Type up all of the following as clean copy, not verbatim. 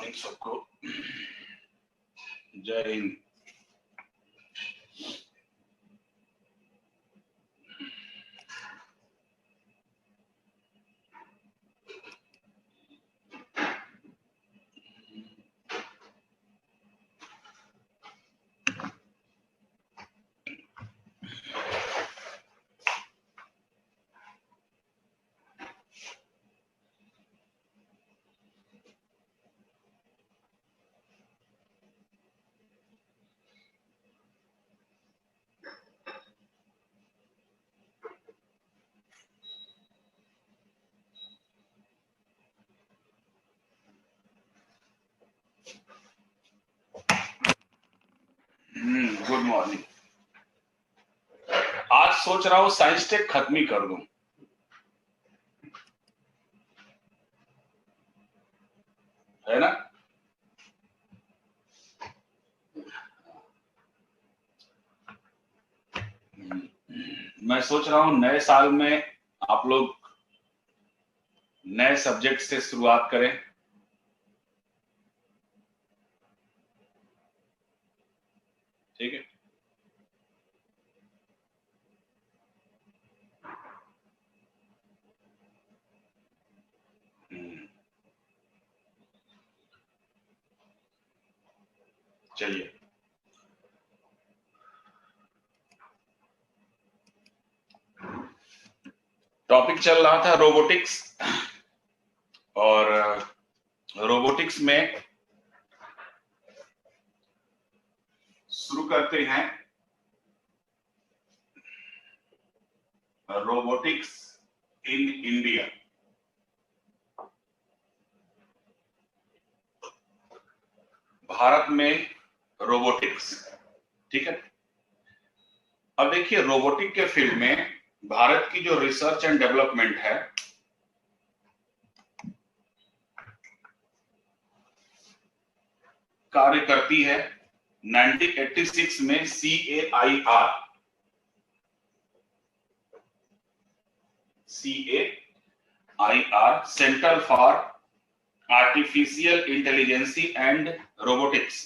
Morning सबको। जय Hind. Good morning. आज सोच रहा हूँ साइंस टेक खत्म ही कर दूं, है ना। मैं सोच रहा हूँ नए साल में आप लोग नए सब्जेक्ट से शुरुआत करें। ठीक है। चलिए, टॉपिक चल रहा था रोबोटिक्स, और रोबोटिक्स में शुरू करते हैं रोबोटिक्स इन इंडिया। भारत में रोबोटिक्स, ठीक है। अब देखिए, रोबोटिक के फील्ड में भारत की जो रिसर्च एंड डेवलपमेंट है, कार्य करती है 1986 में CAIR, centre for artificial intelligence and robotics.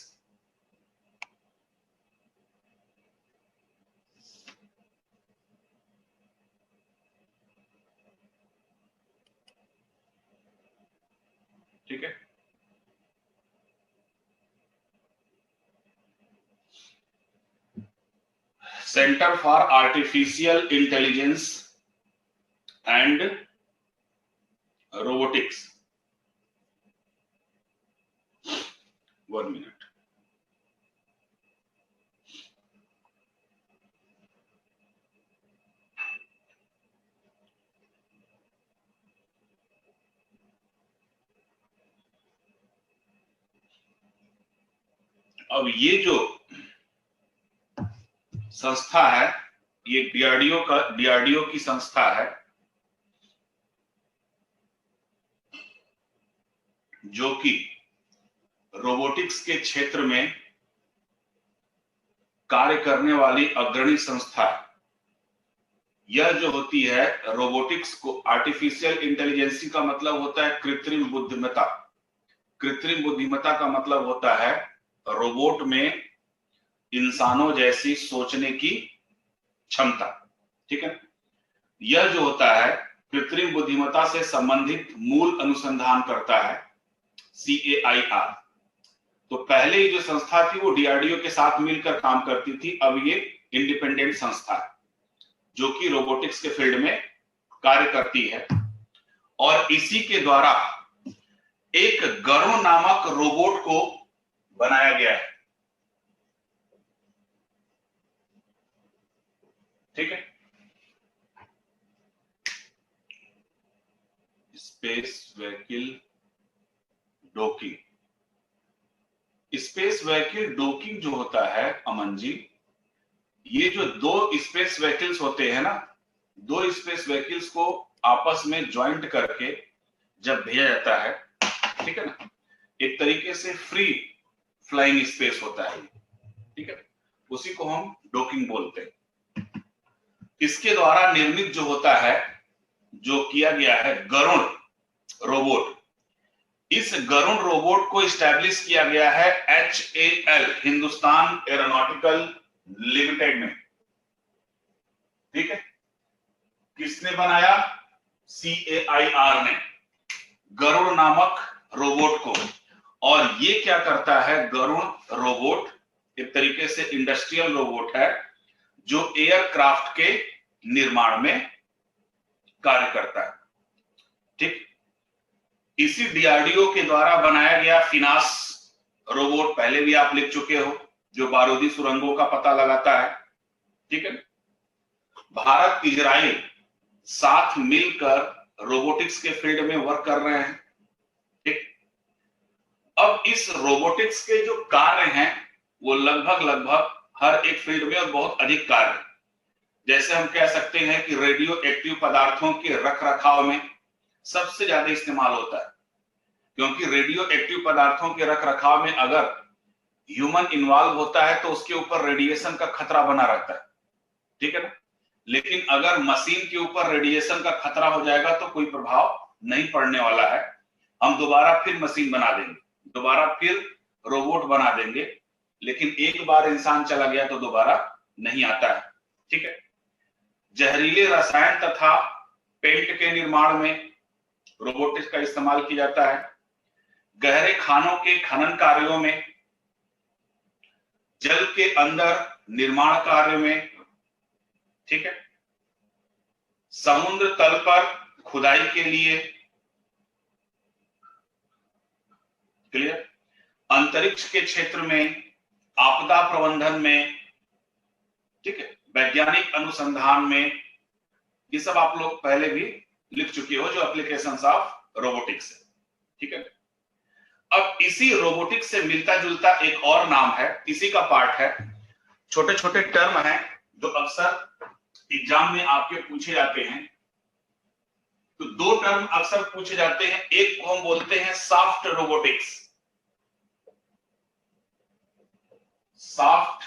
ठीक है। Centre for artificial intelligence and robotics. 1 minute. अब ये जो संस्था है, ये डीआरडीओ की संस्था है, जो कि रोबोटिक्स के क्षेत्र में कार्य करने वाली अग्रणी संस्था है। यह जो होती है रोबोटिक्स को, आर्टिफिशियल इंटेलिजेंसी का मतलब होता है कृत्रिम बुद्धिमत्ता। कृत्रिम बुद्धिमत्ता का मतलब होता है रोबोट में इंसानों जैसी सोचने की क्षमता। ठीक है। यह जो होता है कृत्रिम बुद्धिमत्ता से संबंधित मूल अनुसंधान करता है CAIR। तो पहले ही जो संस्था थी वो डीआरडीओ के साथ मिलकर काम करती थी। अब ये इंडिपेंडेंट संस्था है जो कि रोबोटिक्स के फील्ड में कार्य करती है, और इसी के द्वारा एक गरुड़ नामक रोबोट को बनाया गया है। ठीक है। Space vehicle docking. Space vehicle docking जो होता है, अमन जी, ये जो दो स्पेस व्हीकल्स होते हैं ना, दो स्पेस व्हीकल्स को आपस में ज्वाइंट करके जब भेजा जाता है, ठीक है ना, एक तरीके से फ्री फ्लाइंग स्पेस होता है। ठीक है। उसी को हम डॉकिंग बोलते हैं। इसके द्वारा निर्मित जो होता है, जो किया गया है गरुड़ रोबोट, इस गरुड़ रोबोट को स्टैब्लिश किया गया है HAL, हिंदुस्तान एरोनॉटिकल लिमिटेड में। ठीक है, किसने बनाया? CAIR ने गरुड़ नामक रोबोट को। और ये क्या करता है? गरुड़ रोबोट एक तरीके से इंडस्ट्रियल रोबोट है जो एयरक्राफ्ट के निर्माण में कार्य करता है। ठीक, इसी DRDO के द्वारा बनाया गया फिनास रोबोट पहले भी आप लिख चुके हो, जो बारूदी सुरंगों का पता लगाता है। ठीक है, भारत इजराइल साथ मिलकर रोबोटिक्स के फील्ड में वर्क कर रहे हैं। ठीक, अब इस रोबोटिक्स के जो कार्य हैं वो लगभग हर एक फील्ड में और बहुत अधिक कार्य, जैसे हम कह सकते हैं कि रेडियो एक्टिव पदार्थों के रख रखाव में सबसे ज्यादा इस्तेमाल होता है, क्योंकि रेडियो एक्टिव पदार्थों के रख रखाव में अगर ह्यूमन इन्वॉल्व होता है तो उसके ऊपर रेडिएशन का खतरा बना रहता है। ठीक है ना, लेकिन अगर मशीन के ऊपर रेडिएशन का खतरा हो जाएगा तो कोई प्रभाव नहीं पड़ने वाला है। हम दोबारा फिर मशीन बना देंगे, दोबारा फिर रोबोट बना देंगे, लेकिन एक बार इंसान चला गया तो दोबारा नहीं आता है। ठीक है, जहरीले रसायन तथा पेंट के निर्माण में रोबोटिक्स का इस्तेमाल किया जाता है। गहरे खानों के खनन कार्यों में, जल के अंदर निर्माण कार्य में, ठीक है, समुद्र तल पर खुदाई के लिए, क्लियर, अंतरिक्ष के क्षेत्र में, आपदा प्रबंधन में, ठीक है, वैज्ञानिक अनुसंधान में, ये सब आप लोग पहले भी लिख चुके हो जो एप्लीकेशंस ऑफ रोबोटिक्स है। ठीक है, अब इसी रोबोटिक्स से मिलता जुलता एक और नाम है, इसी का पार्ट है, छोटे छोटे टर्म हैं जो अक्सर एग्जाम में आपके पूछे जाते हैं। तो दो टर्म अक्सर पूछे जाते हैं, एक को हम बोलते हैं soft robotics, soft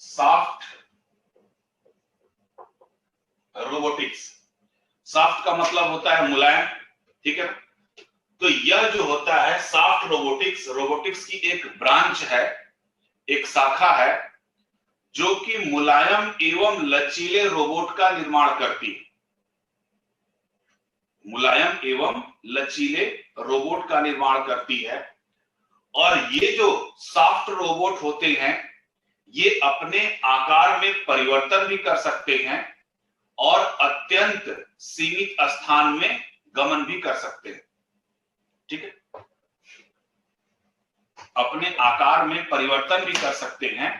soft robotics. Soft का मतलब होता है मुलायम। ठीक है, तो यह जो होता है सॉफ्ट रोबोटिक्स, रोबोटिक्स की एक ब्रांच है, एक शाखा है जो कि मुलायम एवं लचीले रोबोट का निर्माण करती है। मुलायम एवं लचीले रोबोट का निर्माण करती है। और ये जो सॉफ्ट रोबोट होते हैं ये अपने आकार में परिवर्तन भी कर सकते हैं और अत्यंत सीमित स्थान में गमन भी कर सकते हैं। ठीक है, अपने आकार में परिवर्तन भी कर सकते हैं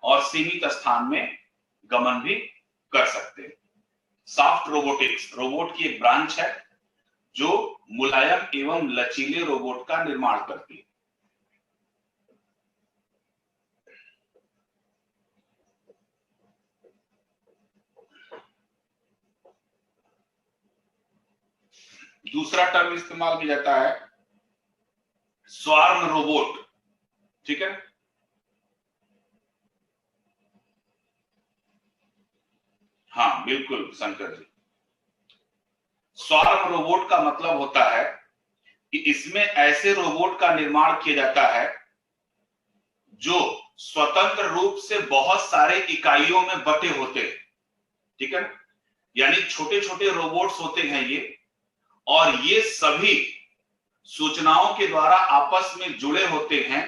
और सीमित स्थान में गमन भी कर सकते हैं। सॉफ्ट रोबोटिक्स रोबोट की एक ब्रांच है जो मुलायम एवं लचीले रोबोट का निर्माण करती है। दूसरा टर्म इस्तेमाल किया जाता है स्वार्म रोबोट। ठीक है, हाँ बिल्कुल शंकर जी, स्वार्म रोबोट का मतलब होता है कि इसमें ऐसे रोबोट का निर्माण किया जाता है जो स्वतंत्र रूप से बहुत सारे इकाइयों में बटे होते हैं। ठीक है, यानी छोटे छोटे रोबोट्स होते हैं ये, और ये सभी सूचनाओं के द्वारा आपस में जुड़े होते हैं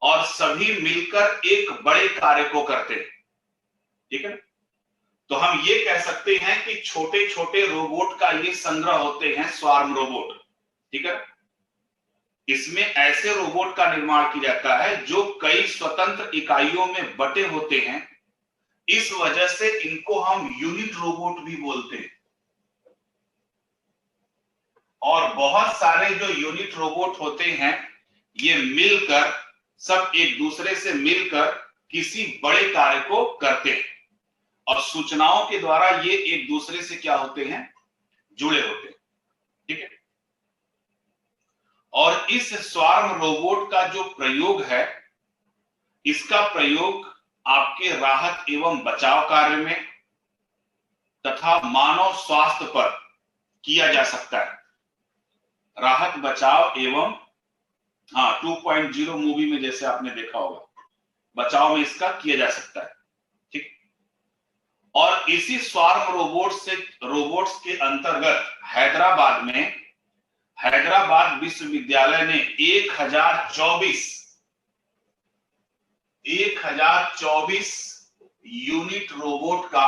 और सभी मिलकर एक बड़े कार्य को करते हैं। ठीक है, तो हम ये कह सकते हैं कि छोटे छोटे रोबोट का ये संग्रह होते हैं स्वार्म रोबोट। ठीक है, इसमें ऐसे रोबोट का निर्माण किया जाता है जो कई स्वतंत्र इकाइयों में बटे होते हैं, इस वजह से इनको हम यूनिट रोबोट भी बोलते हैं। और बहुत सारे जो यूनिट रोबोट होते हैं ये मिलकर, सब एक दूसरे से मिलकर किसी बड़े कार्य को करते हैं और सूचनाओं के द्वारा ये एक दूसरे से क्या होते हैं, जुड़े होते हैं। ठीक है। और इस स्वार्म रोबोट का जो प्रयोग है, इसका प्रयोग आपके राहत एवं बचाव कार्य में तथा मानव स्वास्थ्य पर किया जा सकता है। राहत बचाव एवं 2.0 मूवी में जैसे आपने देखा होगा, बचाव में इसका किया जा सकता है। ठीक। और इसी स्वार्म रोबोट्स के अंतर्गत हैदराबाद विश्वविद्यालय ने 1024 यूनिट रोबोट का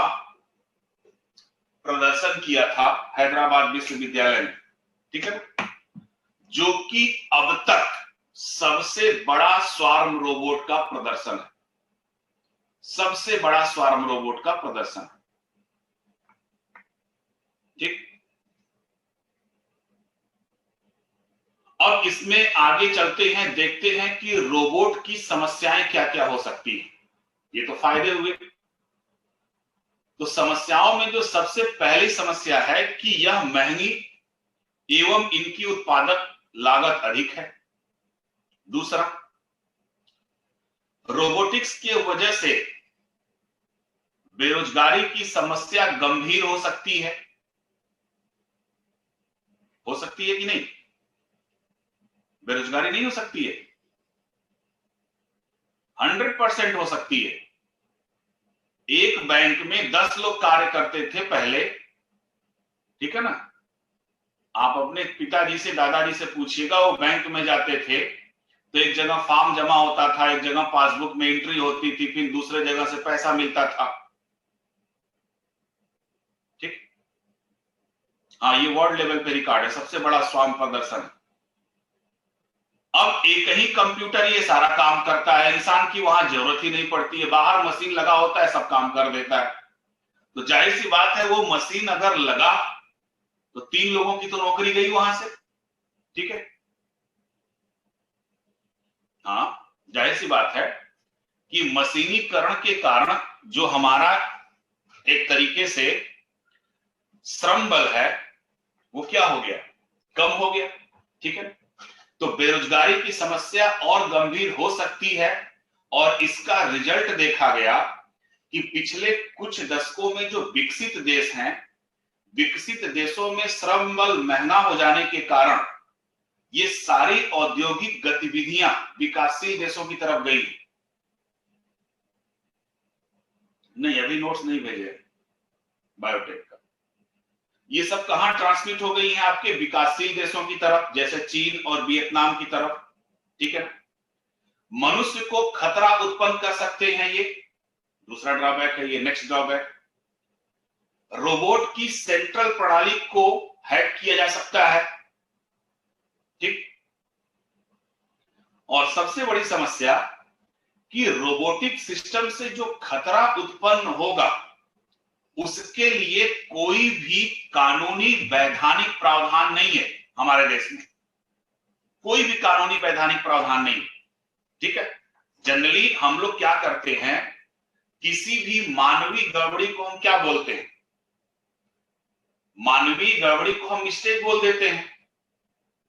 प्रदर्शन किया था हैदराबाद विश्वविद्यालय में। ठीक है, जो कि अब तक सबसे बड़ा स्वार्म रोबोट का प्रदर्शन है। सबसे बड़ा स्वार्म रोबोट का प्रदर्शन है। ठीक। अब इसमें आगे चलते हैं, देखते हैं कि रोबोट की समस्याएं क्या क्या हो सकती हैं। ये तो फायदे हुए। तो समस्याओं में जो सबसे पहली समस्या है कि यह महंगी एवं इनकी उत्पादक लागत अधिक है। दूसरा, रोबोटिक्स के वजह से बेरोजगारी की समस्या गंभीर हो सकती है। हो सकती है कि नहीं? बेरोजगारी नहीं हो सकती है? 100% हो सकती है। एक बैंक में 10 लोग कार्य करते थे पहले, ठीक है ना। आप अपने पिताजी से, दादाजी से पूछिएगा, वो बैंक में जाते थे तो एक जगह फॉर्म जमा होता था, एक जगह पासबुक में एंट्री होती थी, फिर दूसरे जगह से पैसा मिलता था। ठीक। ये वर्ल्ड लेवल पे रिकॉर्ड है, सबसे बड़ा स्वार्म प्रदर्शन है। अब एक ही कंप्यूटर ये सारा काम करता है, इंसान की वहां जरूरत ही नहीं पड़ती है। बाहर मशीन लगा होता है, सब काम कर देता है। तो जाहिर सी बात है, वो मशीन अगर लगा तो 3 लोगों की तो नौकरी गई वहां से। ठीक है। जाहिर सी बात है कि मशीनीकरण के कारण जो हमारा एक तरीके से श्रम बल है वो क्या हो गया, कम हो गया। ठीक है। तो बेरोजगारी की समस्या और गंभीर हो सकती है। और इसका रिजल्ट देखा गया कि पिछले कुछ दशकों में जो विकसित देश हैं, विकसित देशों में श्रम बल महंगा हो जाने के कारण ये सारी औद्योगिक गतिविधियां विकासशील देशों की तरफ गई। नहीं, अभी नोट्स नहीं भेजे बायोटेक का। ये सब कहां ट्रांसमिट हो गई हैं? आपके विकासशील देशों की तरफ, जैसे चीन और वियतनाम की तरफ। ठीक है। मनुष्य को खतरा उत्पन्न कर सकते हैं ये, दूसरा ड्रॉबैक है ये। नेक्स्ट ड्रॉबैक, रोबोट की सेंट्रल प्रणाली को हैक किया जा सकता है। ठीक। और सबसे बड़ी समस्या कि रोबोटिक सिस्टम से जो खतरा उत्पन्न होगा उसके लिए कोई भी कानूनी वैधानिक प्रावधान नहीं है हमारे देश में। कोई भी कानूनी वैधानिक प्रावधान नहीं। ठीक है। जनरली हम लोग क्या करते हैं, किसी भी मानवीय गड़बड़ी को हम क्या बोलते हैं? मानवीय गड़बड़ी को हम मिस्टेक बोल देते हैं,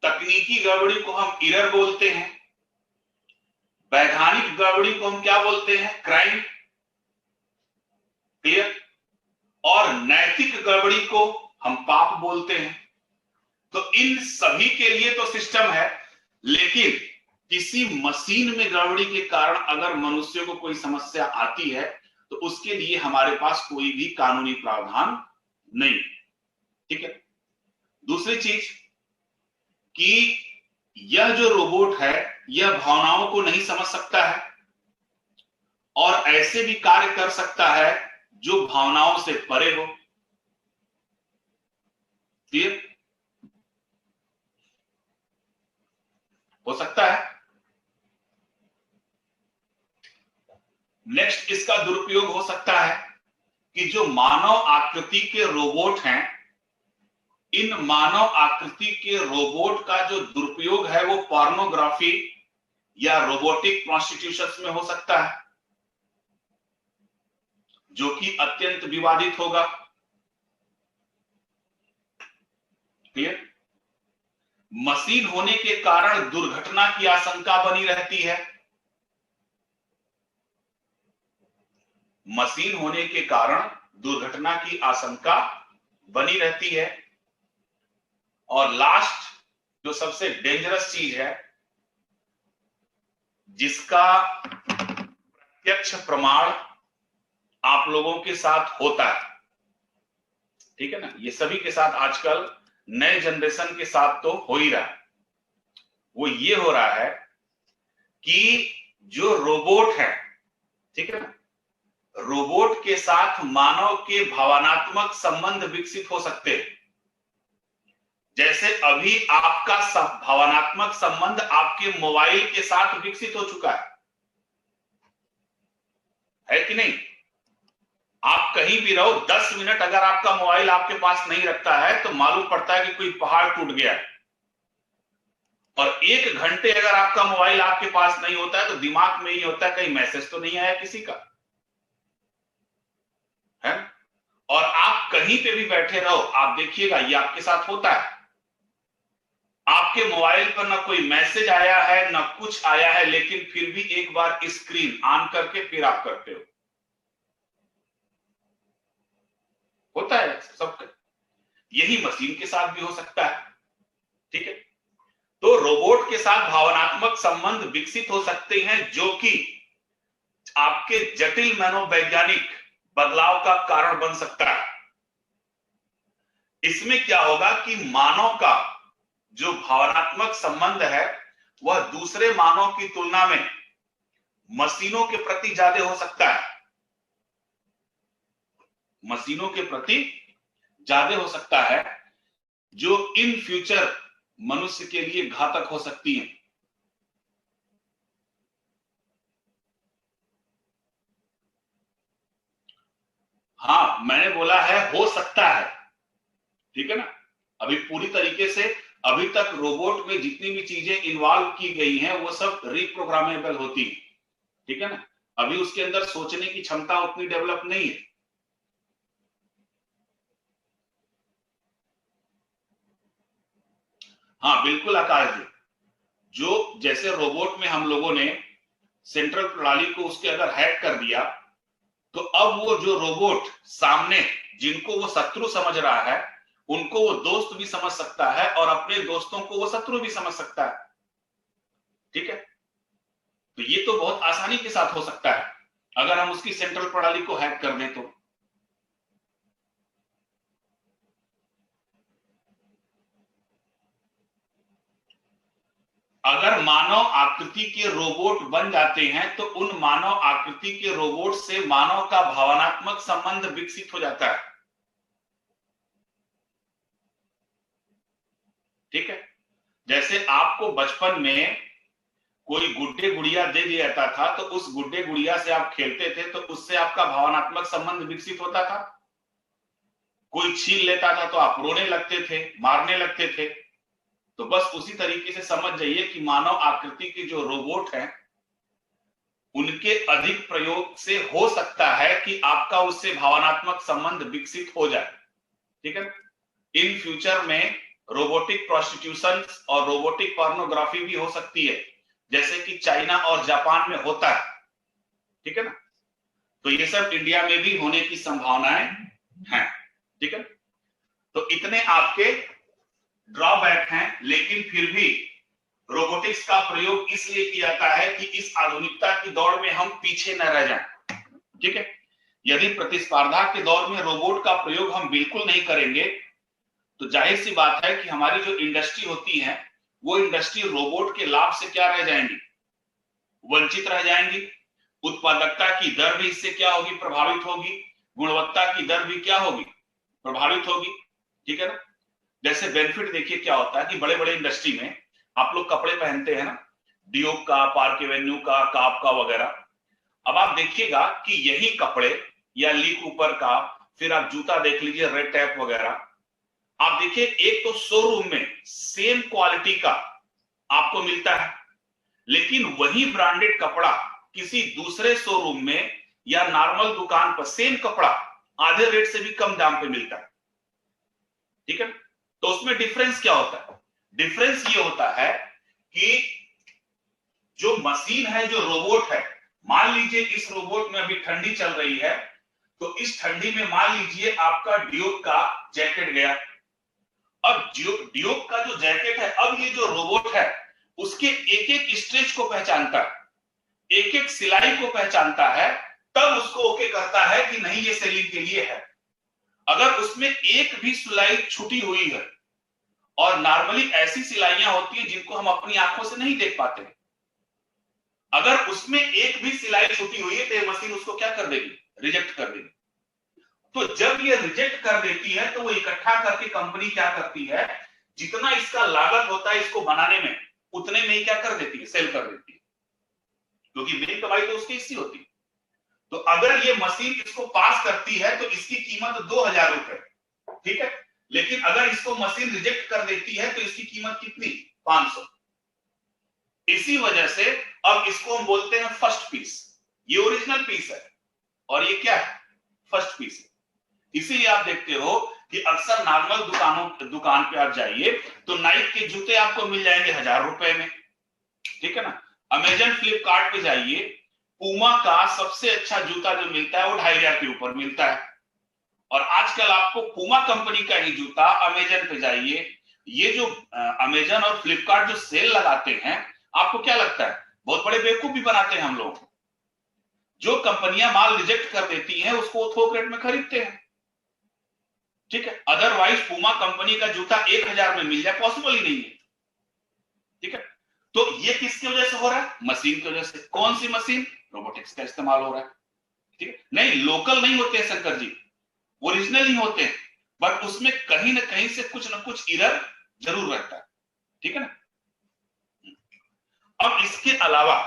तकनीकी गड़बड़ी को हम एरर बोलते हैं, वैधानिक गड़बड़ी को हम क्या बोलते हैं? क्राइम। क्लियर? और नैतिक गड़बड़ी को हम पाप बोलते हैं। तो इन सभी के लिए तो सिस्टम है, लेकिन किसी मशीन में गड़बड़ी के कारण अगर मनुष्य को कोई समस्या आती है तो उसके लिए हमारे पास कोई भी कानूनी प्रावधान नहीं। ठीक है। दूसरी चीज कि यह जो रोबोट है यह भावनाओं को नहीं समझ सकता है और ऐसे भी कार्य कर सकता है जो भावनाओं से परे हो। क्लियर? हो सकता है। नेक्स्ट, इसका दुरुपयोग हो सकता है कि जो मानव आकृति के रोबोट हैं, इन मानव आकृति के रोबोट का जो दुरुपयोग है वो पोर्नोग्राफी या रोबोटिक प्रोस्टिट्यूशन में हो सकता है। जो कि अत्यंत विवादित होगा। क्लियर? मशीन होने के कारण दुर्घटना की आशंका बनी रहती है। मशीन होने के कारण दुर्घटना की आशंका बनी रहती है। और लास्ट जो सबसे डेंजरस चीज है, जिसका प्रत्यक्ष प्रमाण आप लोगों के साथ होता है, ठीक है ना, ये सभी के साथ आजकल नए जनरेशन के साथ तो हो ही रहा है, वो ये हो रहा है कि जो रोबोट है, ठीक है ना, रोबोट के साथ मानव के भावनात्मक संबंध विकसित हो सकते हैं। जैसे अभी आपका भावनात्मक संबंध आपके मोबाइल के साथ विकसित हो चुका है कि नहीं? आप कहीं भी रहो, 10 मिनट अगर आपका मोबाइल आपके पास नहीं रखता है तो मालूम पड़ता है कि कोई पहाड़ टूट गया है। और 1 घंटे अगर आपका मोबाइल आपके पास नहीं होता है तो दिमाग में ही होता है कहीं मैसेज तो नहीं आया किसी का, है? और आप कहीं पे भी बैठे रहो, आप देखिएगा ये आपके साथ होता है। आपके मोबाइल पर ना कोई मैसेज आया है ना कुछ आया है, लेकिन फिर भी एक बार स्क्रीन ऑन करके फिर आप करते हो। होता है सबका। यही मशीन के साथ भी हो सकता है, ठीक है? तो रोबोट के साथ भावनात्मक संबंध विकसित हो सकते हैं, जो कि आपके जटिल मनोवैज्ञानिक बदलाव का कारण बन सकता है। इसमें क्या होगा कि मानव का जो भावनात्मक संबंध है वह दूसरे मानव की तुलना में मशीनों के प्रति ज्यादा हो सकता है, मशीनों के प्रति ज्यादा हो सकता है, जो इन फ्यूचर मनुष्य के लिए घातक हो सकती है। हाँ, मैंने बोला है हो सकता है, ठीक है ना? अभी पूरी तरीके से अभी तक रोबोट में जितनी भी चीजें इन्वॉल्व की गई हैं वो सब रिप्रोग्रामेबल होती है, ठीक है ना? अभी उसके अंदर सोचने की क्षमता उतनी डेवलप नहीं है। हाँ बिल्कुल आकाश जी, जो जैसे रोबोट में हम लोगों ने सेंट्रल प्रणाली को उसके अगर हैक कर दिया, तो अब वो जो रोबोट सामने जिनको वो शत्रु समझ रहा है उनको वो दोस्त भी समझ सकता है और अपने दोस्तों को वो शत्रु भी समझ सकता है, ठीक है? तो ये तो बहुत आसानी के साथ हो सकता है अगर हम उसकी सेंट्रल प्रणाली को हैक कर दें तो। अगर मानव आकृति के रोबोट बन जाते हैं तो उन मानव आकृति के रोबोट से मानव का भावनात्मक संबंध विकसित हो जाता है, ठीक है? जैसे आपको बचपन में कोई गुड्डे गुड़िया दे दिया जाता था तो उस गुड्डे गुड़िया से आप खेलते थे तो उससे आपका भावनात्मक संबंध विकसित होता था। कोई छीन लेता था तो आप रोने लगते थे, मारने लगते थे। तो बस उसी तरीके से समझ जाइए कि मानव आकृति के जो रोबोट हैं उनके अधिक प्रयोग से हो सकता है कि आपका उससे भावनात्मक संबंध विकसित हो जाए, ठीक है? इन फ्यूचर में रोबोटिक प्रोस्टिट्यूशन और रोबोटिक पोर्नोग्राफी भी हो सकती है, जैसे कि चाइना और जापान में होता है, ठीक है ना? तो ये सब इंडिया में भी होने की संभावनाएं हैं, ठीक है? तो इतने आपके ड्रॉबैक हैं, लेकिन फिर भी रोबोटिक्स का प्रयोग इसलिए किया जाता है कि इस आधुनिकता की दौड़ में हम पीछे न रह जाएं, ठीक है? यदि प्रतिस्पर्धा के दौर में रोबोट का प्रयोग हम बिल्कुल नहीं करेंगे तो जाहिर सी बात है कि हमारी जो इंडस्ट्री होती है वो इंडस्ट्री रोबोट के लाभ से क्या रह जाएंगी, वंचित रह जाएंगी। उत्पादकता की दर भी इससे क्या होगी, प्रभावित होगी। गुणवत्ता की दर भी क्या होगी, प्रभावित होगी, ठीक है ना? जैसे बेनिफिट देखिए क्या होता है कि बड़े बड़े इंडस्ट्री में आप लोग कपड़े पहनते हैं ना, डियोक का, पार्क एवेन्यू का, काप का वगैरह। अब आप देखिएगा कि यही कपड़े या ली कूपर का, फिर आप जूता देख लीजिए रेड टैप वगैरह, आप देखिए एक तो शोरूम में सेम क्वालिटी का आपको मिलता है, लेकिन वही ब्रांडेड कपड़ा किसी दूसरे शोरूम में या नॉर्मल दुकान पर सेम कपड़ा आधे रेट से भी कम दाम पे मिलता है, ठीक है। तो उसमें डिफरेंस क्या होता है? डिफरेंस ये होता है कि जो मशीन है, जो रोबोट है, मान लीजिए इस रोबोट में अभी ठंडी चल रही है, तो इस ठंडी में मान लीजिए आपका ड्यूक का जैकेट गया। अब ड्यूक का जो जैकेट है, अब ये जो रोबोट है उसके एक एक स्ट्रेच को पहचानता है, एक एक सिलाई को पहचानता है, तब उसको ओके करता है कि नहीं ये सेलिंग के लिए है। अगर उसमें एक भी सिलाई छूटी हुई है, और नॉर्मली ऐसी सिलाइयां होती हैं जिनको हम अपनी आंखों से नहीं देख पाते, अगर उसमें एक भी सिलाई छूटी हुई है तो ये मशीन उसको क्या कर देगी? रिजेक्ट कर देगी। तो जब ये रिजेक्ट कर देती है तो वो इकट्ठा करके कंपनी क्या करती है, जितना इसका लागत होता है इसको बनाने में, उतने में ही क्या कर देती है? सेल कर देती है, क्योंकि मेन कमाई तो उसकी हिस्सी होती है। तो अगर ये मशीन इसको पास करती है तो इसकी कीमत 2000 रुपए, ठीक है। लेकिन अगर इसको मशीन रिजेक्ट कर देती है तो इसकी कीमत कितनी? 500। इसी वजह से अब इसको हम बोलते हैं फर्स्ट पीस। ये ओरिजिनल पीस है और ये क्या है? फर्स्ट पीस है। इसीलिए आप देखते हो कि अक्सर नॉर्मल दुकान पे आप जाइए तो नाइक के जूते आपको मिल जाएंगे 1000 रुपए में, ठीक है ना। अमेजन फ्लिपकार्ट पे जाइए, पूमा का सबसे अच्छा जूता जो मिलता है वो 2500 के ऊपर मिलता है। और आजकल आपको पूमा कंपनी का ही जूता अमेजन पे जाइए, ये जो अमेजन और फ्लिपकार्ट जो सेल लगाते हैं, आपको क्या लगता है? बहुत बड़े बेवकूफ भी बनाते हैं हम लोग। जो कंपनियां माल रिजेक्ट कर देती हैं उसको थोक रेट में खरीदते हैं, ठीक है। अदरवाइज पूमा कंपनी का जूता 1000 में मिल जाए पॉसिबल ही नहीं है, ठीक है। तो ये किसकी वजह से हो रहा है? मशीन की वजह से। कौन सी मशीन? रोबोटिक्स का इस्तेमाल हो रहा है, ठीक है। नहीं, लोकल नहीं होते हैं शंकर जी, ओरिजिनल ही होते हैं, बट उसमें कहीं ना कहीं से कुछ ना कुछ एरर जरूर रहता है, ठीक है ना। अब इसके अलावा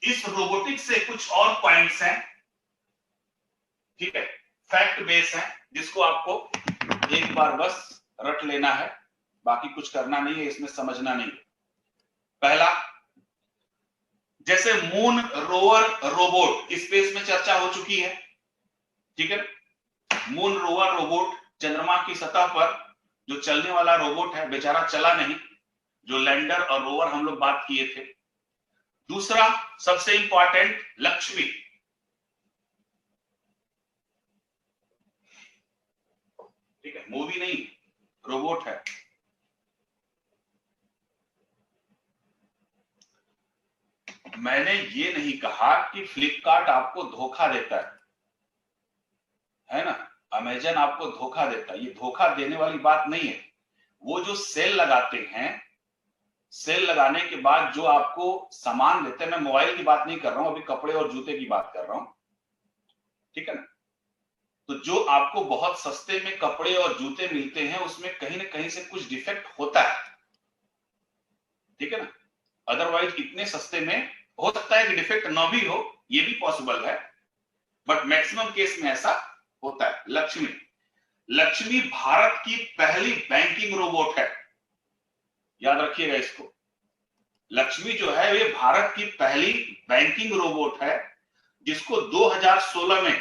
इस रोबोटिक्स से कुछ और पॉइंट्स हैं, ठीक है, फैक्ट बेस है, जिसको आपको एक बार बस रट लेना है, बाकी कुछ करना नहीं है, इसमें समझना नहीं है। पहला, जैसे मून रोवर रोबोट स्पेस में चर्चा हो चुकी है, ठीक है। मून रोवर रोबोट चंद्रमा की सतह पर जो चलने वाला रोबोट है, बेचारा चला नहीं, जो लैंडर और रोवर हम लोग बात किए थे। दूसरा सबसे इंपॉर्टेंट, लक्ष्मी, ठीक है, मूवी नहीं, रोबोट है। मैंने ये नहीं कहा कि फ्लिपकार्ट आपको धोखा देता है ना, अमेजन आपको धोखा देता है, ये धोखा देने वाली बात नहीं है। वो जो सेल लगाते हैं, सेल लगाने के बाद जो आपको सामान देते हैं, मैं मोबाइल की बात नहीं कर रहा हूं, अभी कपड़े और जूते की बात कर रहा हूं, ठीक है ना। तो जो आपको बहुत सस्ते में कपड़े और जूते मिलते हैं उसमें कहीं ना कहीं से कुछ डिफेक्ट होता है, ठीक है ना। अदरवाइज इतने सस्ते में हो सकता है कि डिफेक्ट ना भी हो, ये भी पॉसिबल है, बट मैक्सिमम केस में ऐसा होता है। लक्ष्मी, लक्ष्मी भारत की पहली बैंकिंग रोबोट है, याद रखिएगा इसको। लक्ष्मी जो है ये भारत की पहली बैंकिंग रोबोट है, जिसको 2016 में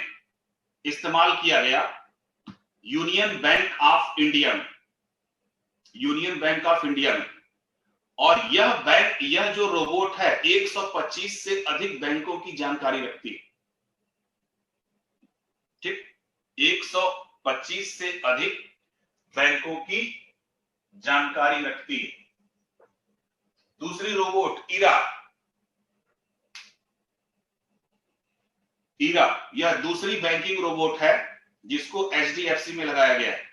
इस्तेमाल किया गया यूनियन बैंक ऑफ इंडिया में, यूनियन बैंक ऑफ इंडिया में। और यह जो रोबोट है 125 से अधिक बैंकों की जानकारी रखती है, ठीक, 125 से अधिक बैंकों की जानकारी रखती है। दूसरी रोबोट ईरा, ईरा यह दूसरी बैंकिंग रोबोट है जिसको एचडीएफसी में लगाया गया है,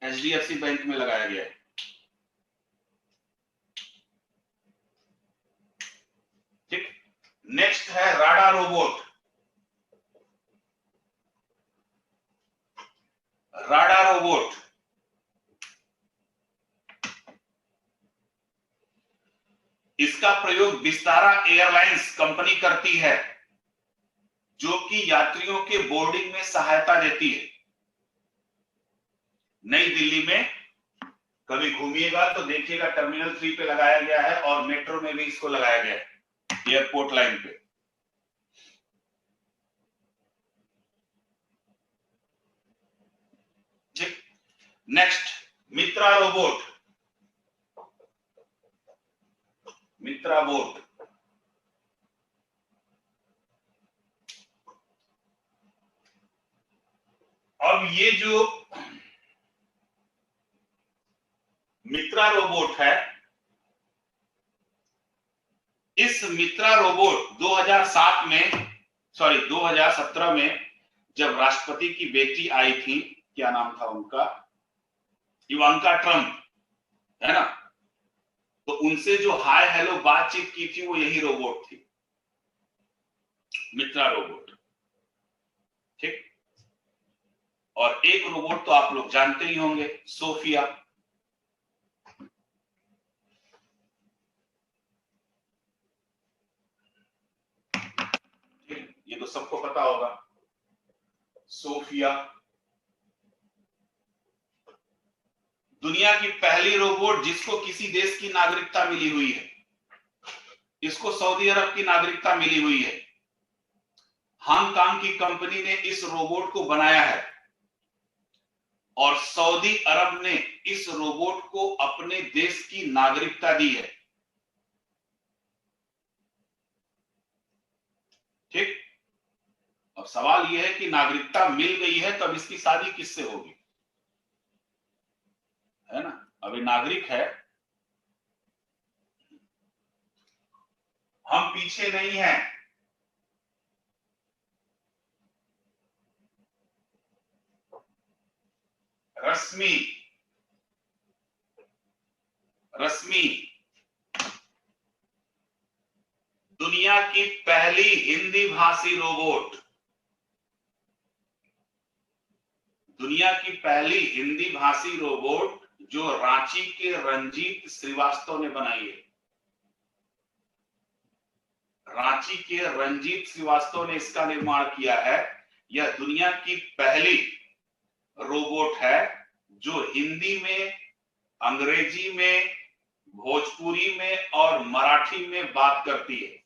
एचडीएफसी बैंक में लगाया गया है, ठीक। नेक्स्ट है राडा रोबोट, राडा रोबोट इसका प्रयोग विस्तारा एयरलाइंस कंपनी करती है, जो कि यात्रियों के बोर्डिंग में सहायता देती है। नई दिल्ली में कभी घूमिएगा तो देखिएगा टर्मिनल 3 पे लगाया गया है और मेट्रो में भी इसको लगाया गया है, एयरपोर्ट लाइन पे, नेक्स्ट, मित्रा रोबोट। मित्रा बोट, अब ये जो मित्रा रोबोट है, इस मित्रा रोबोट 2017 में जब राष्ट्रपति की बेटी आई थी, क्या नाम था उनका, इवांका ट्रम्प, है ना, तो उनसे जो हाय हेलो बातचीत की थी वो यही रोबोट थी, मित्रा रोबोट। ठीक, और एक रोबोट तो आप लोग जानते ही होंगे, सोफिया। ये तो सबको पता होगा, सोफिया। दुनिया की पहली रोबोट जिसको किसी देश की नागरिकता मिली हुई है, इसको सऊदी अरब की नागरिकता मिली हुई है। हांगकांग की कंपनी ने इस रोबोट को बनाया है और सऊदी अरब ने इस रोबोट को अपने देश की नागरिकता दी है। ठीक, अब सवाल यह है कि नागरिकता मिल गई है, तब इसकी शादी किससे होगी, है ना। अभी नागरिक है, हम पीछे नहीं हैं। रश्मि, रश्मि दुनिया की पहली हिंदी भाषी रोबोट, दुनिया की पहली हिंदी भाषी रोबोट जो रांची के रंजीत श्रीवास्तव ने बनाई है। रांची के रंजीत श्रीवास्तव ने इसका निर्माण किया है। यह दुनिया की पहली रोबोट है जो हिंदी में, अंग्रेजी में, भोजपुरी में और मराठी में बात करती है।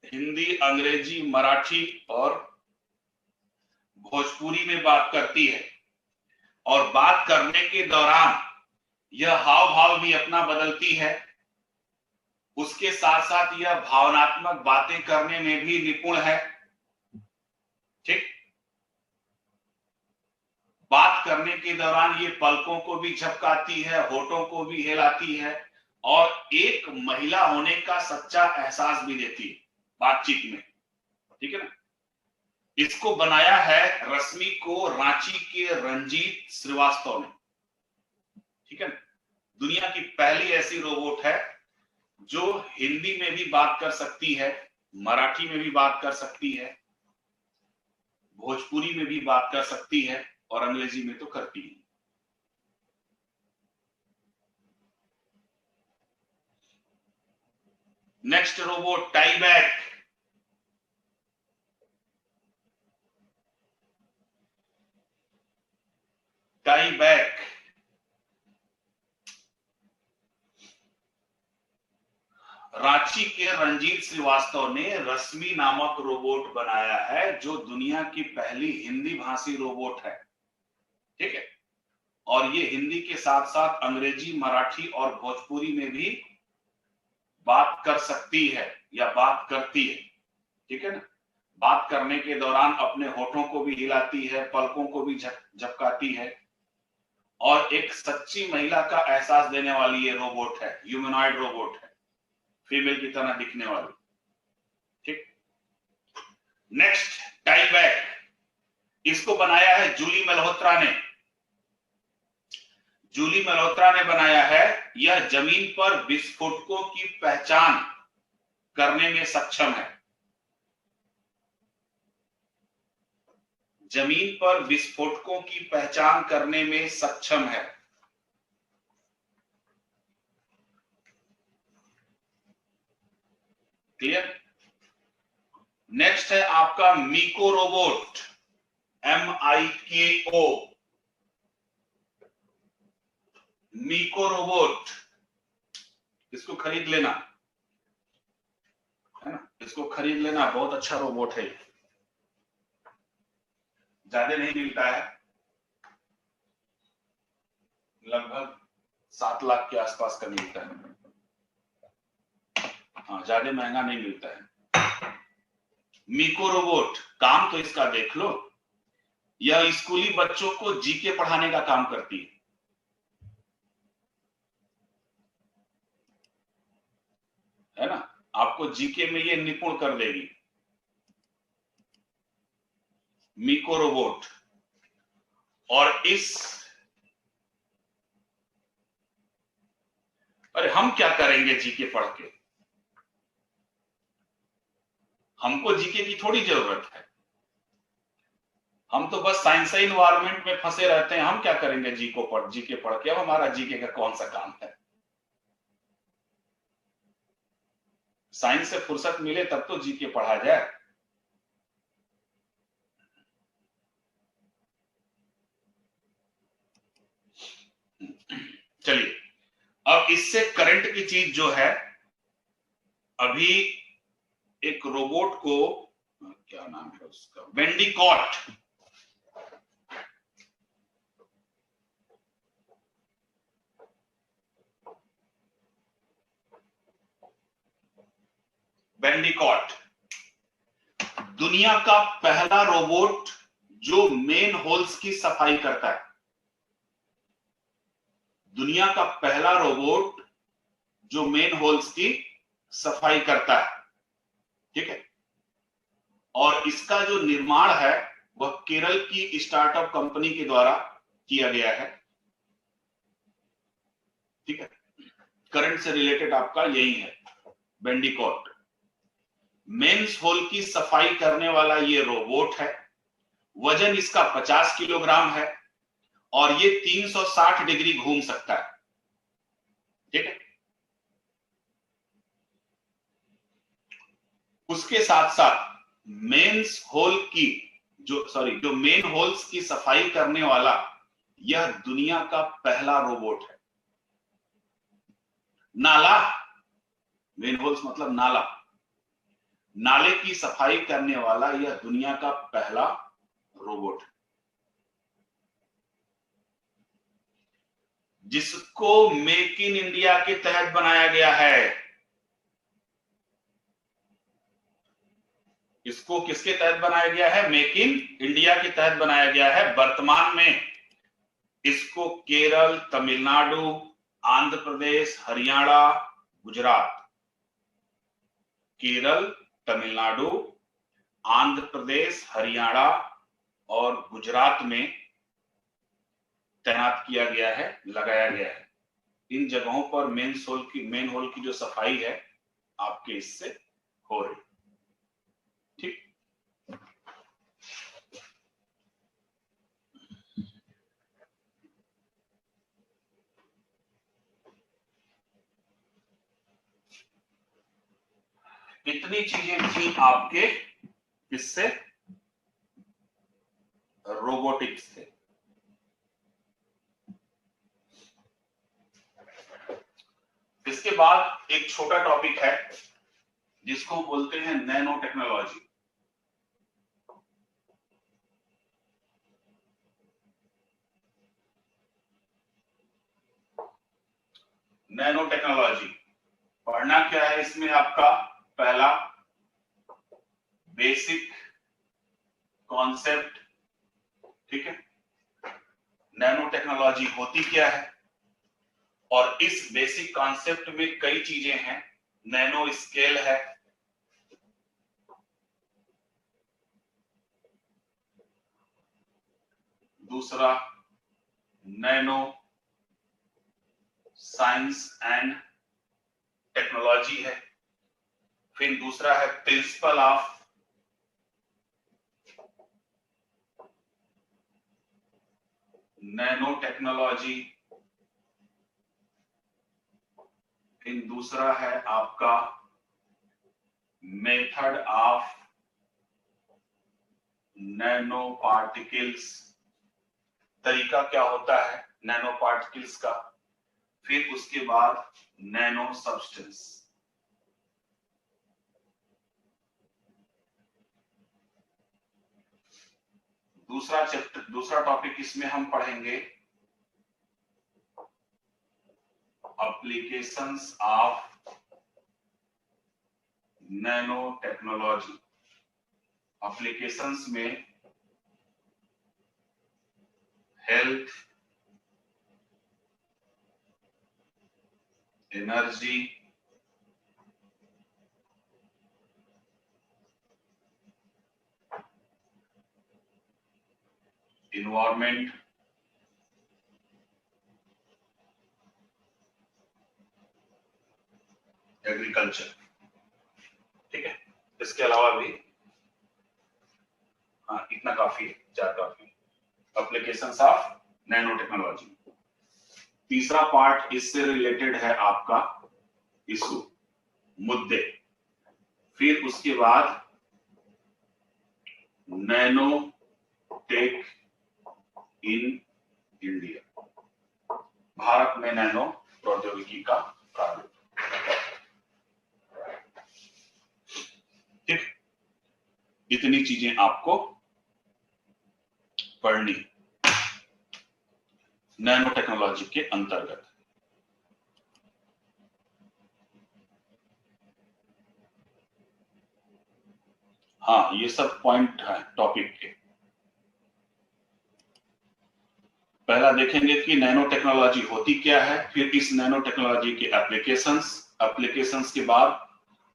हिंदी, अंग्रेजी, मराठी और भोजपुरी में बात करती है, और बात करने के दौरान यह हाव भाव भी अपना बदलती है। उसके साथ साथ यह भावनात्मक बातें करने में भी निपुण है। ठीक, बात करने के दौरान ये पलकों को भी झपकाती है, होठों को भी हिलाती है और एक महिला होने का सच्चा एहसास भी देती है बातचीत में। ठीक है ना। इसको बनाया है रश्मि को रांची के रंजीत श्रीवास्तव ने। ठीक है ना। दुनिया की पहली ऐसी रोबोट है जो हिंदी में भी बात कर सकती है, मराठी में भी बात कर सकती है, भोजपुरी में भी बात कर सकती है और अंग्रेजी में तो करती है। Next robot, tieback. Tieback Ranchi के रंजीत श्रीवास्तव ने रश्मि नामक रोबोट बनाया है जो दुनिया की पहली हिंदी भाषी रोबोट है। ठीक है, और ये हिंदी के साथ साथ अंग्रेजी, मराठी और भोजपुरी में भी बात कर सकती है या बात करती है। ठीक है ना। बात करने के दौरान अपने होठों को भी हिलाती है, पलकों को भी झपकाती है और एक सच्ची महिला का एहसास देने वाली ये रोबोट है, ह्यूमनॉइड रोबोट है, फीमेल की तरह दिखने वाली। ठीक, नेक्स्ट, टाईबैक। इसको बनाया है जूली मल्होत्रा ने। जूली मल्होत्रा ने बनाया है। यह जमीन पर विस्फोटकों की पहचान करने में सक्षम है। जमीन पर विस्फोटकों की पहचान करने में सक्षम है। क्लियर। नेक्स्ट है आपका मीको रोबोट, MIKO। मीको रोबोट, इसको खरीद लेना, है ना, इसको खरीद लेना, बहुत अच्छा रोबोट है, ज्यादा नहीं मिलता है। लगभग 7 लाख के आसपास का मिलता है। हाँ, ज्यादा महंगा नहीं मिलता है। मिको रोबोट, काम तो इसका देख लो, यह स्कूली बच्चों को जीके पढ़ाने का काम करती है ना, आपको जीके में ये निपुण कर देगी मिको रोबोट। और अरे हम क्या करेंगे जीके पढ़ के, हमको जीके की थोड़ी जरूरत है, हम तो बस साइंस इन्वायरमेंट में फंसे रहते हैं, हम क्या करेंगे जीके पढ़ के, अब हमारा जीके का कौन सा काम है। साइंस से फुर्सत मिले तब तो जीके पढ़ा जाए। चलिए, अब इससे करंट की चीज जो है, अभी एक रोबोट को, क्या नाम है उसका, वेंडिकॉट, वेंडिकॉट दुनिया का पहला रोबोट जो मेन होल्स की सफाई करता है। दुनिया का पहला रोबोट जो मेन होल्स की सफाई करता है, ठीक है। और इसका जो निर्माण है वह केरल की स्टार्टअप कंपनी के द्वारा किया गया है, ठीक है। करंट से रिलेटेड आपका यही है वेंडिकॉट। मेंस होल की सफाई करने वाला ये रोबोट है। वजन इसका 50 किलोग्राम है और ये 360 डिग्री घूम सकता है, ठीक है। उसके साथ साथ मेंस होल की जो मेन होल्स की सफाई करने वाला यह दुनिया का पहला रोबोट है। नाला, मेन होल्स मतलब नाला, नाले की सफाई करने वाला यह दुनिया का पहला रोबोट है, जिसको मेक इन इंडिया के तहत बनाया गया है। इसको किसके तहत बनाया गया है? मेक इन इंडिया के तहत बनाया गया है। वर्तमान में इसको केरल, तमिलनाडु, आंध्र प्रदेश, हरियाणा, गुजरात, केरल, तमिलनाडु, आंध्र प्रदेश, हरियाणा और गुजरात में तैनात किया गया है, लगाया गया है। इन जगहों पर मेन होल की जो सफाई है आपके इससे हो रही, ठीक। इतनी चीजें थी आपके इससे रोबोटिक्स थे। इसके बाद एक छोटा टॉपिक है जिसको बोलते हैं नैनो टेक्नोलॉजी। नैनो टेक्नोलॉजी पढ़ना क्या है इसमें आपका? पहला बेसिक कॉन्सेप्ट, ठीक है। नैनो टेक्नोलॉजी होती क्या है, और इस बेसिक कॉन्सेप्ट में कई चीजें हैं। नैनो स्केल है, दूसरा नैनो साइंस एंड टेक्नोलॉजी है, फिर दूसरा है प्रिंसिपल ऑफ नैनो टेक्नोलॉजी, फिर दूसरा है आपका मेथड ऑफ नैनो पार्टिकल्स, तरीका क्या होता है नैनो पार्टिकल्स का, फिर उसके बाद नैनो सब्सटेंस। दूसरा टॉपिक इसमें हम पढ़ेंगे applications of nanotechnology. applications में health, energy, environment, एग्रीकल्चर। ठीक है, इसके अलावा भी हाँ इतना काफी है, 4 काफी है। Applications of nano technology. तीसरा पार्ट इससे रिलेटेड है आपका इशू, मुद्दे। फिर उसके बाद nano tech in India, Bharat में नैनो प्रौद्योगिकी का प्रारूप। ठीक, इतनी चीजें आपको पढ़नी नैनो टेक्नोलॉजी के अंतर्गत। हाँ ये सब पॉइंट है टॉपिक के। पहला देखेंगे कि नैनो टेक्नोलॉजी होती क्या है, फिर इस नैनो टेक्नोलॉजी के एप्लीकेशंस के बाद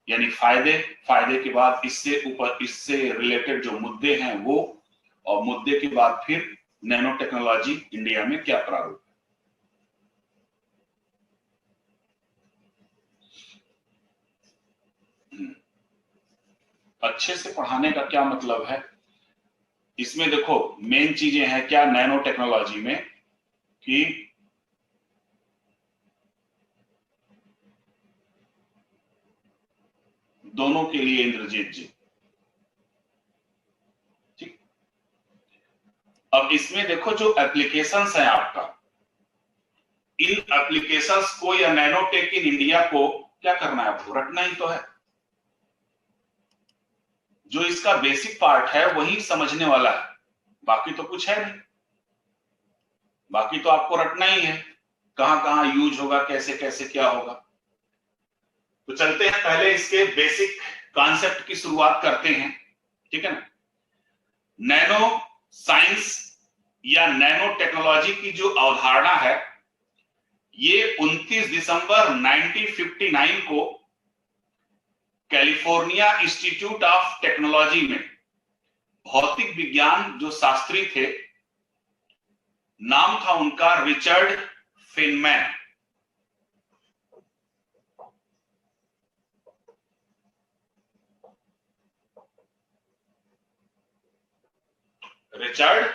यानी फायदे, फायदे के बाद इससे रिलेटेड जो मुद्दे हैं वो, और मुद्दे के बाद फिर नैनो टेक्नोलॉजी इंडिया में क्या प्रारूप है। अच्छे से पढ़ाने का क्या मतलब है, इसमें देखो मेन चीजें हैं क्या नैनो टेक्नोलॉजी में कि दोनों के लिए इंद्रजीत जी। ठीक, अब इसमें देखो जो एप्लीकेशंस है आपका, इन एप्लीकेशंस को या नैनोटेक इन इंडिया को क्या करना है, आपको रटना ही तो है। जो इसका बेसिक पार्ट है वही समझने वाला है, बाकी तो कुछ है नहीं। बाकी तो आपको रटना ही है, कहां कहां यूज होगा, कैसे कैसे क्या होगा। तो चलते हैं पहले इसके बेसिक कॉन्सेप्ट की शुरुआत करते हैं। ठीक है ना। नैनो साइंस या नैनो टेक्नोलॉजी की जो अवधारणा है, ये 29 दिसंबर 1959 को कैलिफोर्निया इंस्टीट्यूट ऑफ टेक्नोलॉजी में भौतिक विज्ञान जो शास्त्री थे, नाम था उनका रिचर्ड फेनमैन। रिचर्ड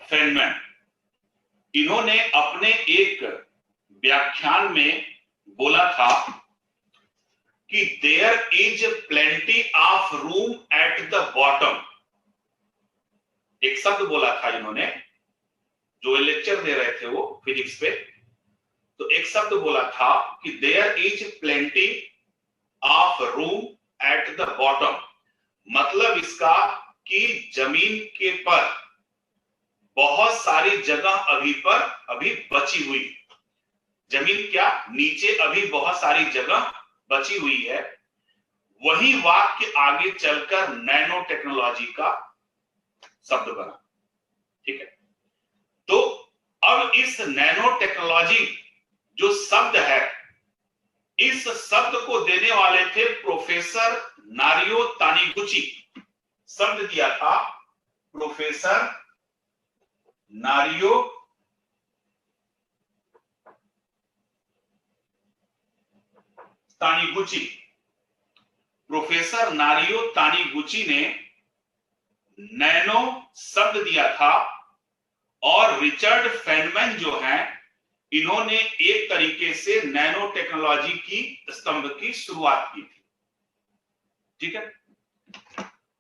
फेनमैन, इन्होंने अपने एक व्याख्यान में बोला था कि there is plenty of room at the bottom. एक शब्द बोला था इन्होंने, जो लेक्चर दे रहे थे वो फिजिक्स पे, तो एक शब्द बोला था कि there is plenty of room at the bottom. मतलब इसका कि जमीन के पर बहुत सारी जगह अभी बची हुई, जमीन क्या नीचे अभी बहुत सारी जगह बची हुई है। वही वाक्य आगे चलकर नैनो टेक्नोलॉजी का शब्द बना। ठीक है, तो अब इस नैनो टेक्नोलॉजी जो शब्द है, इस शब्द को देने वाले थे प्रोफेसर नारियो तानीगुची। शब्द दिया था प्रोफेसर नारियो तानीगुची। प्रोफेसर नारियो तानीगुची ने नैनो शब्द दिया था, और रिचर्ड फेनमैन जो हैं, इन्होंने एक तरीके से नैनो टेक्नोलॉजी की स्तंभ की शुरुआत की थी। ठीक है,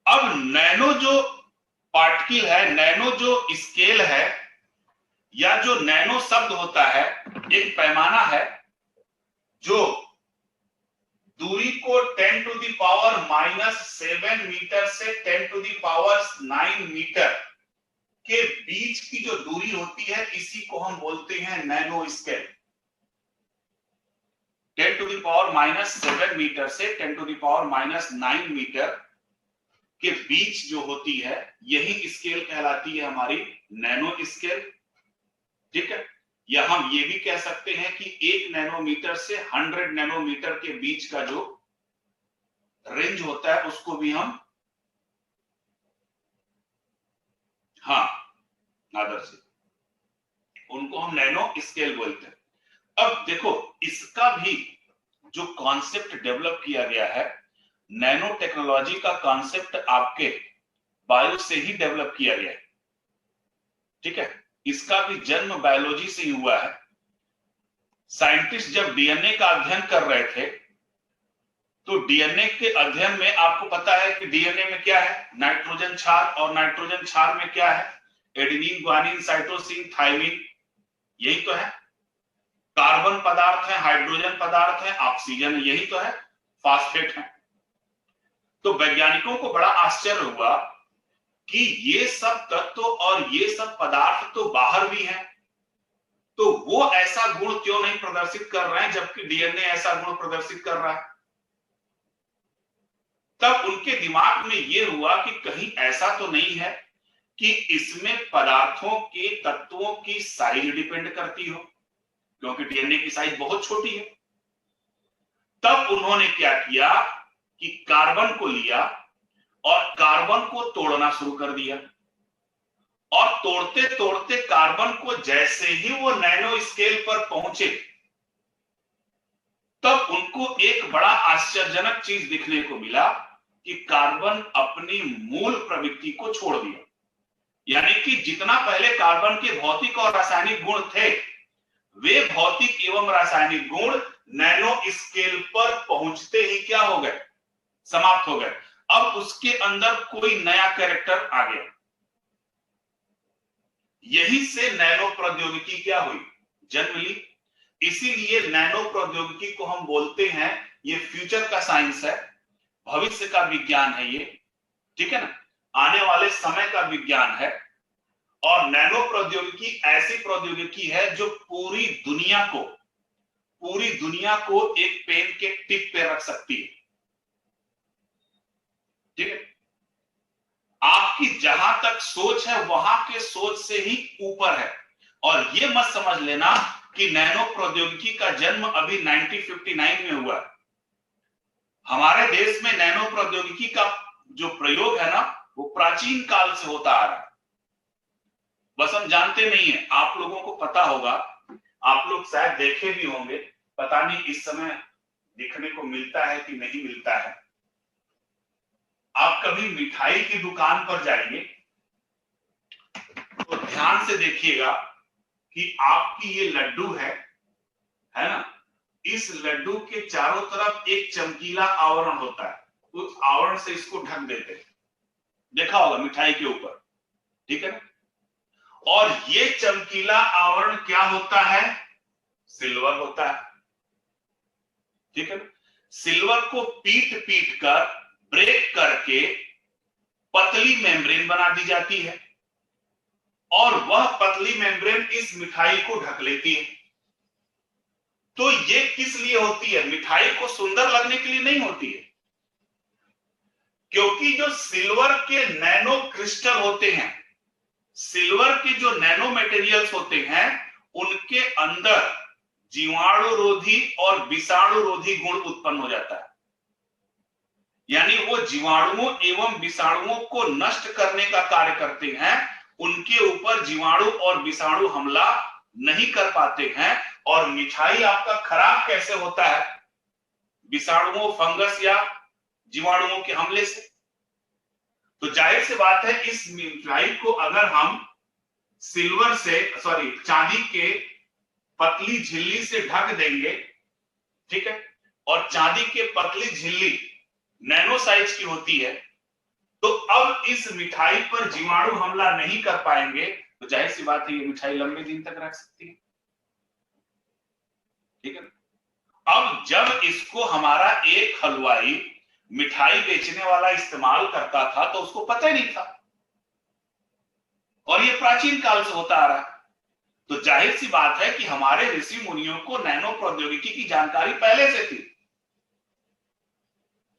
अब नैनो जो पार्टिकल है, नैनो जो स्केल है, या जो नैनो शब्द होता है, एक पैमाना है जो दूरी को 10 टू द पावर -7 मीटर से 10 टू द पावर 9 मीटर के बीच की जो दूरी होती है, इसी को हम बोलते हैं नैनो स्केल। 10⁻⁻7 मीटर से 10⁻�9 मीटर के बीच जो होती है यही स्केल कहलाती है हमारी नैनो स्केल। ठीक है, या हम ये भी कह सकते हैं कि 1 नैनोमीटर से 100 नैनोमीटर के बीच का जो रेंज होता है उसको भी हम आदर से उनको हम नैनो स्केल बोलते हैं। अब देखो इसका भी जो कॉन्सेप्ट डेवलप किया गया है, नैनो टेक्नोलॉजी का कॉन्सेप्ट आपके बायो से ही डेवलप किया गया है। ठीक है, इसका भी जन्म बायोलॉजी से ही हुआ है। साइंटिस्ट जब डीएनए का अध्ययन कर रहे थे तो डीएनए के अध्ययन में आपको पता है कि डीएनए में क्या है, नाइट्रोजन क्षार, और नाइट्रोजन क्षार में क्या है, एडेनिन, ग्वानिन, साइटोसिन, थायमिन, यही तो है। कार्बन पदार्थ है, हाइड्रोजन पदार्थ है, ऑक्सीजन, यही तो है, फास्फेट है। तो वैज्ञानिकों को बड़ा आश्चर्य हुआ कि ये सब तत्व और ये सब पदार्थ तो बाहर भी हैं, तो वो ऐसा गुण क्यों नहीं प्रदर्शित कर रहे हैं जबकि डीएनए ऐसा गुण प्रदर्शित कर रहा है। तब उनके दिमाग में ये हुआ कि कहीं ऐसा तो नहीं है कि इसमें पदार्थों के तत्वों की साइज डिपेंड करती हो, क्योंकि डीएनए की साइज बहुत छोटी है। तब उन्होंने क्या किया कि कार्बन को लिया और कार्बन को तोड़ना शुरू कर दिया, और तोड़ते तोड़ते कार्बन को जैसे ही वो नैनो स्केल पर पहुंचे तब उनको एक बड़ा आश्चर्यजनक चीज दिखने को मिला कि कार्बन अपनी मूल प्रवृत्ति को छोड़ दिया। यानी कि जितना पहले कार्बन के भौतिक और रासायनिक गुण थे, वे भौतिक एवं रासायनिक गुण नैनो स्केल पर पहुंचते ही क्या हो गए, समाप्त हो गए। अब उसके अंदर कोई नया कैरेक्टर आ गया। यही से नैनो प्रौद्योगिकी क्या हुई, जन्म ली। इसीलिए नैनो प्रौद्योगिकी को हम बोलते हैं ये फ्यूचर का साइंस है, भविष्य का विज्ञान है ये, ठीक है ना, आने वाले समय का विज्ञान है। और नैनो प्रौद्योगिकी ऐसी प्रौद्योगिकी है जो पूरी दुनिया को एक पेन के टिप पे रख सकती है। ठीक है, आपकी जहां तक सोच है वहां के सोच से ही ऊपर है। और ये मत समझ लेना कि नैनो प्रौद्योगिकी का जन्म अभी 1959 में हुआ। हमारे देश में नैनो प्रौद्योगिकी का जो प्रयोग है ना, वो प्राचीन काल से होता आ रहा है, बस हम जानते नहीं है। आप लोगों को पता होगा, आप लोग शायद देखे भी होंगे, पता नहीं इस समय दिखने को मिलता है कि नहीं मिलता है। आप कभी मिठाई की दुकान पर जाइए तो ध्यान से देखिएगा कि आपकी ये लड्डू है ना, इस लड्डू के चारों तरफ एक चमकीला आवरण होता है, उस आवरण से इसको ढक देते हैं, देखा होगा मिठाई के ऊपर, ठीक है ना। और ये चमकीला आवरण क्या होता है, सिल्वर होता है, ठीक है ना। सिल्वर को पीट पीट कर ब्रेक करके पतली मेम्ब्रेन बना दी जाती है, और वह पतली मेम्ब्रेन इस मिठाई को ढक लेती है। तो ये किस लिए होती है, मिठाई को सुंदर लगने के लिए नहीं होती है, क्योंकि जो सिल्वर के नैनो क्रिस्टल होते हैं, सिल्वर के जो नैनो मटेरियल्स होते हैं, उनके अंदर जीवाणुरोधी और विषाणुरोधी गुण उत्पन्न हो जाता है। यानी वो जीवाणुओं एवं विषाणुओं को नष्ट करने का कार्य करते हैं, उनके ऊपर जीवाणु और विषाणु हमला नहीं कर पाते हैं। और मिठाई आपका खराब कैसे होता है, विषाणुओं, फंगस या जीवाणुओं के हमले से। तो जाहिर सी बात है, इस मिठाई को अगर हम चांदी के पतली झिल्ली से ढक देंगे, ठीक है, और चांदी के पतली झिल्ली नैनो साइज की होती है, तो अब इस मिठाई पर जीवाणु हमला नहीं कर पाएंगे। तो जाहिर सी बात है ये मिठाई लंबे दिन तक रख सकती है, ठीक है। अब जब इसको हमारा एक हलवाई मिठाई बेचने वाला इस्तेमाल करता था तो उसको पता ही नहीं था, और ये प्राचीन काल से होता आ रहा है। तो जाहिर सी बात है कि हमारे ऋषि मुनियों को नैनो प्रौद्योगिकी की जानकारी पहले से थी,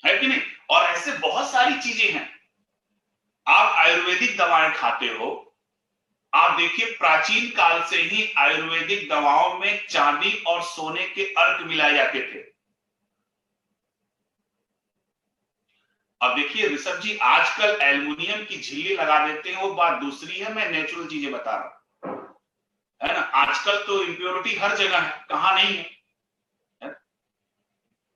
है कि नहीं? और ऐसे बहुत सारी चीजें हैं। आप आयुर्वेदिक दवाएं खाते हो, आप देखिए प्राचीन काल से ही आयुर्वेदिक दवाओं में चांदी और सोने के अर्क मिलाए जाते थे। अब देखिए ऋषभ जी, आजकल एल्युमिनियम की झिल्ली लगा देते हैं, वो बात दूसरी है, मैं नेचुरल चीजें बता रहा हूं, है ना? आजकल तो इंप्योरिटी हर जगह है, कहां नहीं है?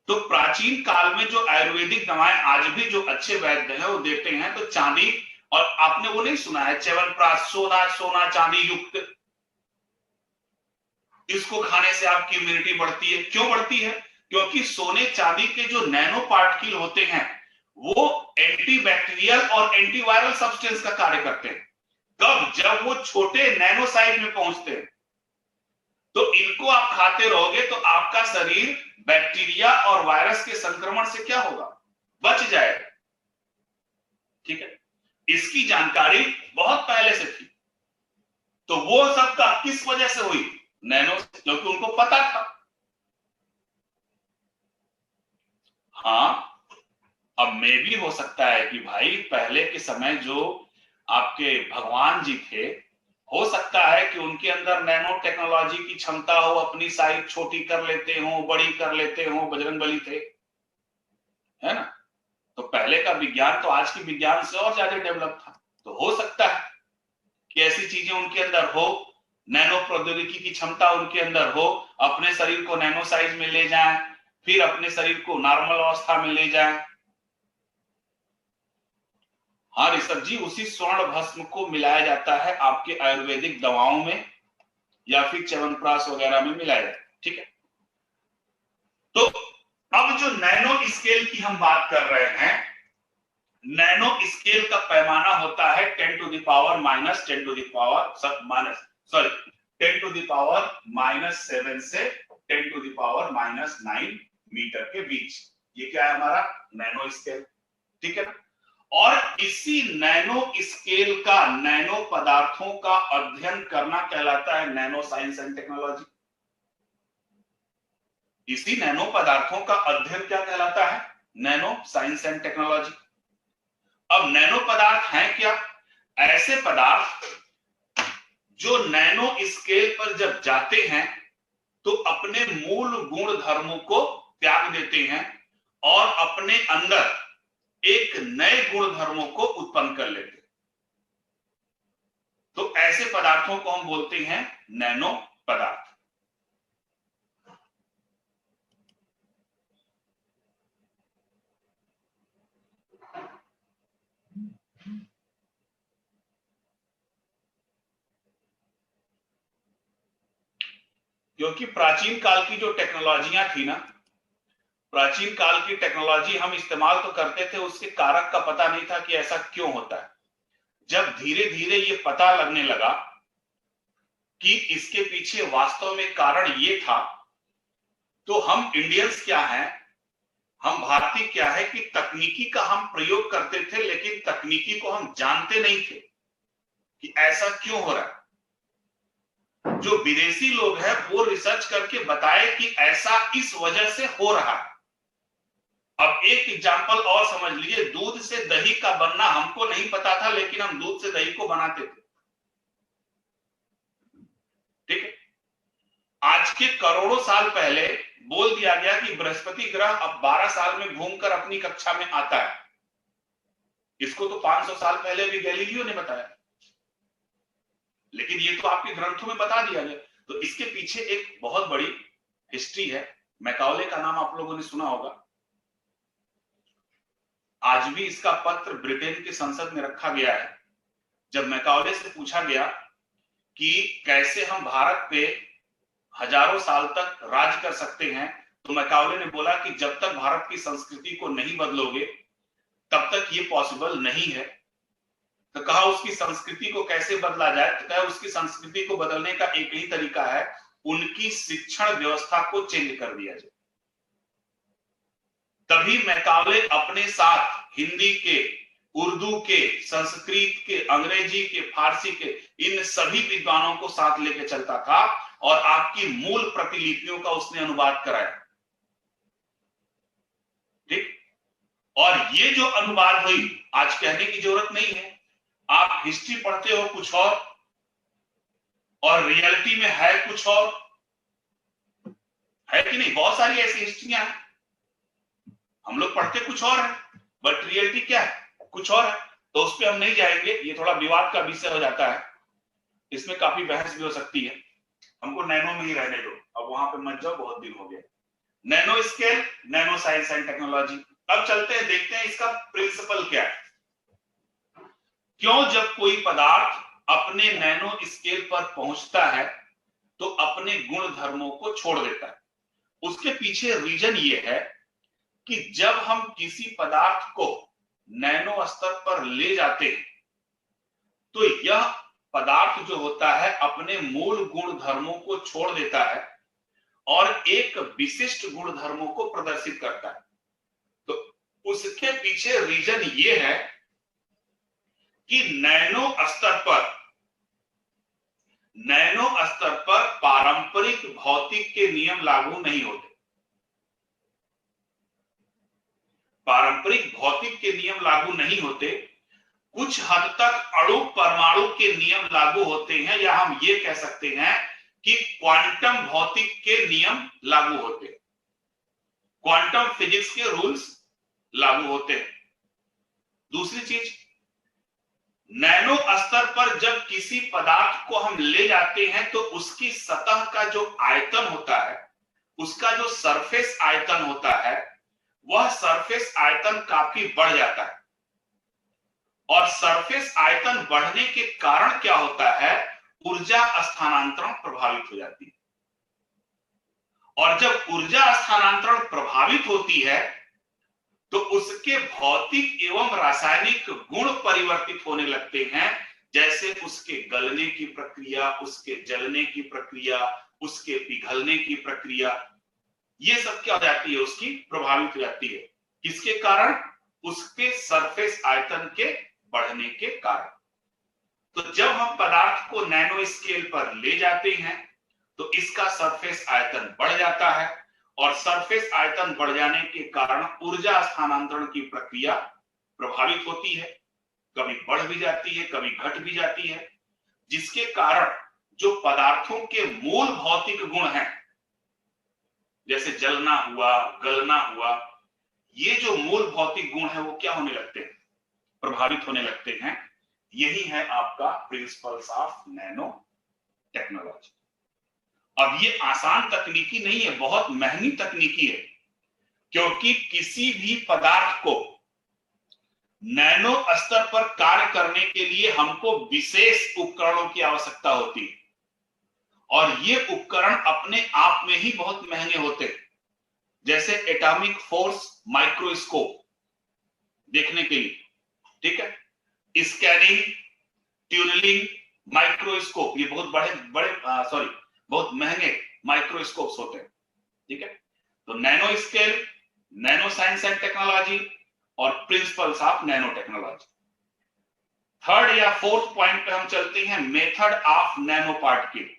तो प्राचीन काल में जो आयुर्वेदिक दवाएं आज भी जो अच्छे वैद्य हैं वो देते हैं, तो चांदी, और आपने वो नहीं सुना है च्यवनप्राश, सोना सोना चांदी युक्त, इसको खाने से आपकी इम्यूनिटी बढ़ती है। क्यों बढ़ती है? क्योंकि सोने चांदी के जो नैनो पार्टिकल होते हैं वो एंटीबैक्टीरियल और एंटीवायरल सब्सटेंस का कार्य करते हैं। कब? जब वो छोटे नैनो साइज में पहुंचते हैं। तो इनको आप खाते रहोगे तो आपका शरीर बैक्टीरिया और वायरस के संक्रमण से क्या होगा? बच जाएगा। ठीक है, इसकी जानकारी बहुत पहले से थी। तो वो सब का किस वजह से हुई? नैनो, क्योंकि उनको पता था। हाँ, अब में भी हो सकता है कि भाई पहले के समय जो आपके भगवान जी थे, हो सकता है कि उनके अंदर नैनो टेक्नोलॉजी की क्षमता हो, अपनी साइज छोटी कर लेते हो, बड़ी कर लेते हो, बजरंगबली थे, है ना? तो पहले का विज्ञान तो आज के विज्ञान से और ज्यादा डेवलप था। तो हो सकता है कि ऐसी चीजें उनके अंदर हो, नैनो प्रौद्योगिकी की क्षमता उनके अंदर हो, अपने शरीर को नैनो साइज में ले जाएं, फिर अपने शरीर को नॉर्मल अवस्था में ले जाएं। हाँ ऋषभ जी, उसी स्वर्ण भस्म को मिलाया जाता है आपके आयुर्वेदिक दवाओं में या फिर च्यवनप्राश वगैरह में मिलाया जाता है। ठीक है, तो अब जो नैनो स्केल की हम बात कर रहे हैं, नैनो स्केल का पैमाना होता है 10 to the power minus 10 to the power minus sorry 10 to the power -7 से 10 टू द पावर -9 मीटर के बीच। ये क्या है? हमारा नैनो स्केल। ठीक है ना? और इसी नैनो स्केल का नैनो पदार्थों का अध्ययन करना कहलाता है नैनो साइंस एंड टेक्नोलॉजी। इसी नैनो पदार्थों का अध्ययन क्या कहलाता है? Nano science and technology. अब नैनो पदार्थ हैं क्या? ऐसे पदार्थ जो नैनो स्केल पर जब जाते हैं तो अपने मूल गुण धर्मों को त्याग देते हैं और अपने अंदर एक नए गुण धर्मों को उत्पन्न कर लेते हैं। तो ऐसे पदार्थों को हम बोलते हैं नैनो पदार्थ। क्योंकि प्राचीन काल की जो टेक्नोलॉजियां थी ना, प्राचीन काल की टेक्नोलॉजी हम इस्तेमाल तो करते थे, उसके कारक का पता नहीं था कि ऐसा क्यों होता है। जब धीरे धीरे ये पता लगने लगा कि इसके पीछे वास्तव में कारण ये था, तो हम इंडियंस क्या हैं, हम भारतीय क्या है कि तकनीकी का हम प्रयोग करते थे, लेकिन तकनीकी को हम जानते नहीं थे कि ऐसा क्यों हो रहा है। जो विदेशी लोग हैं वो रिसर्च करके बताए कि ऐसा इस वजह से हो रहा है। अब एक एग्जांपल और समझ लीजिए, दूध से दही का बनना हमको नहीं पता था, लेकिन हम दूध से दही को बनाते थे। ठीक है, आज के करोड़ों साल पहले बोल दिया गया कि बृहस्पति ग्रह अब 12 साल में घूमकर अपनी कक्षा में आता है। इसको तो 500 साल पहले भी गैलीलियो ने बताया, लेकिन ये तो आपके ग्रंथों में बता दिया गया। तो इसके पीछे एक बहुत बड़ी हिस्ट्री है। मैकाउले का नाम आप लोगों ने सुना होगा। आज भी इसका पत्र ब्रिटेन की संसद में रखा गया है। जब मैकाउले से पूछा गया कि कैसे हम भारत पे हजारों साल तक राज कर सकते हैं, तो मैकाउले ने बोला कि जब तक भारत की संस्कृति को नहीं बदलोगे तब तक ये पॉसिबल नहीं है। तो कहा उसकी संस्कृति को कैसे बदला जाए? तो कहा उसकी संस्कृति को बदलने का एक ही तरीका है, उनकी शिक्षण व्यवस्था को चेंज कर दिया जाए। तभी मैकाउले अपने साथ हिंदी के, उर्दू उर्दू के, संस्कृत के, अंग्रेजी के, फारसी के, इन सभी विद्वानों को साथ लेके चलता था और आपकी मूल प्रतिलिपियों का उसने अनुवाद कराया। ठीक, और ये जो अनुवाद हुई, आज कहने की जरूरत नहीं है, आप हिस्ट्री पढ़ते हो कुछ और रियलिटी में है कुछ और, है कि नहीं? बहुत सारी ऐसी हिस्ट्रियां हैं, हम लोग पढ़ते कुछ और है बट रियलिटी क्या है, कुछ और है। तो उस पर हम नहीं जाएंगे, ये थोड़ा विवाद का विषय हो जाता है, इसमें काफी बहस भी हो सकती है। हमको नैनो में ही रहने दो, अब वहां पे मत जाओ, बहुत दिन हो गए। Nano scale, nano science and technology. अब चलते हैं, देखते हैं इसका प्रिंसिपल क्या है। क्यों जब कोई पदार्थ अपने नैनो स्केल पर पहुंचता है तो अपने गुण धर्मों को छोड़ देता है? उसके पीछे रीजन ये है कि जब हम किसी पदार्थ को नैनो स्तर पर ले जाते हैं तो यह पदार्थ जो होता है अपने मूल गुण धर्मों को छोड़ देता है और एक विशिष्ट गुण धर्मों को प्रदर्शित करता है। तो उसके पीछे रीजन ये है कि नैनो स्तर पर पारंपरिक भौतिक के नियम लागू नहीं होते। पारंपरिक भौतिक के नियम लागू नहीं होते, कुछ हद तक अणु परमाणु के नियम लागू होते हैं, या हम ये कह सकते हैं कि क्वांटम भौतिक के नियम लागू होते हैं, क्वांटम फिजिक्स के रूल्स लागू होते हैं। दूसरी चीज, नैनो स्तर पर जब किसी पदार्थ को हम ले जाते हैं तो उसकी सतह का जो आयतन होता है, उसका जो सरफेस आयतन होता है, वह सरफेस आयतन काफी बढ़ जाता है। और सरफेस आयतन बढ़ने के कारण क्या होता है? ऊर्जा स्थानांतरण प्रभावित हो जाती है। और जब ऊर्जा स्थानांतरण प्रभावित होती है तो उसके भौतिक एवं रासायनिक गुण परिवर्तित होने लगते हैं, जैसे उसके गलने की प्रक्रिया, उसके जलने की प्रक्रिया, उसके पिघलने की प्रक्रिया, ये सब क्या हो जाती है? उसकी प्रभावित हो जाती है। किसके कारण? उसके सरफेस आयतन के बढ़ने के कारण। तो जब हम पदार्थ को नैनो स्केल पर ले जाते हैं तो इसका सरफेस आयतन बढ़ जाता है और सरफेस आयतन बढ़ जाने के कारण ऊर्जा स्थानांतरण की प्रक्रिया प्रभावित होती है, कभी बढ़ भी जाती है, कभी घट भी जाती है, जिसके कारण जो पदार्थों के मूल भौतिक गुण हैं, जैसे जलना हुआ, गलना हुआ, ये जो मूल भौतिक गुण है वो क्या होने लगते हैं? प्रभावित होने लगते हैं। यही है आपका प्रिंसिपल्स ऑफ नैनो टेक्नोलॉजी। अब ये आसान तकनीकी नहीं है, बहुत महंगी तकनीकी है, क्योंकि किसी भी पदार्थ को नैनो स्तर पर कार्य करने के लिए हमको विशेष उपकरणों की आवश्यकता होती है और ये उपकरण अपने आप में ही बहुत महंगे होते हैं, जैसे एटॉमिक फोर्स माइक्रोस्कोप देखने के लिए, ठीक है, स्कैनिंग, ट्यूनलिंग माइक्रोस्कोप, ये बहुत बहुत महंगे माइक्रोस्कोप्स होते हैं, ठीक है। तो nano scale, nano science and technology और principles of nano technology. Third या फोर्थ पॉइंट पे हम चलते हैं, मेथड ऑफ नैनो पार्टिकल,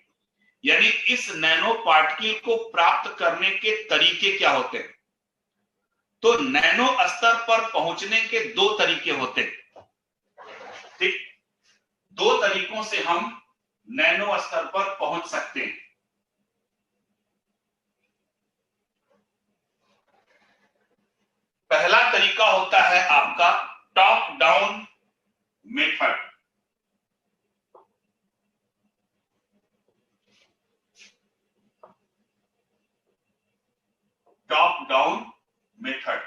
यानी इस नैनो पार्टिकल को प्राप्त करने के तरीके क्या होते हैं। तो नैनो स्तर पर पहुंचने के दो तरीके होते हैं, ठीक, दो तरीकों से हम नैनो स्तर पर पहुंच सकते हैं। पहला तरीका होता है आपका top down method. Top down method,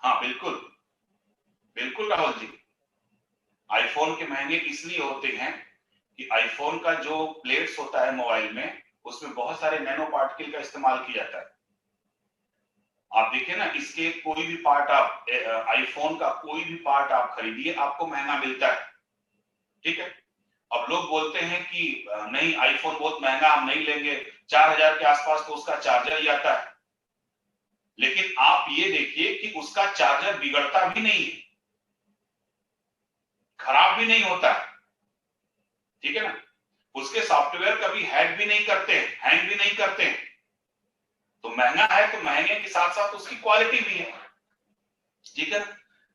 हाँ बिल्कुल बिल्कुल राहुल जी, आईफोन के महंगे इसलिए होते हैं कि आईफोन का जो प्लेट्स होता है मोबाइल में, उसमें बहुत सारे नैनो पार्टिकल का इस्तेमाल किया जाता है। आप देखिए ना, इसके कोई भी पार्ट आप आईफोन का कोई भी पार्ट आप खरीदिए, आपको महंगा मिलता है, ठीक है। अब लोग बोलते हैं कि नहीं आईफोन बहुत महंगा, हम नहीं लेंगे, 4000 के आसपास तो उसका चार्जर ही आता है, लेकिन आप ये देखिए कि उसका चार्जर बिगड़ता भी नहीं है, खराब भी नहीं होता है, ठीक है ना। उसके सॉफ्टवेयर कभी हैक भी नहीं करते हैं, हैंग भी नहीं करते हैं। तो महंगा है तो महंगे के साथ साथ उसकी क्वालिटी भी है, ठीक है ना।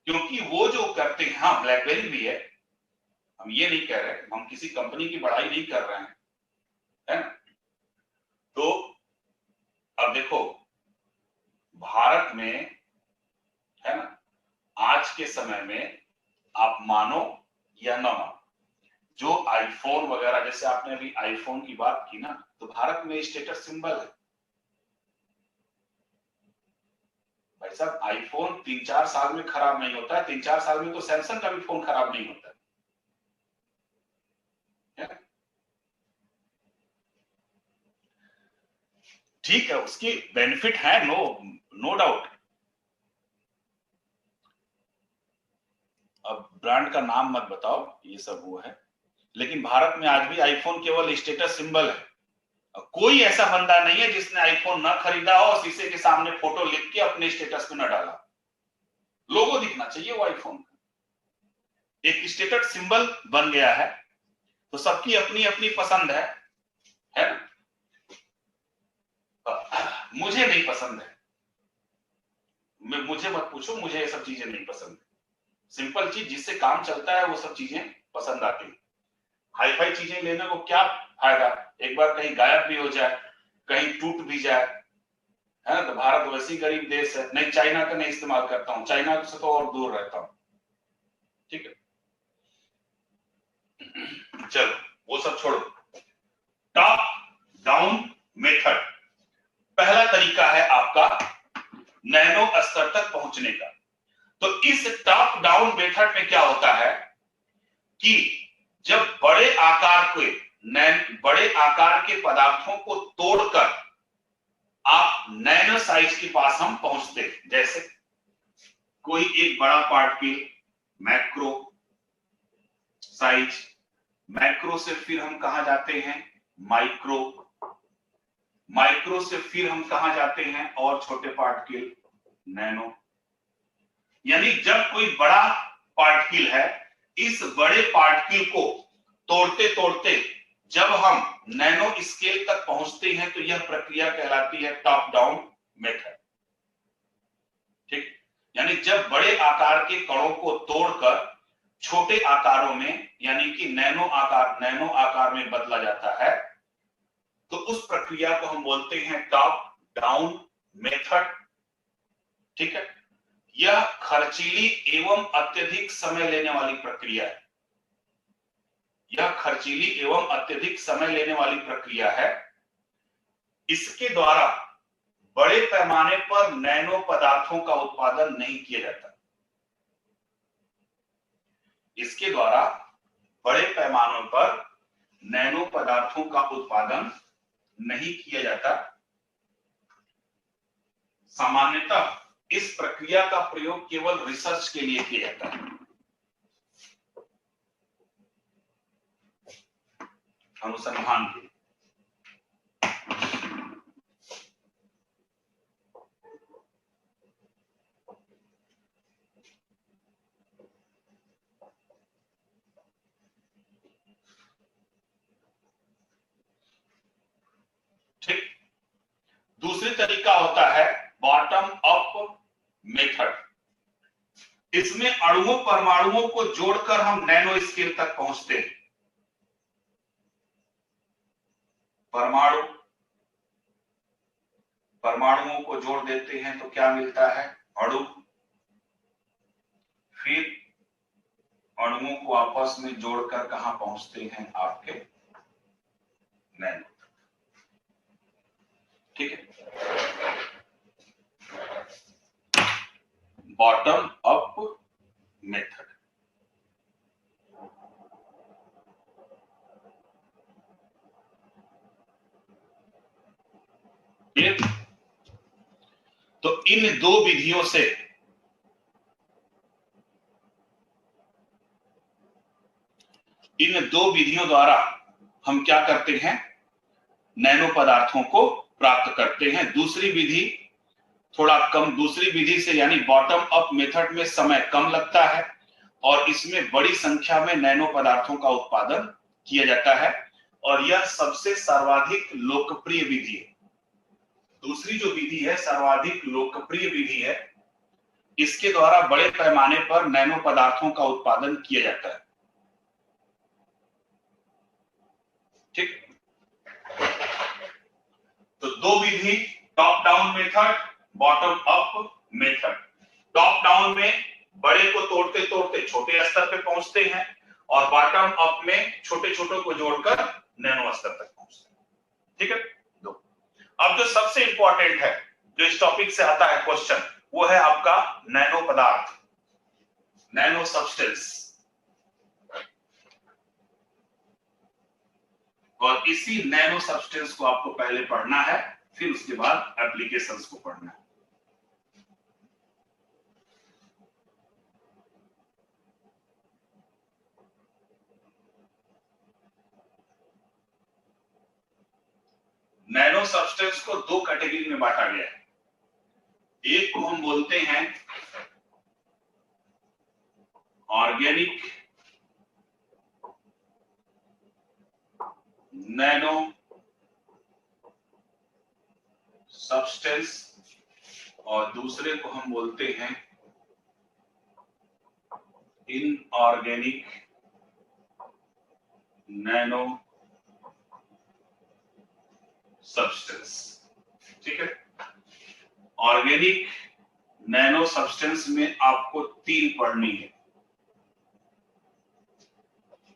क्योंकि वो जो करते हैं, हाँ ब्लैकबेरी भी है, हम ये नहीं कह रहे, हम किसी कंपनी की बड़ाई नहीं कर रहे हैं, है ना। तो अब देखो भारत में, है ना, आज के समय में आप मानो या ना मानो, जो आईफोन वगैरह, जैसे आपने अभी आईफोन की बात की ना, तो भारत में स्टेटस सिंबल है। भाई साहब आईफोन 3-4 साल में खराब नहीं होता है, 3-4 साल में तो सैमसंग का भी फोन खराब नहीं होता है। ठीक है, उसकी बेनिफिट है, नो डाउट। अब ब्रांड का नाम मत बताओ, ये सब वो है, लेकिन भारत में आज भी आईफोन केवल स्टेटस सिंबल है। कोई ऐसा बंदा नहीं है जिसने आईफोन ना खरीदा हो और शीशे के सामने फोटो लिख के अपने स्टेटस में न डाला। लोगो दिखना चाहिए वो आईफोन का, एक स्टेटस सिंबल बन गया है, तो सबकी अपनी अपनी पसंद है ना। मुझे नहीं पसंद है, मुझे मत पूछो, मुझे ये सब चीजें नहीं पसंद। सिंपल चीज जिससे काम चलता है वो सब चीजें पसंद आती है। हाई फाई चीजें लेने को क्या फायदा, एक बार कहीं गायब भी हो जाए, कहीं टूट भी जाए, है ना। तो भारत वैसे ही गरीब देश है, नहीं चाइना का नहीं इस्तेमाल करता हूँ, चाइना से तो और दूर रहता हूँ, ठीक है। चलो वो सब छोड़ो, टॉप डाउन मेथड पहला तरीका है आपका नैनो स्तर तक पहुंचने का। तो इस टॉप डाउन मेथड में क्या होता है कि जब बड़े आकार के पदार्थों को तोड़कर आप नैनो साइज के पास हम पहुंचते हैं। जैसे कोई एक बड़ा पार्टिकल मैक्रो साइज, मैक्रो से फिर हम कहां जाते हैं, माइक्रो, माइक्रो से फिर हम कहां जाते हैं और छोटे पार्टिकल नैनो। यानी जब कोई बड़ा पार्टिकल है, इस बड़े पार्टिकल को तोड़ते तोड़ते जब हम नैनो स्केल तक पहुंचते हैं तो यह प्रक्रिया कहलाती है टॉप डाउन मेथड, ठीक। यानी जब बड़े आकार के कणों को तोड़कर छोटे आकारों में, यानी कि नैनो आकार में बदला जाता है, तो उस प्रक्रिया को हम बोलते हैं टॉप डाउन मेथड, ठीक है। यह खर्चीली एवं अत्यधिक समय लेने वाली प्रक्रिया है, यह खर्चीली एवं अत्यधिक समय लेने वाली प्रक्रिया है। इसके द्वारा बड़े पैमाने पर नैनो पदार्थों का उत्पादन नहीं किया जाता, इसके द्वारा बड़े पैमानों पर नैनो पदार्थों का उत्पादन नहीं किया जाता। सामान्यतः इस प्रक्रिया का प्रयोग केवल रिसर्च के लिए किया जाता है, अनुसंधान के लिए। ठीक, दूसरी तरीका होता है बॉटम अप मेथड। इसमें अणुओं परमाणुओं को जोड़कर हम नैनो स्केल तक पहुंचते हैं। परमाणुओं को जोड़ देते हैं तो क्या मिलता है, अणु। फिर अणुओं को आपस में जोड़कर कहां पहुंचते हैं, आपके नैनो, ठीक है। Bottom up method. तो इन दो विधियों से द्वारा हम क्या करते हैं, नैनो पदार्थों को प्राप्त करते हैं। दूसरी विधि थोड़ा कम दूसरी विधि से यानी बॉटम अप मेथड में समय कम लगता है और इसमें बड़ी संख्या में नैनो पदार्थों का उत्पादन किया जाता है और यह सबसे सर्वाधिक लोकप्रिय विधि है। दूसरी जो विधि है सर्वाधिक लोकप्रिय विधि है, इसके द्वारा बड़े पैमाने पर नैनो पदार्थों का उत्पादन किया जाता है। ठीक, तो दो विधि, top down method, bottom up method. Top down में बड़े को तोड़ते तोड़ते छोटे स्तर पे पहुंचते हैं और बॉटम अप में छोटे छोटे को जोड़कर नैनो स्तर तक पहुंचते हैं। ठीक है, दो। अब जो सबसे इंपॉर्टेंट है, जो इस टॉपिक से आता है क्वेश्चन, वो है आपका नैनो पदार्थ, नैनो सब्सटेंस। और इसी नैनो सब्सटेंस को आपको पहले पढ़ना है, फिर उसके बाद एप्लीकेशंस को पढ़ना है। नैनो सब्सटेंस को दो कैटेगरी में बांटा गया है। एक को हम बोलते हैं ऑर्गेनिक नैनो सब्सटेंस और दूसरे को हम बोलते हैं इनऑर्गेनिक नैनो सब्सटेंस। ठीक है, ऑर्गेनिक नैनो सब्सटेंस में आपको तीन पढ़नी है।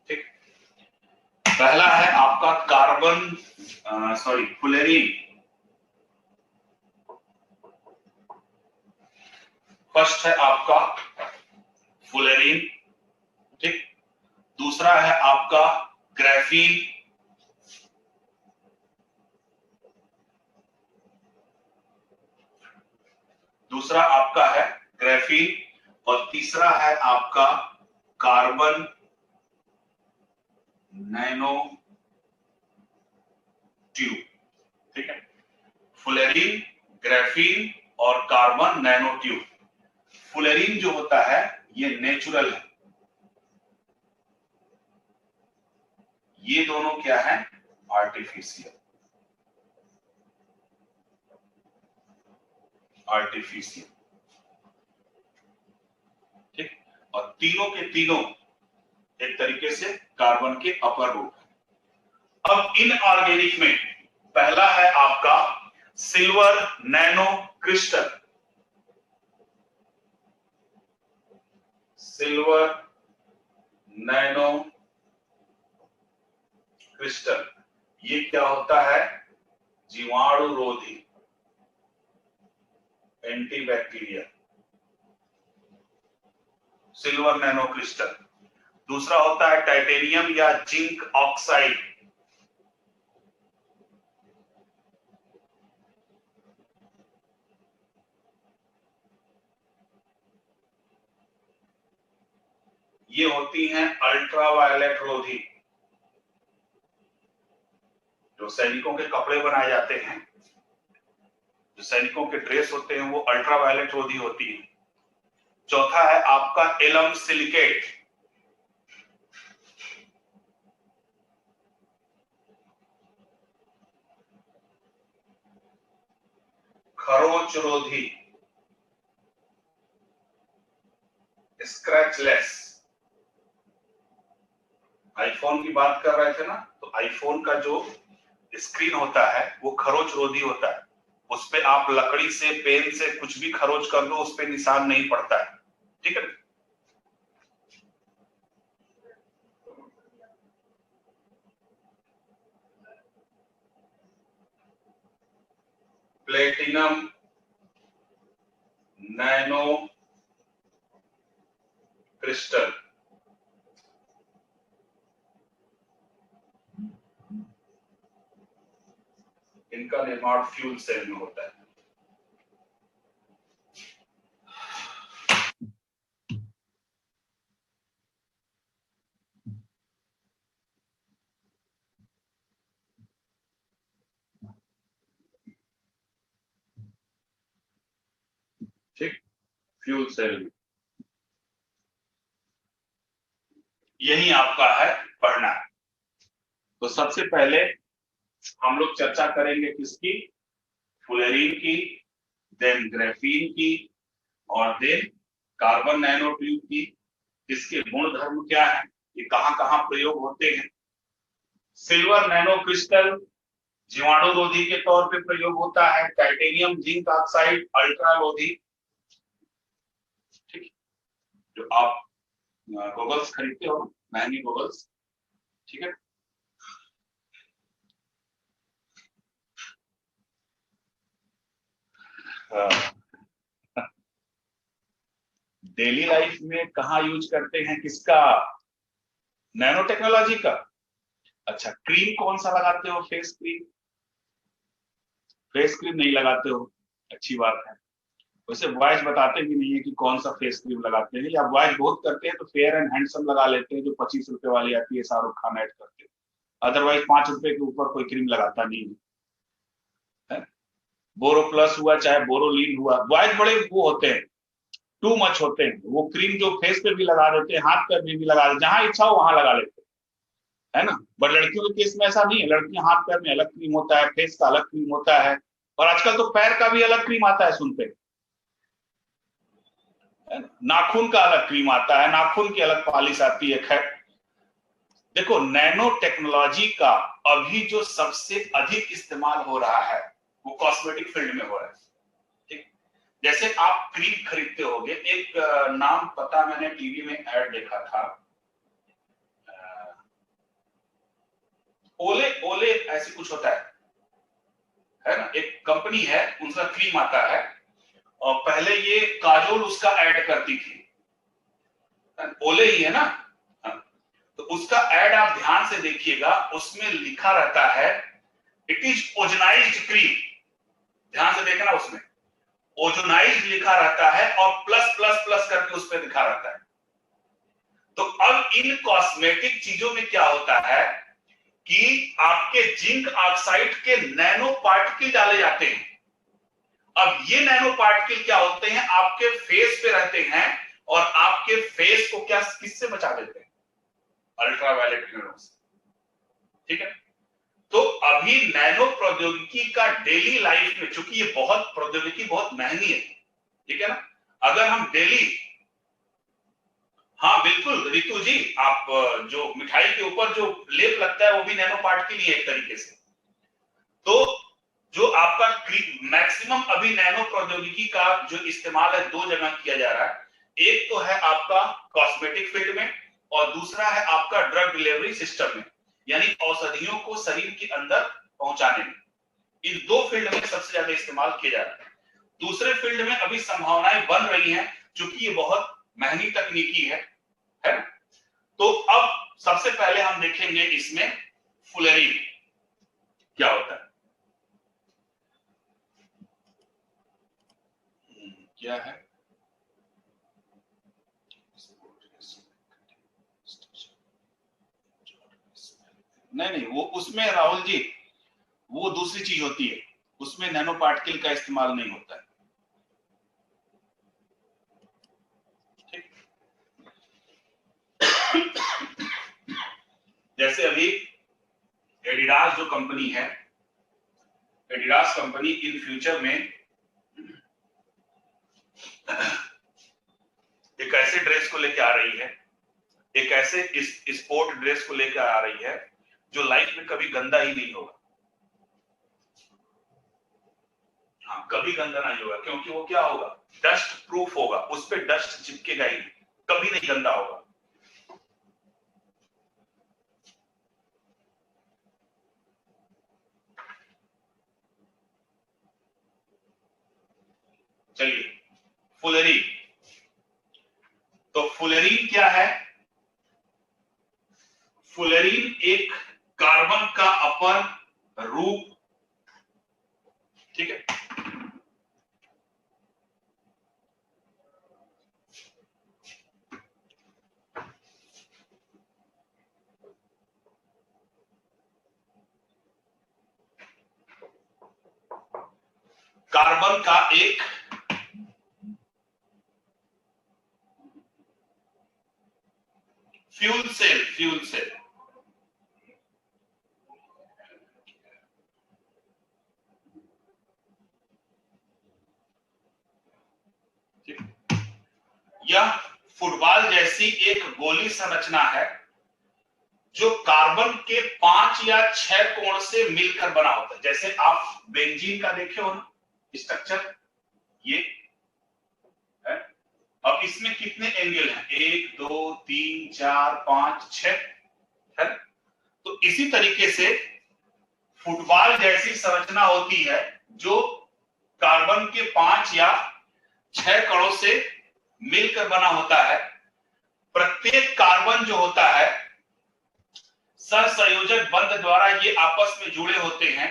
ठीक, पहला है आपका कार्बन फुलेरीन। फर्स्ट है आपका फुलेरीन। ठीक, दूसरा है आपका ग्राफीन। दूसरा आपका है ग्राफीन और तीसरा है आपका कार्बन नैनो ट्यूब। ठीक है, फुलेरीन, ग्राफीन और कार्बन नैनो ट्यूब। फुलेरीन जो होता है ये नेचुरल है, ये दोनों क्या है, आर्टिफिशियल। आर्टिफिशियल। ठीक, और तीनों के तीनों एक तरीके से कार्बन के अपर रूप है। अब इनऑर्गेनिक में पहला है आपका silver nano crystal. Silver nano crystal, ये क्या होता है, जीवाणु रोधी, एंटीबैक्टीरियल, सिल्वर नैनो क्रिस्टल। दूसरा होता है टाइटेनियम या जिंक ऑक्साइड। ये होती हैं अल्ट्रावायलेट रोधी। जो सैनिकों के कपड़े बनाए जाते हैं, जो सैनिकों के ड्रेस होते हैं, वो अल्ट्रावायलेट रोधी होती है। चौथा है आपका एलम सिलिकेट। खरोच रोधी, स्क्रैचलेस। आईफोन की बात कर रहे थे ना, तो आईफोन का जो स्क्रीन होता है वो खरोच रोधी होता है। उस पे आप लकड़ी से, पेन से कुछ भी खरोच कर लो, उस पे निशान नहीं पड़ता है। ठीक है, प्लेटिनम नैनो क्रिस्टल। इनका निर्माण फ्यूल सेल में होता है। ठीक, फ्यूल सेल यही आपका है पढ़ना। तो सबसे पहले हम लोग चर्चा करेंगे किसकी, फुलेरीन की, देन ग्रेफीन की, और देन कार्बन नैनो ट्यूब की। इसके गुण धर्म क्या है, ये कहां कहां प्रयोग होते हैं। सिल्वर नैनो क्रिस्टल जीवाणुरोधी के तौर पे प्रयोग होता है। टाइटेनियम जिंक ऑक्साइड अल्ट्रारोधी। ठीक, जो आप गॉगल्स खरीदते हो, महंगी गॉगल्स, ठीक है। डेली लाइफ में कहाँ यूज करते हैं किसका, नैनो टेक्नोलॉजी का। अच्छा, क्रीम कौन सा लगाते हो, फेस क्रीम। फेस क्रीम नहीं लगाते हो, अच्छी बात है। वैसे बॉयज बताते भी नहीं है कि कौन सा फेस क्रीम लगाते हैं, या बॉयज बहुत करते हैं तो फेयर एंड हैंडसम लगा लेते हैं, जो 25 रुपए वाली आती है, शाहरुख खान ऐड करते हैं। अदरवाइज 5 रुपए के ऊपर कोई क्रीम लगाता नहीं है। बोरो प्लस हुआ चाहे बोरोलीन हुआ, बॉयज बड़े वो होते हैं, टू मच होते हैं। वो क्रीम जो फेस पे भी लगा देते हैं, हाथ पैर में भी लगा देते हैं, जहां इच्छा हो वहां लगा लेते हैं, है ना। बट लड़कियों के केस में ऐसा नहीं है, लड़कियां हाथ पैर में अलग क्रीम होता है, फेस का अलग क्रीम होता है, और आजकल तो पैर का भी अलग क्रीम आता है, सुनते हैं, नाखून का अलग क्रीम आता है, नाखून की अलग पॉलिश आती है। खैर देखो, नैनो टेक्नोलॉजी का अभी जो सबसे अधिक इस्तेमाल हो रहा है वो कॉस्मेटिक फील्ड में हो रहा है। ठीक, जैसे आप क्रीम खरीदते होगे, एक नाम पता, मैंने टीवी में ऐड देखा था, ओले ओले ऐसे कुछ होता है ना, एक कंपनी है, उनका क्रीम आता है, और पहले ये काजोल उसका ऐड करती थी, ओले ही है ना। तो उसका ऐड आप ध्यान से देखिएगा, उसमें लिखा रहता है इट इज ओजोनाइज्ड क्रीम। ध्यान से देखना, उसमें ओजोनाइज्ड लिखा रहता है और प्लस प्लस प्लस करके उस पर लिखा रहता है। तो अब इन कॉस्मेटिक चीजों में क्या होता है कि आपके जिंक ऑक्साइड के नैनो पार्टिकल डाले जाते हैं। अब ये नैनो पार्टिकल क्या होते हैं, आपके फेस पे रहते हैं, और आपके फेस को क्या किससे बचा देते हैं, अल्ट्रावायलेट किरणों से। ठीक है, तो अभी नैनो प्रौद्योगिकी का डेली लाइफ में, चूंकि ये बहुत प्रौद्योगिकी बहुत महंगी है, ठीक है ना, अगर हम डेली, हाँ बिल्कुल रितु जी, आप जो मिठाई के ऊपर जो लेप लगता है वो भी नैनो पार्टिकल ही है एक तरीके से। तो जो आपका मैक्सिमम अभी नैनो प्रौद्योगिकी का जो इस्तेमाल है, दो जगह किया जा रहा है। एक तो है आपका कॉस्मेटिक फील्ड में, और दूसरा है आपका ड्रग डिलीवरी सिस्टम में, यानी औषधियों को शरीर के अंदर पहुंचाने में। इन दो फील्ड में सबसे ज्यादा इस्तेमाल किया जा रहा है। दूसरे फील्ड में अभी संभावनाएं बन रही हैं, क्योंकि ये बहुत महंगी तकनीकी है ना। तो अब सबसे पहले हम देखेंगे इसमें फुलेरीन क्या होता है। क्या है, नहीं नहीं, वो उसमें राहुल जी वो दूसरी चीज होती है, उसमें नैनो पार्टिकल का इस्तेमाल नहीं होता है। जैसे अभी एडिडास जो कंपनी है, एडिडास कंपनी इन फ्यूचर में एक ऐसे ड्रेस को लेकर आ रही है, एक ऐसे स्पोर्ट ड्रेस को लेकर आ रही है जो लाइफ में कभी गंदा ही नहीं होगा। हाँ, कभी गंदा नहीं होगा, क्योंकि वो क्या होगा, डस्ट प्रूफ होगा, उस पर डस्ट चिपकेगा ही, कभी नहीं गंदा होगा। चलिए, फुलेरीन। तो फुलेरीन क्या है, फुलेरीन एक कार्बन का अपर रूप, ठीक है। कार्बन का एक फ्यूल सेल, फ्यूल सेल। यह फुटबॉल जैसी एक गोली संरचना है जो कार्बन के 5 या 6 कोण से मिलकर बना होता है। जैसे आप बेंजीन का देखे हो ना स्ट्रक्चर, ये है। अब इसमें कितने एंगल हैं? 1 2 3 4 5 6 है। तो इसी तरीके से फुटबॉल जैसी संरचना होती है जो कार्बन के 5 या 6 कणों से मिलकर बना होता है। प्रत्येक कार्बन जो होता है सहसंयोजक बंध द्वारा ये आपस में जुड़े होते हैं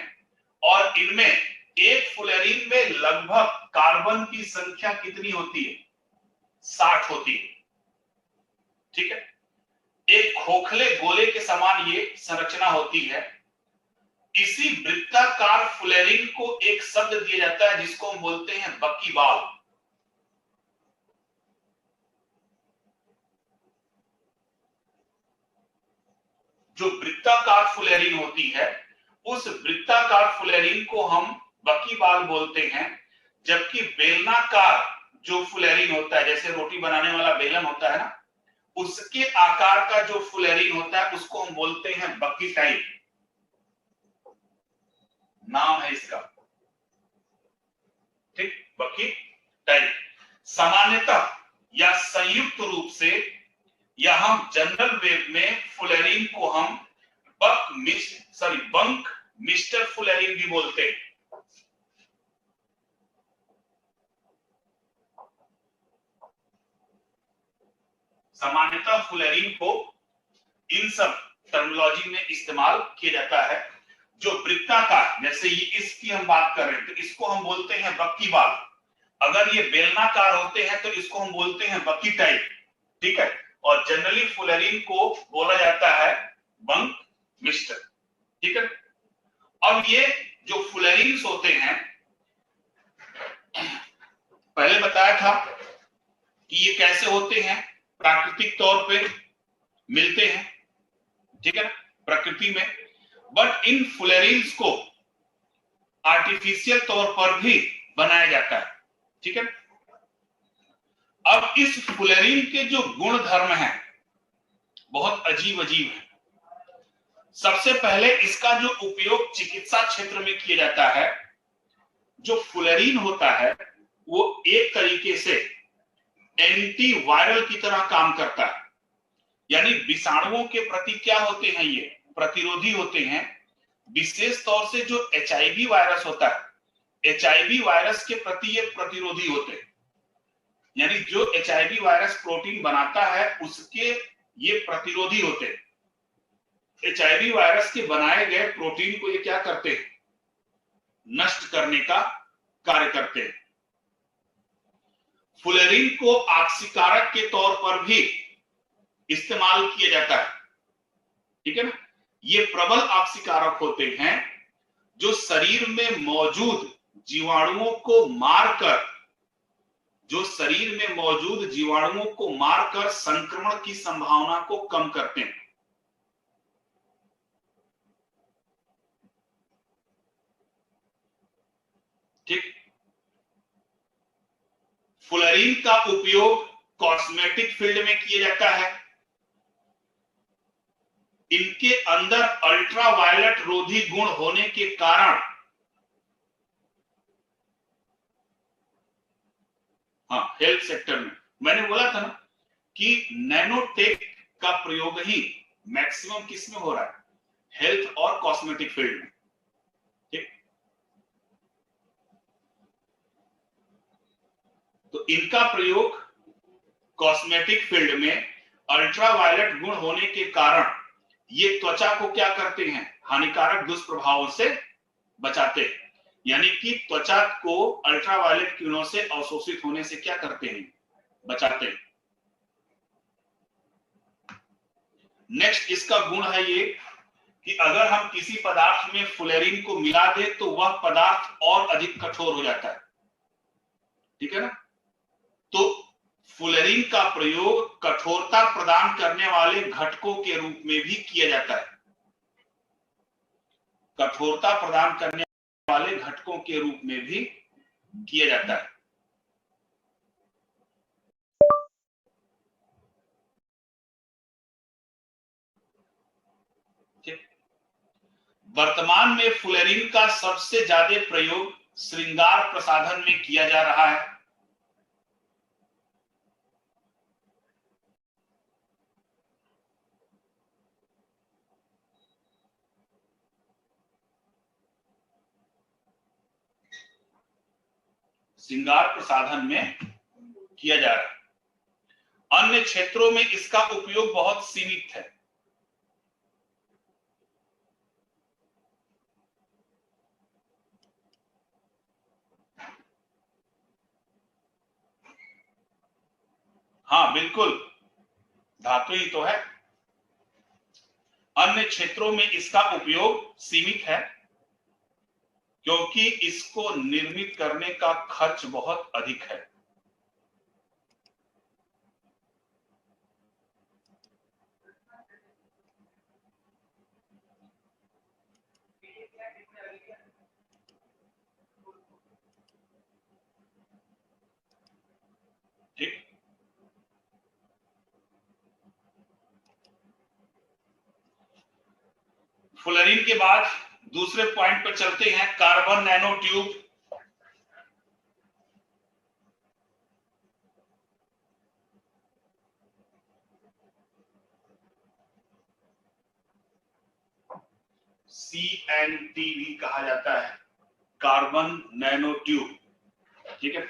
और इनमें एक फुलेरीन में लगभग कार्बन की संख्या कितनी होती है? 60 होती है। ठीक है, एक खोखले गोले के समान ये संरचना होती है। इसी वृत्ताकार फुलेरीन को एक शब्द दिया जाता है जिसको हम बोलते हैं बकीबाल। जो वृत्ताकार फुलेरीन होती है उस वृत्ताकार फुलेरीन को हम बकीबाल बोलते हैं, जबकि बेलनाकार जो फुलेरीन होता है, जैसे रोटी बनाने वाला बेलन होता है ना, उसके आकार का जो फुलेरीन होता है उसको हम बोलते हैं बकी टाइप, नाम है इसका। ठीक, बकी टाइप। सामान्यतः या संयुक्त रूप से या हम जनरल वेब में फुलेरीन को हम बंक मिस्टर फुलेरीन भी बोलते हैं। सामान्यतः फुलेरीन को इन सब टर्मिनोलॉजी में इस्तेमाल किया जाता है। जो वृत्ताकार, जैसे ये इसकी हम बात कर रहे हैं तो इसको हम बोलते हैं बकीबाल। अगर ये बेलनाकार होते हैं तो इसको हम बोलते हैं बकी टाइप। ठीक है, और जनरली फुलेरीन को बोला जाता है बंक मिस्टर। ठीक है, अब ये जो फुलेरीन्स होते हैं, पहले बताया था कि ये कैसे होते हैं, प्राकृतिक तौर पे मिलते हैं, ठीक है ना, प्रकृति में। बट इन फुलेरीन्स को आर्टिफिशियल तौर पर भी बनाया जाता है। ठीक है, अब इस फुलेरीन के जो गुण धर्म हैं बहुत अजीब अजीब है। सबसे पहले इसका जो उपयोग चिकित्सा क्षेत्र में किया जाता है, जो फुलेरीन होता है वो एक तरीके से एंटीवायरल की तरह काम करता है। यानी विषाणुओं के प्रति क्या होते हैं, ये प्रतिरोधी होते हैं। विशेष तौर से जो HIV वायरस होता है, HIV वायरस के प्रति ये प्रतिरोधी होते हैं। यानी जो HIV वायरस प्रोटीन बनाता है उसके ये प्रतिरोधी होते हैं। HIV वायरस के बनाए गए प्रोटीन को ये क्या करते हैं, नष्ट करने का कार्य करते हैं। फुलेरीन को ऑक्सीकारक के तौर पर भी इस्तेमाल किया जाता है। ठीक है ना, ये प्रबल ऑक्सीकारक होते हैं जो शरीर में मौजूद जीवाणुओं को मारकर, जो शरीर में मौजूद जीवाणुओं को मारकर संक्रमण की संभावना को कम करते हैं। ठीक, फुलेरीन का उपयोग कॉस्मेटिक फील्ड में किया जाता है। इनके अंदर अल्ट्रावायलेट रोधी गुण होने के कारण, हाँ, हेल्थ सेक्टर में मैंने बोला था ना कि नैनोटेक का प्रयोग ही मैक्सिमम किस में हो रहा है, हेल्थ और कॉस्मेटिक फील्ड में। ठीक, तो इनका प्रयोग कॉस्मेटिक फील्ड में अल्ट्रावायलेट गुण होने के कारण ये त्वचा को क्या करते हैं, हानिकारक दुष्प्रभावों से बचाते हैं। यानी कि त्वचा को अल्ट्रावायलेट किरणों से अवशोषित होने से क्या करते हैं, बचाते हैं। नेक्स्ट इसका गुण है ये कि अगर हम किसी पदार्थ में फुलेरीन को मिला दें तो वह पदार्थ और अधिक कठोर हो जाता है। ठीक है ना, तो फुलेरिन का प्रयोग कठोरता प्रदान करने वाले घटकों के रूप में भी किया जाता है। कठोरता प्रदान करने वाले घटकों के रूप में भी किया जाता है। वर्तमान में फुलेरिन का सबसे ज्यादा प्रयोग श्रृंगार प्रसाधन में किया जा रहा है। श्रृंगार प्रसाधन में किया जा रहा है। अन्य क्षेत्रों में इसका उपयोग बहुत सीमित है। हाँ बिल्कुल, धातु ही तो है। अन्य क्षेत्रों में इसका उपयोग सीमित है क्योंकि इसको निर्मित करने का खर्च बहुत अधिक है। ठीक, फुलेरिन के बाद दूसरे पॉइंट पर चलते हैं, कार्बन नैनो ट्यूब। CNT भी कहा जाता है, कार्बन नैनो ट्यूब। ठीक है,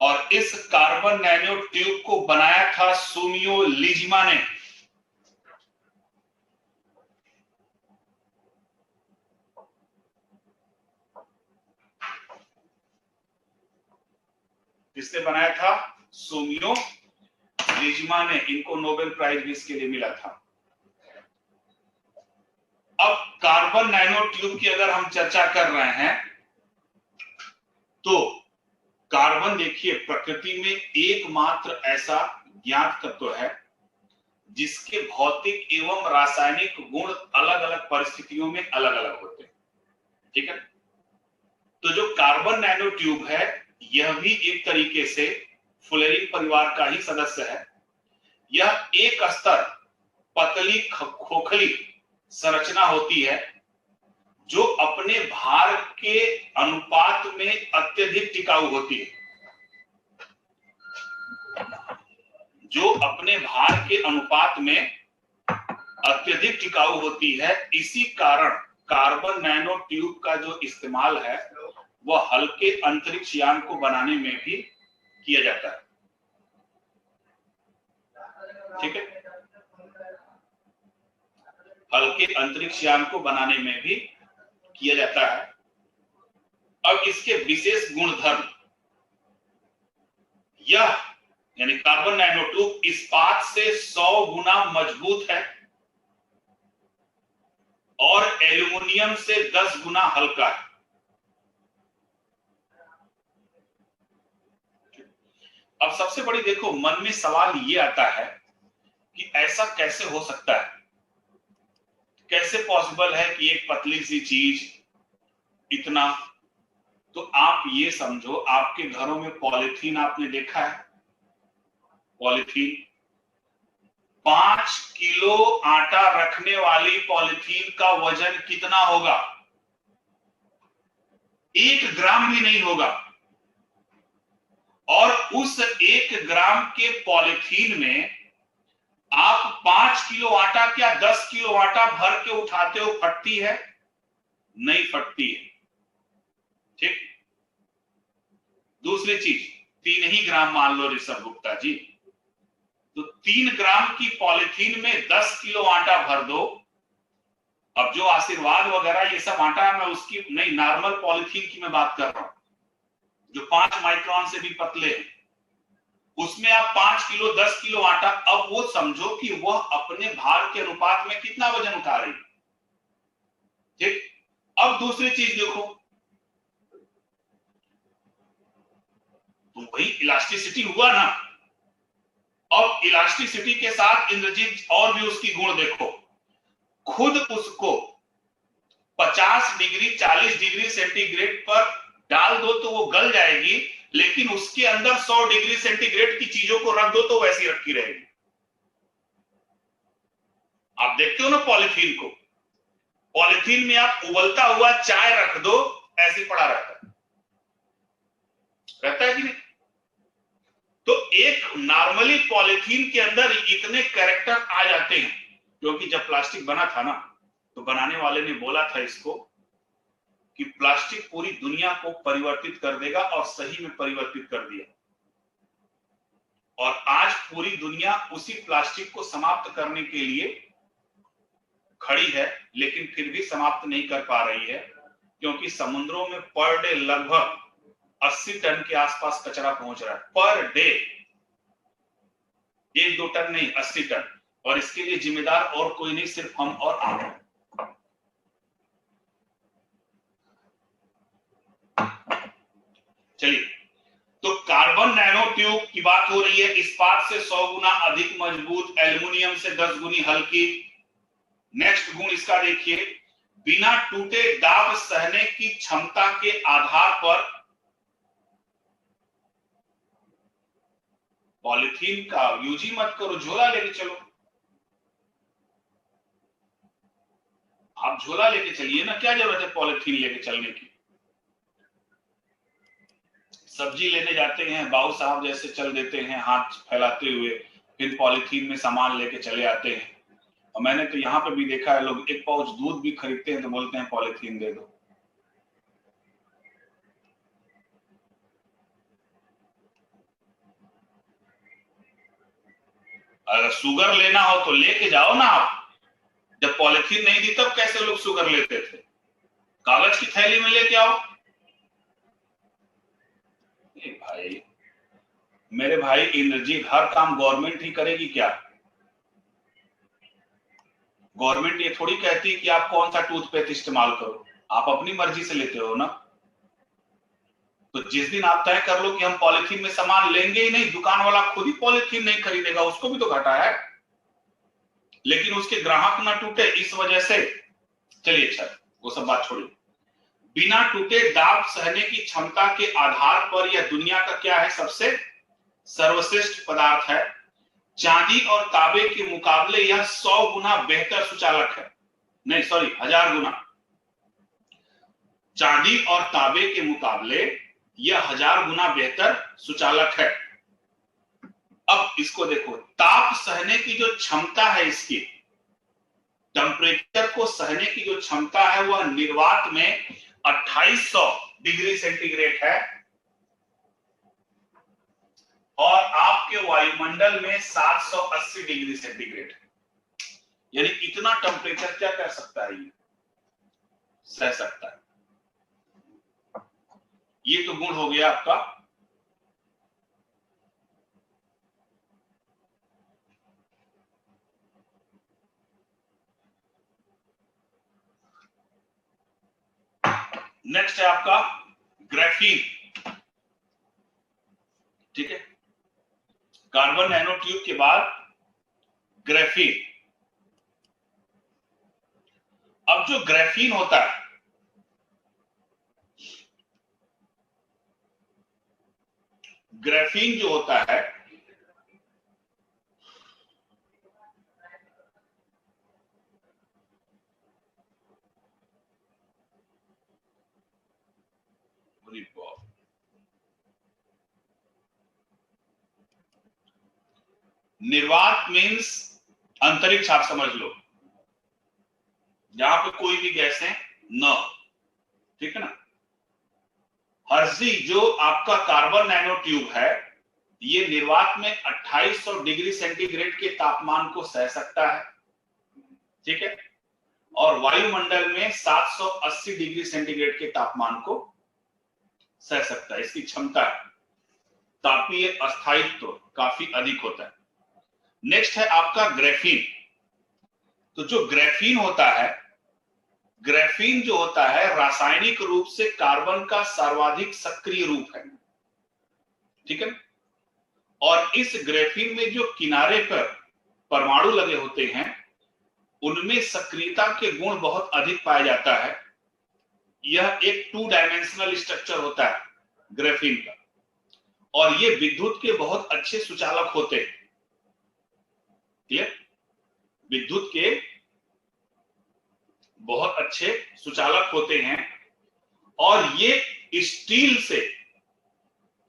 और इस कार्बन नैनो ट्यूब को बनाया था सुमियो लिजिमा ने। किसने बनाया था? सुमियो लिजिमा ने। इनको नोबेल प्राइज भी इसके लिए मिला था। अब कार्बन नैनो ट्यूब की अगर हम चर्चा कर रहे हैं तो कार्बन देखिए प्रकृति में एकमात्र ऐसा ज्ञात तत्व है जिसके भौतिक एवं रासायनिक गुण अलग अलग परिस्थितियों में अलग अलग होते हैं। ठीक है, तो जो कार्बन नैनो ट्यूब है यह भी एक तरीके से फुलेरिन परिवार का ही सदस्य है। यह एक स्तर पतली खोखली संरचना होती है जो अपने भार के अनुपात में अत्यधिक टिकाऊ होती है। जो अपने भार के अनुपात में अत्यधिक टिकाऊ होती है। इसी कारण कार्बन नैनो ट्यूब का जो इस्तेमाल है वह हल्के अंतरिक्ष यान को बनाने में भी किया जाता है। ठीक है, हल्के अंतरिक्ष यान को बनाने में भी किया जाता है। अब इसके विशेष गुणधर्म, यह यानी कार्बन नैनो ट्यूब इस्पात से 100 गुना मजबूत है और एल्यूमिनियम से 10 गुना हल्का है। अब सबसे बड़ी देखो मन में सवाल ये आता है कि ऐसा कैसे हो सकता है, कैसे पॉसिबल है कि एक पतली सी चीज इतना। तो आप ये समझो, आपके घरों में पॉलीथीन आपने देखा है? पॉलीथीन 5 किलो आटा रखने वाली पॉलीथीन का वजन कितना होगा? 1 ग्राम भी नहीं होगा। और उस 1 ग्राम के पॉलीथीन में आप 5 किलो आटा क्या 10 किलो आटा भर के उठाते हो, फटती है? नहीं फटती है। ठीक, दूसरी चीज 3 ही ग्राम मान लो ऋषभ गुप्ता जी, तो 3 ग्राम की पॉलीथीन में 10 किलो आटा भर दो। अब जो आशीर्वाद वगैरह ये सब आटा है, मैं उसकी नहीं, नॉर्मल पॉलीथीन की मैं बात कर रहा हूं जो 5 माइक्रोन से भी पतले हैं। उसमें आप 5 किलो 10 किलो आटा, अब वो समझो कि वह अपने भार के अनुपात में कितना वजन उठा रही है। ठीक, अब दूसरी चीज देखो, तो वही इलास्टिसिटी हुआ ना। अब इलास्टिसिटी के साथ इंद्रजीत और भी उसकी गुण देखो, खुद उसको 50 डिग्री 40 डिग्री सेंटीग्रेड पर डाल दो तो वो गल जाएगी, लेकिन उसके अंदर 100 डिग्री सेंटीग्रेड की चीजों को रख दो तो वैसी रखी रहेगी। आप देखते हो ना पॉलिथीन को, पॉलिथीन में आप उबलता हुआ चाय रख दो ऐसे पड़ा रहता है कि नहीं? तो एक नॉर्मली पॉलिथीन के अंदर इतने कैरेक्टर आ जाते हैं, क्योंकि जब प्लास्टिक बना था ना तो बनाने वाले ने बोला था इसको कि प्लास्टिक पूरी दुनिया को परिवर्तित कर देगा, और सही में परिवर्तित कर दिया। और आज पूरी दुनिया उसी प्लास्टिक को समाप्त करने के लिए खड़ी है, लेकिन फिर भी समाप्त नहीं कर पा रही है, क्योंकि समुद्रों में पर डे लगभग 80 टन के आसपास कचरा पहुंच रहा है पर डे। 1-2 टन नहीं, 80 टन। और इसके लिए जिम्मेदार और कोई नहीं, सिर्फ हम और आप। चलिए, तो कार्बन नैनो ट्यूब की बात हो रही है, इस्पात से 100 गुना अधिक मजबूत, एल्युमिनियम से 10 गुनी हल्की। नेक्स्ट गुण इसका देखिए, बिना टूटे दाब सहने की क्षमता के आधार पर। पॉलिथीन का यूज ही मत करो, झोला लेके चलो। आप झोला लेके चलिए ना, क्या जरूरत है पॉलिथीन लेके चलने की। सब्जी लेने जाते हैं, बाबू साहब जैसे चल देते हैं हाथ फैलाते हुए, फिर पॉलिथीन में सामान लेके चले आते हैं। और मैंने तो यहाँ पे भी देखा है, लोग एक पाउच दूध भी खरीदते हैं तो बोलते हैं पॉलिथीन दे दो। अगर शुगर लेना हो तो लेके जाओ ना आप। जब पॉलिथीन नहीं दी तब कैसे लोग शुगर लेते थे? कागज की थैली में लेके आओ। भाई, मेरे भाई इंद्रजीत, हर काम गवर्नमेंट ही करेगी क्या? गवर्नमेंट ये थोड़ी कहती कि आप कौन सा टूथपेस्ट इस्तेमाल करो, आप अपनी मर्जी से लेते हो ना। तो जिस दिन आप तय कर लो कि हम पॉलिथीन में सामान लेंगे ही नहीं, दुकान वाला खुद ही पॉलिथीन नहीं खरीदेगा, उसको भी तो घाटा है, लेकिन उसके ग्राहक ना टूटे इस वजह से। चलिए अच्छा, वो सब बात छोड़िए। बिना टूटे दाब सहने की क्षमता के आधार पर यह दुनिया का क्या है, सबसे सर्वश्रेष्ठ पदार्थ है। चांदी और तांबे के मुकाबले यह 100 गुना बेहतर सुचालक है। नहीं सॉरी, 1000 गुना। चांदी और तांबे के मुकाबले यह 1000 गुना बेहतर सुचालक है। अब इसको देखो, ताप सहने की जो क्षमता है, इसकी टेम्परेचर को सहने की जो क्षमता है वह निर्वात में 2800 डिग्री सेंटीग्रेड है, और आपके वायुमंडल में 780 डिग्री सेंटीग्रेड है। यानी इतना टेम्परेचर क्या कर सकता है, ये सह सकता है। ये तो गुण हो गया आपका। नेक्स्ट है आपका ग्राफीन। ठीक है, कार्बन नैनो ट्यूब के बाद ग्राफीन। अब जो ग्राफीन होता है, ग्राफीन जो होता है निर्वात मीन्स अंतरिक्ष, आप समझ लो, जहां पे कोई भी गैसें न, ठीक है ना। हर्जी जो आपका कार्बन नैनो ट्यूब है, ये निर्वात में 2800 डिग्री सेंटीग्रेड के तापमान को सह सकता है, ठीक है, और वायुमंडल में 780 डिग्री सेंटीग्रेड के तापमान को सह सकता है। इसकी क्षमता, तापीय अस्थायित्व काफी अधिक होता है। नेक्स्ट है आपका ग्राफीन। तो जो ग्राफीन होता है, ग्राफीन जो होता है रासायनिक रूप से कार्बन का सर्वाधिक सक्रिय रूप है, ठीक है। और इस ग्रेफीन में जो किनारे पर परमाणु लगे होते हैं उनमें सक्रियता के गुण बहुत अधिक पाया जाता है। यह एक 2 डायमेंशनल स्ट्रक्चर होता है ग्रेफीन का, और ये विद्युत के बहुत अच्छे सुचालक होते हैं। क्लियर? विद्युत के बहुत अच्छे सुचालक होते हैं, और ये स्टील से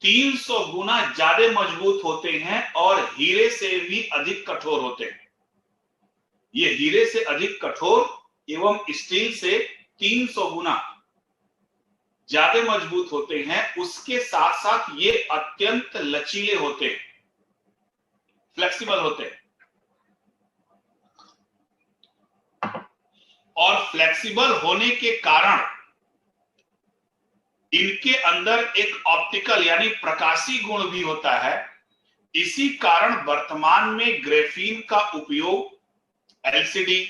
300 गुना ज्यादा मजबूत होते हैं और हीरे से भी अधिक कठोर होते हैं। ये हीरे से अधिक कठोर एवं स्टील से 300 गुना ज्यादा मजबूत होते हैं। उसके साथ साथ ये अत्यंत लचीले होते हैं, फ्लेक्सिबल होते हैं। और फ्लेक्सिबल होने के कारण इनके अंदर एक ऑप्टिकल यानी प्रकाशी गुण भी होता है। इसी कारण वर्तमान में ग्रेफीन का उपयोग एलसीडी,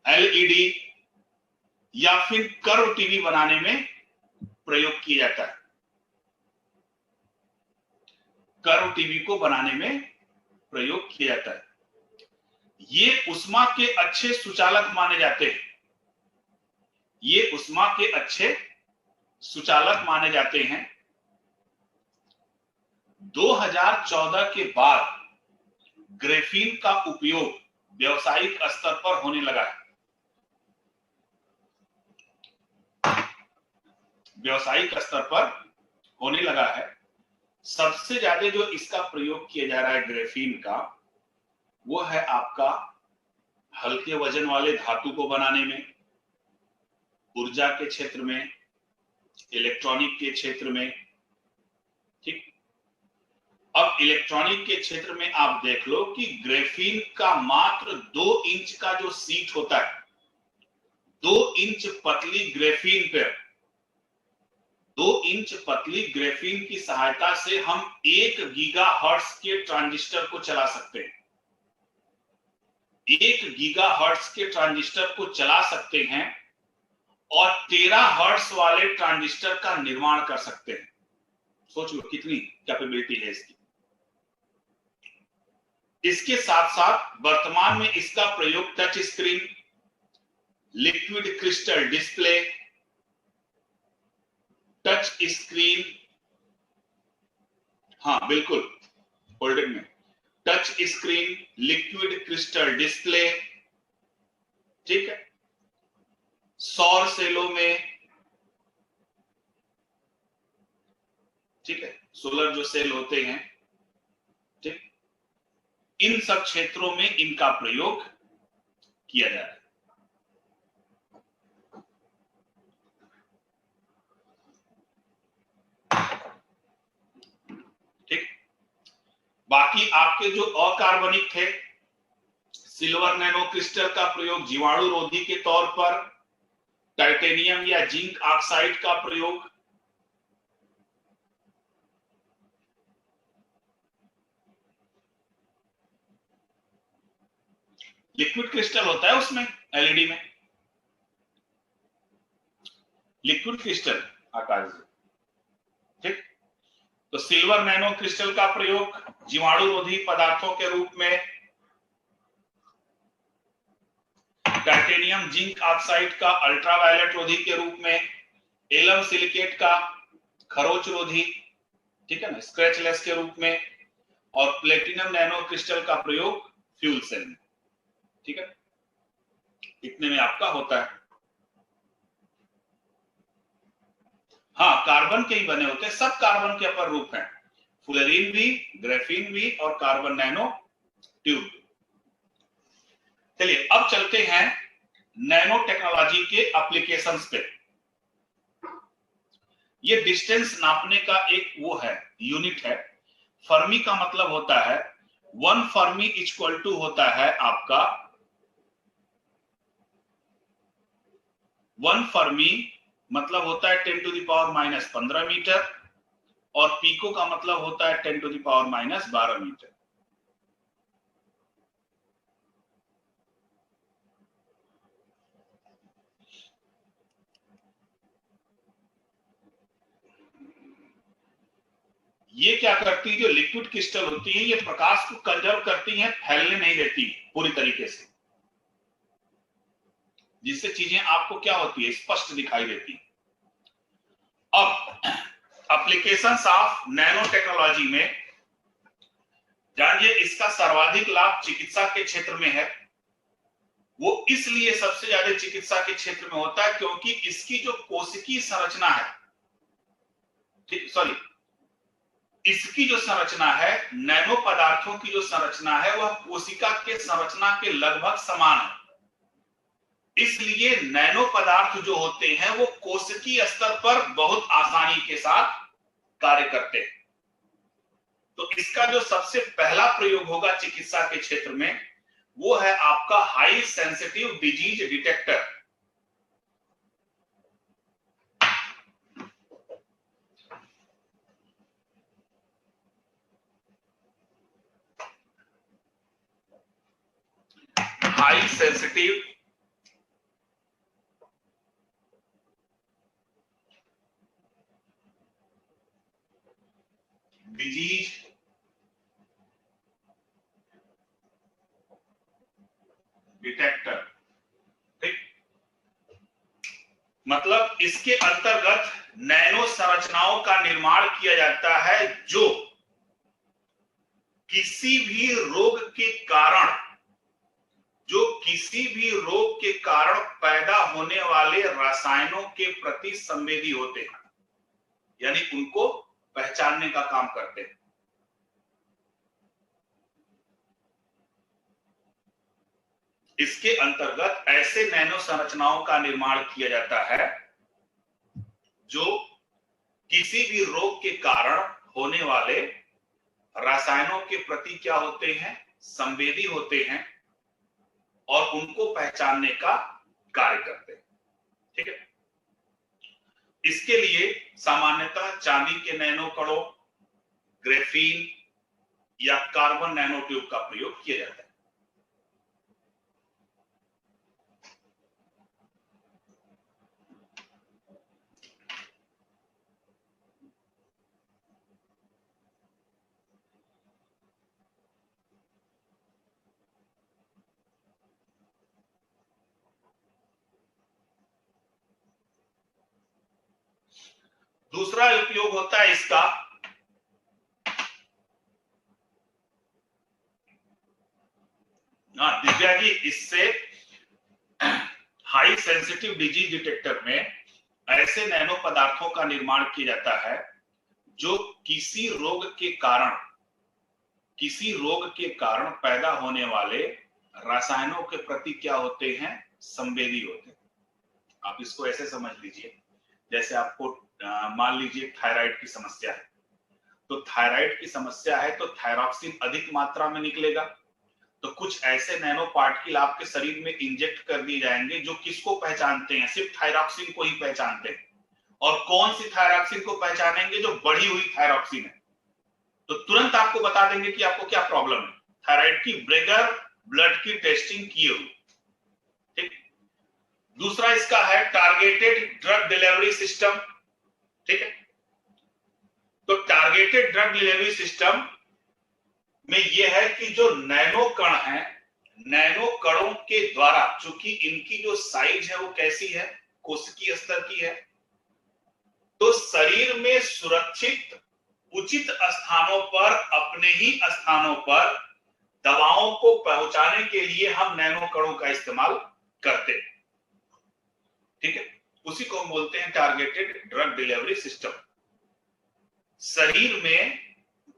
एलईडी या फिर कर्व टीवी बनाने में प्रयोग किया जाता है। कर्व टीवी को बनाने में प्रयोग किया जाता है। ये उष्मा के अच्छे सुचालक माने जाते हैं। ये उष्मा के अच्छे सुचालक माने जाते हैं। 2014 के बाद ग्रेफीन का उपयोग व्यावसायिक स्तर पर होने लगा है। व्यावसायिक स्तर पर होने लगा है। सबसे ज्यादा जो इसका प्रयोग किया जा रहा है ग्रेफीन का, वो है आपका हल्के वजन वाले धातु को बनाने में, ऊर्जा के क्षेत्र में, इलेक्ट्रॉनिक के क्षेत्र में। ठीक। अब इलेक्ट्रॉनिक के क्षेत्र में आप देख लो कि ग्रेफीन का मात्र 2 इंच का जो शीट होता है, 2 इंच पतली ग्रेफीन पे 2 इंच पतली ग्रेफीन की सहायता से हम 1 गीगाहर्ट्ज के ट्रांजिस्टर को चला सकते हैं। 1 गीगाहर्ट्ज के ट्रांजिस्टर को चला सकते हैं और 13 हर्ट्ज वाले ट्रांजिस्टर का निर्माण कर सकते हैं। सोच लो कितनी कैपेबिलिटी है इसकी। इसके साथ साथ वर्तमान में इसका प्रयोग touch screen, liquid crystal display, touch screen, हाँ बिल्कुल होल्डिंग में, touch screen, liquid crystal display, ठीक है, सौर सेलों में, ठीक है, सोलर जो सेल होते हैं, ठीक, इन सब क्षेत्रों में इनका प्रयोग किया जा रहा है। ठीक। बाकी आपके जो अकार्बनिक थे, सिल्वर नैनो क्रिस्टल का प्रयोग जीवाणु रोधी के तौर पर, टाइटेनियम या जिंक ऑक्साइड का प्रयोग, लिक्विड क्रिस्टल होता है उसमें, एलईडी में लिक्विड क्रिस्टल आकार से, ठीक। तो सिल्वर नैनो क्रिस्टल का प्रयोग जीवाणु रोधी पदार्थों के रूप में, टाइटेनियम जिंक ऑक्साइड का अल्ट्रावायलेट रोधी के रूप में, एलम सिलिकेट का खरोच रोधी, ठीक है ना, स्क्रैचलेस के रूप में, और प्लेटिनम नैनो क्रिस्टल का प्रयोग फ्यूल सेल में, ठीक है। इतने में आपका होता है। हाँ, कार्बन के ही बने होते हैं, सब कार्बन के अपर रूप हैं, फुलेरीन भी, ग्रेफीन भी और कार्बन नैनो ट्यूब। चलिए अब चलते हैं नैनो टेक्नोलॉजी के एप्लीकेशंस पे। ये डिस्टेंस नापने का एक वो है, यूनिट है। फर्मी का मतलब होता है 1 फर्मी इक्वल टू होता है आपका 1 फर्मी मतलब होता है 10 to the power minus 15 metre, और पीको का मतलब होता है 10 to the power minus 12 metre. ये क्या करती है, जो लिक्विड क्रिस्टल होती है ये प्रकाश को कंजर्व करती हैं, फैलने नहीं देती पूरी तरीके से, जिससे चीजें आपको क्या होती है, स्पष्ट दिखाई देती। अब एप्लीकेशंस ऑफ नैनो टेक्नोलॉजी में जानिए, इसका सर्वाधिक लाभ चिकित्सा के क्षेत्र में है। वो इसलिए सबसे ज्यादा चिकित्सा के क्षेत्र में होता है क्योंकि इसकी जो कोशिकीय संरचना है, सॉरी, इसकी जो संरचना है, नैनो पदार्थों की जो संरचना है वह कोशिका के संरचना के लगभग समान है। इसलिए नैनो पदार्थ जो होते हैं वो कोशिकीय स्तर पर बहुत आसानी के साथ कार्य करते हैं। तो इसका जो सबसे पहला प्रयोग होगा चिकित्सा के क्षेत्र में वो है आपका high sensitive disease detector. High sensitive disease detector, ठीक। मतलब इसके अंतर्गत नैनो संरचनाओं का निर्माण किया जाता है जो किसी भी रोग के कारण पैदा होने वाले रसायनों के प्रति संवेदी होते हैं, यानी उनको पहचानने का काम करते हैं। इसके अंतर्गत ऐसे नैनो संरचनाओं का निर्माण किया जाता है जो किसी भी रोग के कारण होने वाले रसायनों के प्रति क्या होते हैं, संवेदी होते हैं और उनको पहचानने का कार्य करते हैं, ठीक है। इसके लिए सामान्यतः चांदी के नैनो कणों, ग्रेफीन या कार्बन नैनो ट्यूब का प्रयोग किया जाता है। दूसरा उपयोग होता है इसका दिव्या जी, इससे हाई सेंसिटिव डिजीज डिटेक्टर में ऐसे नैनो पदार्थों का निर्माण किया जाता है जो किसी रोग के कारण पैदा होने वाले रसायनों के प्रति क्या होते हैं, संवेदी होते हैं। आप इसको ऐसे समझ लीजिए, जैसे आपको मान लीजिए थायराइड की समस्या है, तो थायराइड की समस्या है तो थायरॉक्सिन अधिक मात्रा में निकलेगा, तो कुछ ऐसे नैनो पार्टिकल आपके शरीर में इंजेक्ट कर दिए जाएंगे जो किसको पहचानते हैं, सिर्फ थायरॉक्सिन को ही पहचानते हैं। और कौन सी थायरॉक्सिन को पहचानेंगे, जो बढ़ी हुई थायरॉक्सिन है, तो तुरंत आपको बता देंगे कि आपको क्या प्रॉब्लम है। थायराइड की ब्रेगर ब्लड की टेस्टिंग किए हुए, ठीक। दूसरा इसका है टारगेटेड ड्रग डिलीवरी सिस्टम, ठीक है। तो टारगेटेड ड्रग डिलीवरी सिस्टम में यह है कि जो नैनो कण है, नैनो कणों के द्वारा, चूंकि इनकी जो साइज है वो कैसी है, कोशिकीय स्तर की है, तो शरीर में सुरक्षित उचित स्थानों पर, अपने ही स्थानों पर दवाओं को पहुंचाने के लिए हम नैनो कणों का इस्तेमाल करते हैं, ठीक है। उसी को हम बोलते हैं टारगेटेड ड्रग डिलीवरी सिस्टम। शरीर में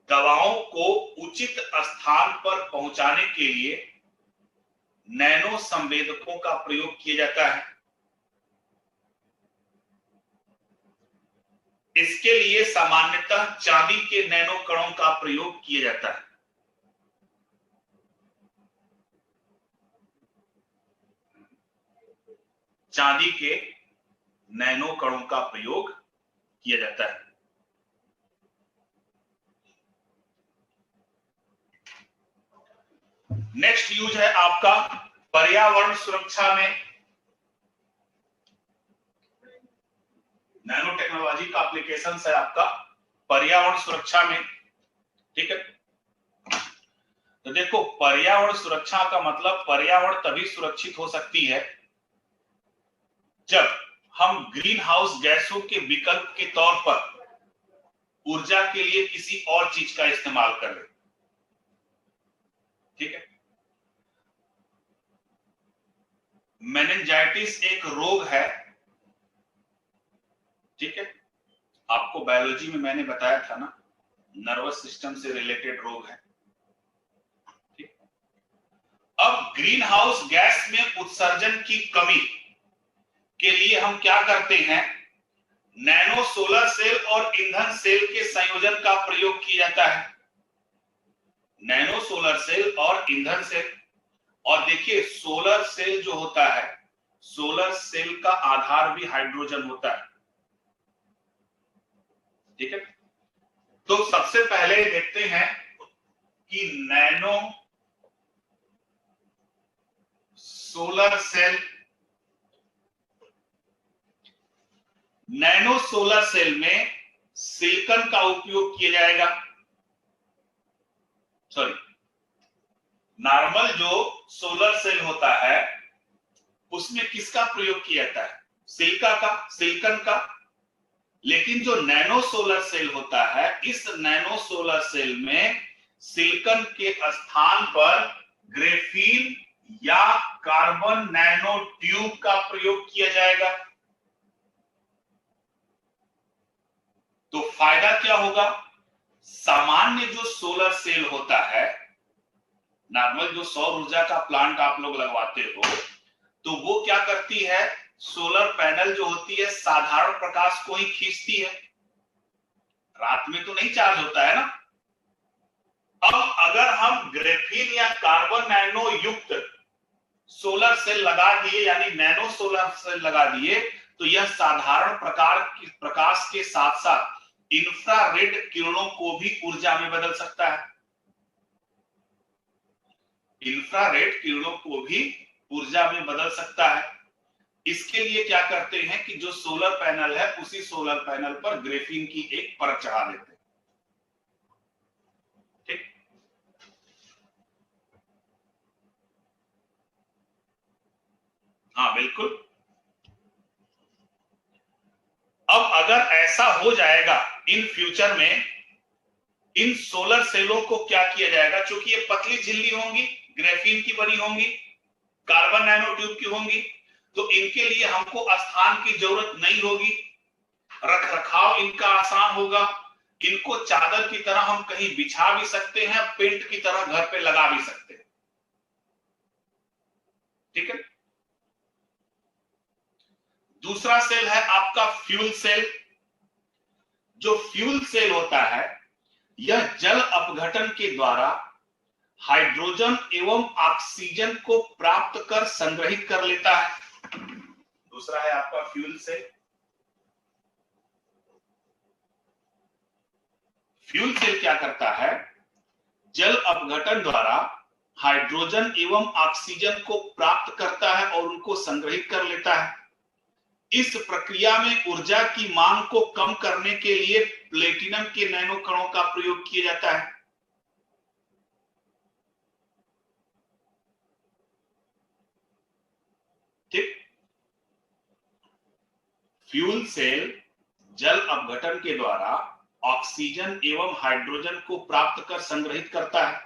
दवाओं को उचित स्थान पर पहुंचाने के लिए नैनो संवेदकों का प्रयोग किया जाता है। इसके लिए सामान्यतः चांदी के नैनो कणों का प्रयोग किया जाता है। चांदी के नैनो कणों का प्रयोग किया जाता है। नेक्स्ट यूज है आपका पर्यावरण सुरक्षा में नैनो टेक्नोलॉजी का एप्लीकेशन है आपका पर्यावरण सुरक्षा में, ठीक है। तो देखो, पर्यावरण सुरक्षा का मतलब पर्यावरण तभी सुरक्षित हो सकती है जब हम ग्रीन हाउस गैसों के विकल्प के तौर पर ऊर्जा के लिए किसी और चीज का इस्तेमाल कर ले, ठीक है। मेनिंजाइटिस एक रोग है, ठीक है। आपको बायोलॉजी में मैंने बताया था ना, नर्वस सिस्टम से रिलेटेड रोग है, ठीक। अब ग्रीन हाउस गैस में उत्सर्जन की कमी के लिए हम क्या करते हैं, नैनो सोलर सेल और ईंधन सेल के संयोजन का प्रयोग किया जाता है। नैनो सोलर सेल और ईंधन सेल, और देखिए सोलर सेल जो होता है, सोलर सेल का आधार भी हाइड्रोजन होता है, ठीक है। तो सबसे पहले देखते हैं कि nano solar cell, nano solar cell में सिलिकॉन का उपयोग किया जाएगा, सॉरी, नॉर्मल जो सोलर सेल होता है उसमें किसका प्रयोग किया जाता है, सिलिकॉन का। लेकिन जो नैनो सोलर सेल होता है, इस नैनो सोलर सेल में सिलिकॉन के स्थान पर ग्रेफीन या कार्बन नैनो ट्यूब का प्रयोग किया जाएगा। तो फायदा क्या होगा, सामान्य जो सोलर सेल होता है, नॉर्मल जो सौर ऊर्जा का प्लांट आप लोग लगवाते हो, तो वो क्या करती है, सोलर पैनल जो होती है साधारण प्रकाश को ही खींचती है, रात में तो नहीं चार्ज होता है ना। अब अगर हम ग्रेफीन या कार्बन नैनो युक्त सोलर सेल लगा दिए, यानी नैनो सोलर सेल लगा दिए, तो यह साधारण प्रकाश के साथ साथ इंफ्रारेड किरणों को भी ऊर्जा में बदल सकता है, इंफ्रारेड किरणों को भी ऊर्जा में बदल सकता है। इसके लिए क्या करते हैं कि जो सोलर पैनल है, उसी सोलर पैनल पर ग्रेफीन की एक परत चढ़ा देते हैं, ठीक। हाँ बिल्कुल। अब अगर ऐसा हो जाएगा इन फ्यूचर में, इन सोलर सेलों को क्या किया जाएगा, चूंकि ये पतली झिल्ली होंगी, ग्रेफीन की बनी होंगी, कार्बन नैनो ट्यूब की होंगी, तो इनके लिए हमको स्थान की जरूरत नहीं होगी, रख रखाव इनका आसान होगा, इनको चादर की तरह हम कहीं बिछा भी सकते हैं, पेंट की तरह घर पे लगा भी सकते हैं, ठीक है। दूसरा सेल है आपका फ्यूल सेल। जो फ्यूल सेल होता है, यह जल अपघटन के द्वारा हाइड्रोजन एवं ऑक्सीजन को प्राप्त कर संग्रहित कर लेता है। दूसरा है आपका फ्यूल सेल। फ्यूल सेल क्या करता है, जल अपघटन द्वारा हाइड्रोजन एवं ऑक्सीजन को प्राप्त करता है और उनको संग्रहित कर लेता है। इस प्रक्रिया में ऊर्जा की मांग को कम करने के लिए प्लेटिनम के नैनो कणों का प्रयोग किया जाता है, ठीक। फ्यूल सेल जल अपघटन के द्वारा ऑक्सीजन एवं हाइड्रोजन को प्राप्त कर संग्रहित करता है।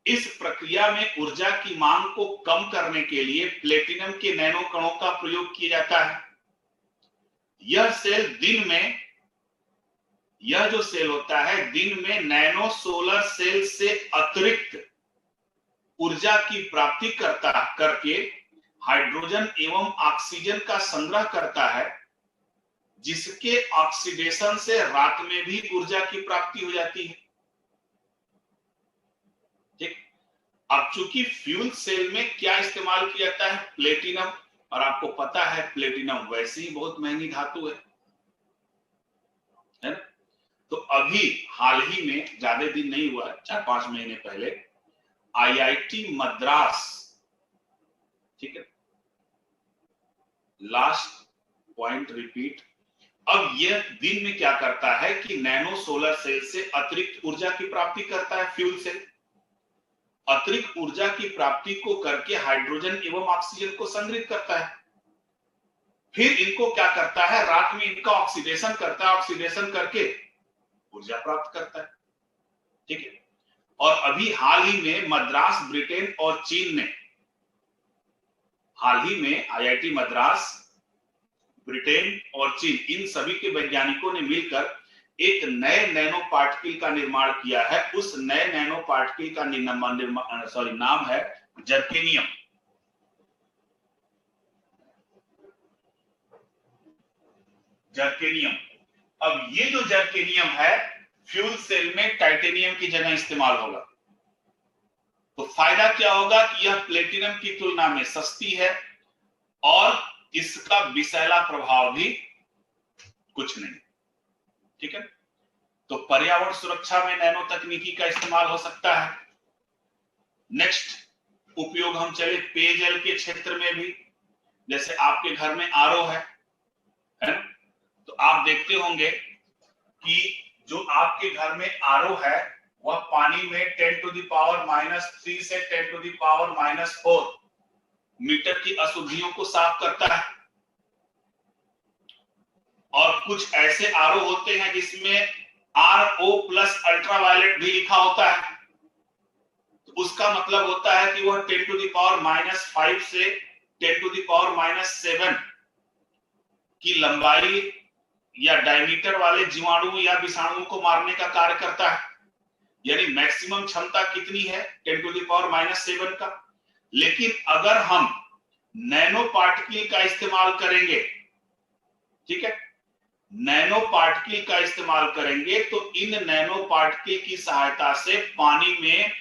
इस प्रक्रिया में ऊर्जा की मांग को कम करने के लिए प्लेटिनम के नैनो कणों का प्रयोग किया जाता है। यह सेल दिन में, यह जो सेल होता है दिन में नैनो सोलर सेल से अतिरिक्त ऊर्जा की प्राप्ति करके हाइड्रोजन एवं ऑक्सीजन का संग्रह करता है, जिसके ऑक्सीडेशन से रात में भी ऊर्जा की प्राप्ति हो जाती है, ठीक। अब चूंकि फ्यूल सेल में क्या इस्तेमाल किया जाता है, प्लेटिनम, और आपको पता है प्लेटिनम वैसे ही बहुत महंगी धातु है ना। तो अभी हाल ही में, ज्यादा दिन नहीं हुआ, 4-5 महीने पहले आईआईटी मद्रास, ठीक है, लास्ट पॉइंट रिपीट, अब यह दिन में क्या करता है कि नैनो सोलर सेल से अतिरिक्त ऊर्जा की प्राप्ति करता है। फ्यूल सेल अतिरिक्त ऊर्जा की प्राप्ति को करके हाइड्रोजन एवं ऑक्सीजन को संग्रहित करता है, फिर इनको क्या करता है, रात में इनका ऑक्सीडेशन करता है, ऑक्सीडेशन करके ऊर्जा प्राप्त करता है। ठीक है। और अभी हाल ही में मद्रास, ब्रिटेन और चीन ने हाल ही में आईआईटी मद्रास, ब्रिटेन और चीन, इन सभी के वैज्ञानिकों ने मिलकर एक नए नैनो पार्टिकल का निर्माण किया है। उस नए नैनो पार्टिकल का नाम है जर्केनियम। जर्केनियम। अब ये जो जर्केनियम है फ्यूल सेल में टाइटेनियम की जगह इस्तेमाल होगा। तो फायदा क्या होगा कि यह प्लेटिनम की तुलना में सस्ती है और इसका विषैला प्रभाव भी कुछ नहीं। ठीक है। तो पर्यावरण सुरक्षा में नैनो तकनीकी का इस्तेमाल हो सकता है। नेक्स्ट उपयोग हम चले पेयजल के क्षेत्र में भी। जैसे आपके घर में आरओ है ना? तो आप देखते होंगे कि जो आपके घर में आरओ है वह पानी में 10⁻³ से 10⁻⁴ मीटर की अशुद्धियों को साफ करता है। और कुछ ऐसे आरओ होते हैं जिसमें RO+ अल्ट्रावायलेट भी लिखा होता है। तो उसका मतलब होता है कि वह 10⁻⁵ से 10⁻⁷ की लंबाई या डायमीटर वाले जीवाणु या विषाणुओं को मारने का कार्य करता है। यानी मैक्सिमम क्षमता कितनी है 10⁻⁷ का। लेकिन अगर हम नैनो पार्टिकल का इस्तेमाल करेंगे, ठीक है, नैनो पार्टिकल का इस्तेमाल करेंगे तो इन नैनो पार्टिकल की सहायता से पानी में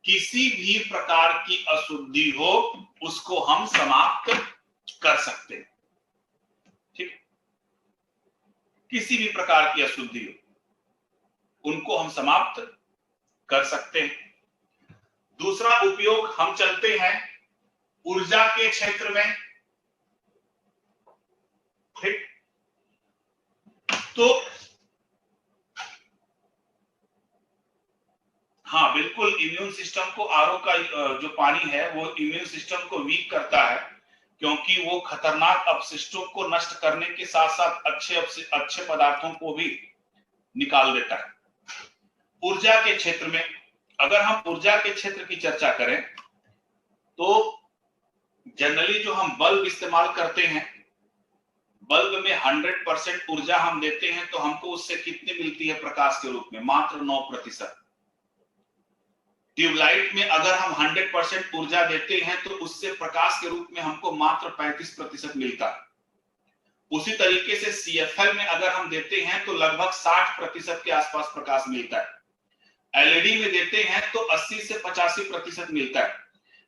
किसी भी प्रकार की अशुद्धि हो उसको हम समाप्त कर सकते हैं। ठीक, किसी भी प्रकार की अशुद्धि हो उनको हम समाप्त कर सकते हैं। दूसरा उपयोग हम चलते हैं ऊर्जा के क्षेत्र में। ठीक, तो हाँ बिल्कुल, इम्यून सिस्टम को आरओ का जो पानी है वो इम्यून सिस्टम को वीक करता है, क्योंकि वो खतरनाक अपशिष्टों को नष्ट करने के साथ साथ अच्छे पदार्थों को भी निकाल देता है। ऊर्जा के क्षेत्र में अगर हम ऊर्जा के क्षेत्र की चर्चा करें तो जनरली जो हम बल्ब इस्तेमाल करते हैं, बल्ब में 100% ऊर्जा हम देते हैं तो हमको उससे कितनी मिलती है प्रकाश के रूप में? मात्र 9%। ट्यूबलाइट में अगर हम 100% ऊर्जा देते हैं तो उससे प्रकाश के रूप में हमको मात्र 35% मिलता है। उसी तरीके से CFL में अगर हम देते हैं तो लगभग 60% के आसपास प्रकाश मिलता है। एलईडी में देते हैं तो 80 से 85% मिलता है।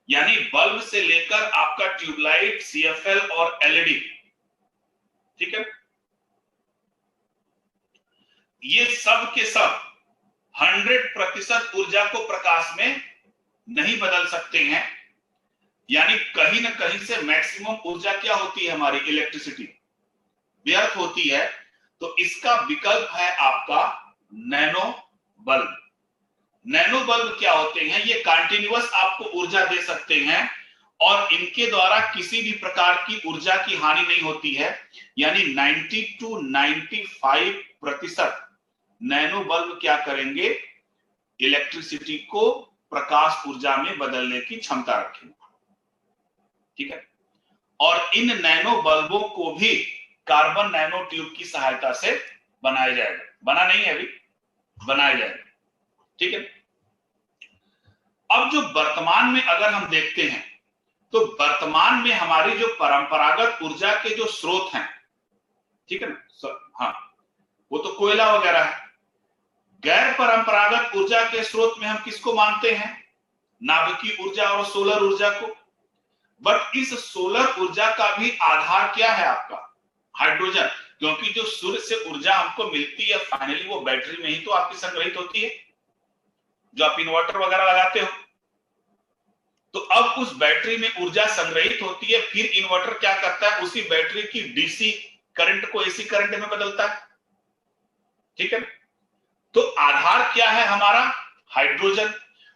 यानी बल्ब से लेकर आपका ट्यूबलाइट, CFL और एलईडी, ठीक है, ये सब के सब 100% ऊर्जा को प्रकाश में नहीं बदल सकते हैं। यानी कहीं ना कहीं से मैक्सिमम ऊर्जा क्या होती है हमारी? इलेक्ट्रिसिटी व्यर्थ होती है। तो इसका विकल्प है आपका नैनो बल्ब। नैनो बल्ब क्या होते हैं? ये कंटीन्यूअस आपको ऊर्जा दे सकते हैं और इनके द्वारा किसी भी प्रकार की ऊर्जा की हानि नहीं होती है। यानी 90 to 95% नैनो बल्ब क्या करेंगे? इलेक्ट्रिसिटी को प्रकाश ऊर्जा में बदलने की क्षमता रखेंगे। ठीक है। और इन नैनो बल्बों को भी कार्बन नैनो ट्यूब की सहायता से बनाया जाएगा। बना नहीं है अभी, बनाया जाएगा। ठीक है। अब जो वर्तमान में अगर हम देखते हैं तो वर्तमान में हमारी जो परंपरागत ऊर्जा के जो स्रोत हैं, ठीक है ना, हाँ, वो तो कोयला वगैरह है। गैर परंपरागत ऊर्जा के स्रोत में हम किसको मानते हैं? नाभिकीय ऊर्जा और सोलर ऊर्जा को। बट इस सोलर ऊर्जा का भी आधार क्या है आपका? हाइड्रोजन। क्योंकि जो सूर्य से ऊर्जा हमको मिलती है फाइनली वो बैटरी में ही तो आपकी संग्रहित होती है, जो आप इन्वर्टर वगैरह लगाते हो। तो अब उस बैटरी में ऊर्जा संग्रहित होती है, फिर इन्वर्टर क्या करता है? उसी बैटरी की डीसी करंट को एसी करंट में बदलता है, ठीक है। तो आधार क्या है हमारा? हाइड्रोजन।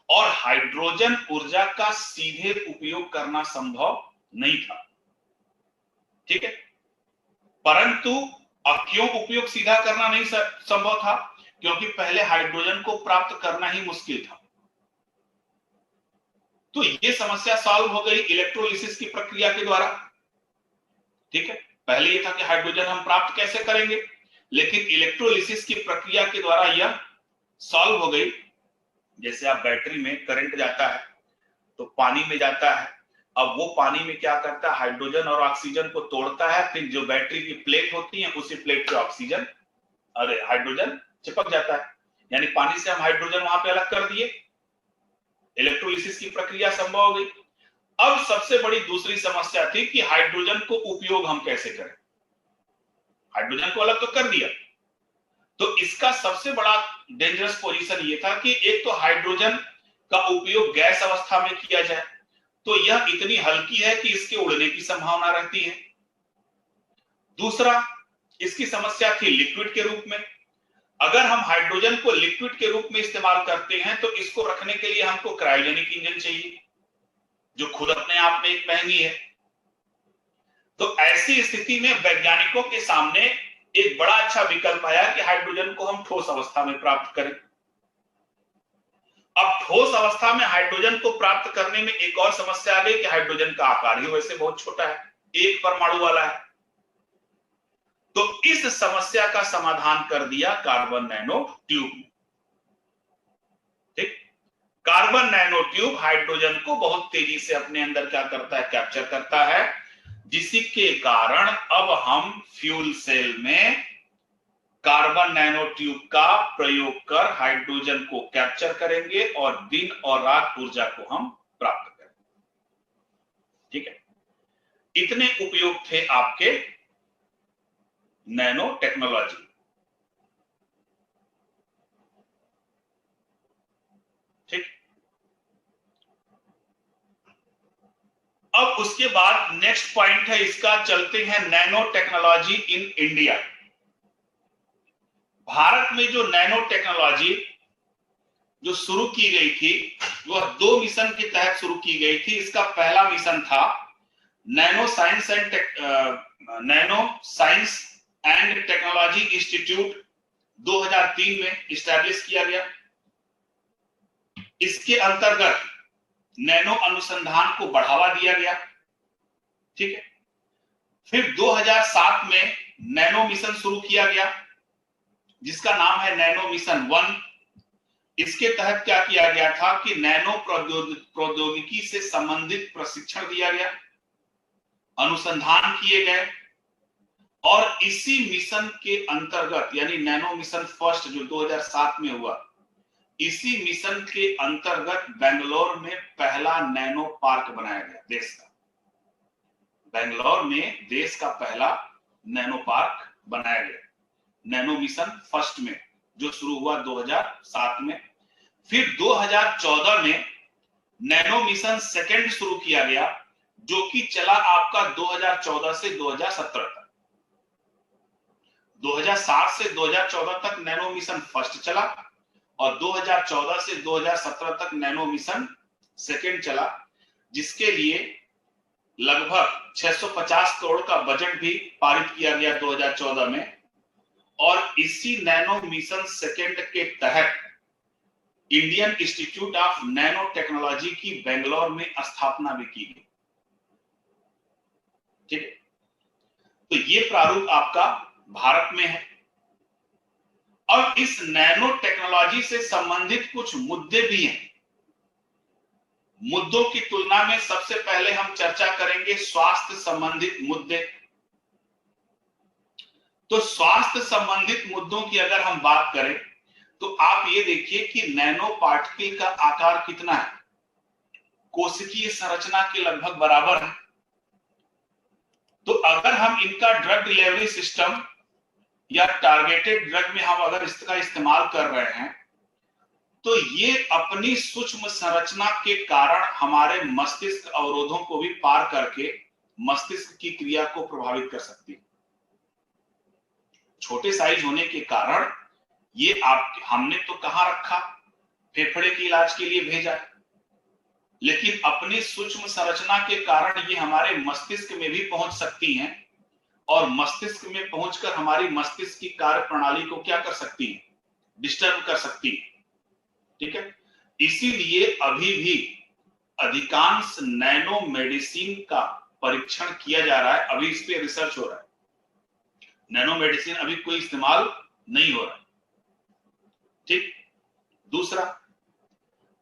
और हाइड्रोजन ऊर्जा का सीधे उपयोग करना संभव नहीं था, ठीक है। परंतु अब क्यों उपयोग सीधा करना नहीं संभव था? क्योंकि पहले हाइड्रोजन को प्राप्त करना ही मुश्किल था। तो यह समस्या सॉल्व हो गई इलेक्ट्रोलिसिस की प्रक्रिया के द्वारा, ठीक है। पहले यह था कि हाइड्रोजन हम प्राप्त कैसे करेंगे, लेकिन इलेक्ट्रोलिसिस की प्रक्रिया के द्वारा यह सॉल्व हो गई। जैसे आप बैटरी में करंट जाता है तो पानी में जाता है, अब वो पानी में क्या करता है, हाइड्रोजन और ऑक्सीजन को तोड़ता है, फिर जो बैटरी की प्लेट होती है उसी प्लेट पे ऑक्सीजन अरे हाइड्रोजन चिपक जाता है, यानी पानी से हम हाइड्रोजन वहां पे अलग कर दिए, इलेक्ट्रोलिसिस की प्रक्रिया संभव हो गई। अब सबसे बड़ी दूसरी समस्या थी कि हाइड्रोजन को उपयोग हम कैसे करें। हाइड्रोजन को अलग तो कर दिया, तो इसका सबसे बड़ा डेंजरस पोजीशन ये था कि एक तो हाइड्रोजन का उपयोग गैस अवस्था में किया जाए तो यह इतनी हल्की है कि इसके उड़ने की संभावना रहती है। दूसरा, इसकी समस्या थी लिक्विड के रूप में। अगर हम हाइड्रोजन को लिक्विड के रूप में इस्तेमाल करते हैं तो इसको रखने के लिए हमको क्रायोजेनिक इंजन चाहिए, जो खुद अपने आप में एक महंगी है। तो ऐसी स्थिति में वैज्ञानिकों के सामने एक बड़ा अच्छा विकल्प आया कि हाइड्रोजन को हम ठोस अवस्था में प्राप्त करें। अब ठोस अवस्था में हाइड्रोजन को प्राप्त करने में एक और समस्या आ गई कि हाइड्रोजन का आकार ही वैसे बहुत छोटा है, एक परमाणु वाला है। तो इस समस्या का समाधान कर दिया कार्बन नैनो ट्यूब ने, ठीक। कार्बन नैनो ट्यूब हाइड्रोजन को बहुत तेजी से अपने अंदर क्या करता है, कैप्चर करता है, जिसके कारण अब हम फ्यूल सेल में कार्बन नैनो ट्यूब का प्रयोग कर हाइड्रोजन को कैप्चर करेंगे और दिन और रात ऊर्जा को हम प्राप्त करेंगे, ठीक है। इतने उपयोग थे आपके नैनो टेक्नोलॉजी, ठीक। अब उसके बाद नेक्स्ट पॉइंट है इसका, चलते हैं nano technology in India. Bharat में जो नैनो टेक्नोलॉजी जो शुरू की गई थी वह 2 मिशन के तहत शुरू की गई थी। इसका पहला मिशन था nano science and technology institute, 2003 में इस्टेब्लिश किया गया। इसके अंतर्गत नैनो अनुसंधान को बढ़ावा दिया गया, ठीक है। फिर 2007 में नैनो मिशन शुरू किया गया जिसका नाम है नैनो मिशन 1। इसके तहत क्या किया गया था कि नैनो प्रौद्योगिकी से संबंधित प्रशिक्षण दिया गया, अनुसंधान किए गए, और इसी मिशन के अंतर्गत यानी नैनो मिशन फर्स्ट जो 2007 में हुआ, इसी मिशन के अंतर्गत बेंगलोर में पहला नैनो पार्क बनाया गया देश का। बेंगलोर में देश का पहला नैनो पार्क बनाया गया नैनो मिशन फर्स्ट में, जो शुरू हुआ 2007 में। फिर 2014 में नैनो मिशन सेकंड शुरू किया गया जो कि चला आपका 2014 से 2017 तक। 2007 से 2014 तक नैनो मिशन फर्स्ट चला और 2014 से 2017 तक नैनो मिशन सेकंड चला, जिसके लिए लगभग 650 करोड़ का बजट भी पारित किया गया 2014 में। और इसी नैनो मिशन सेकंड के तहत Indian institute of nano technology की बेंगलोर में स्थापना भी की गई, ठीक है। तो ये प्रारूप आपका भारत में है। और इस नैनो टेक्नोलॉजी से संबंधित कुछ मुद्दे भी हैं। मुद्दों की तुलना में सबसे पहले हम चर्चा करेंगे स्वास्थ्य संबंधित मुद्दे। तो स्वास्थ्य संबंधित मुद्दों की अगर हम बात करें तो आप ये देखिए कि नैनो पार्टिकल का आकार कितना है, कोशिकीय संरचना के लगभग बराबर है। तो अगर हम इनका ड्रग डिलीवरी सिस्टम या टारगेटेड ड्रग में हम अगर इसका इस्तेमाल कर रहे हैं तो ये अपनी सूक्ष्म संरचना के कारण हमारे मस्तिष्क अवरोधों को भी पार करके मस्तिष्क की क्रिया को प्रभावित कर सकती है। छोटे साइज होने के कारण ये हमने तो कहां रखा, फेफड़े के इलाज के लिए भेजा, लेकिन अपनी सूक्ष्म संरचना के कारण ये हमारे मस्तिष्क में भी पहुंच सकती हैं और मस्तिष्क में पहुंचकर हमारी मस्तिष्क की कार्य प्रणाली को क्या कर सकती है, डिस्टर्ब कर सकती है। ठीक है, इसीलिए अभी भी अधिकांश नैनो मेडिसिन का परीक्षण किया जा रहा है, अभी इस पे रिसर्च हो रहा है। नैनो मेडिसिन अभी कोई इस्तेमाल नहीं हो रहा है। ठीक, दूसरा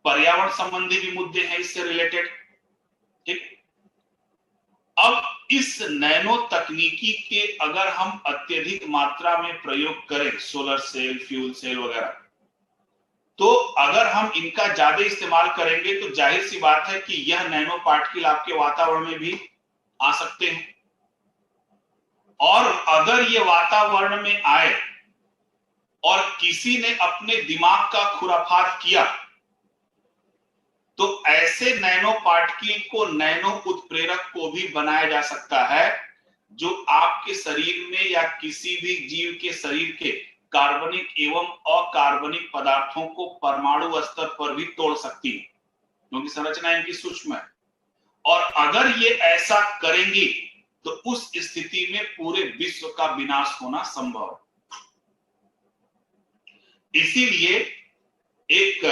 पर्यावरण संबंधी भी मुद्दे हैं इससे रिलेटेड। ठीक, अब इस नैनो तकनीकी के अगर हम अत्यधिक मात्रा में प्रयोग करें, सोलर सेल, फ्यूल सेल वगैरह, तो अगर हम इनका ज्यादा इस्तेमाल करेंगे तो जाहिर सी बात है कि यह नैनो पार्टिकल आपके वातावरण में भी आ सकते हैं, और अगर ये वातावरण में आए और किसी ने अपने दिमाग का खुराफात किया तो ऐसे नैनो पार्टिकल को, नैनो उत्प्रेरक को भी बनाया जा सकता है जो आपके शरीर में या किसी भी जीव के शरीर के कार्बनिक एवं अकार्बनिक पदार्थों को परमाणु स्तर पर भी तोड़ सकती है, क्योंकि संरचना इनकी सूक्ष्म है। और अगर ये ऐसा करेंगी तो उस स्थिति में पूरे विश्व का विनाश होना संभव है। इसीलिए एक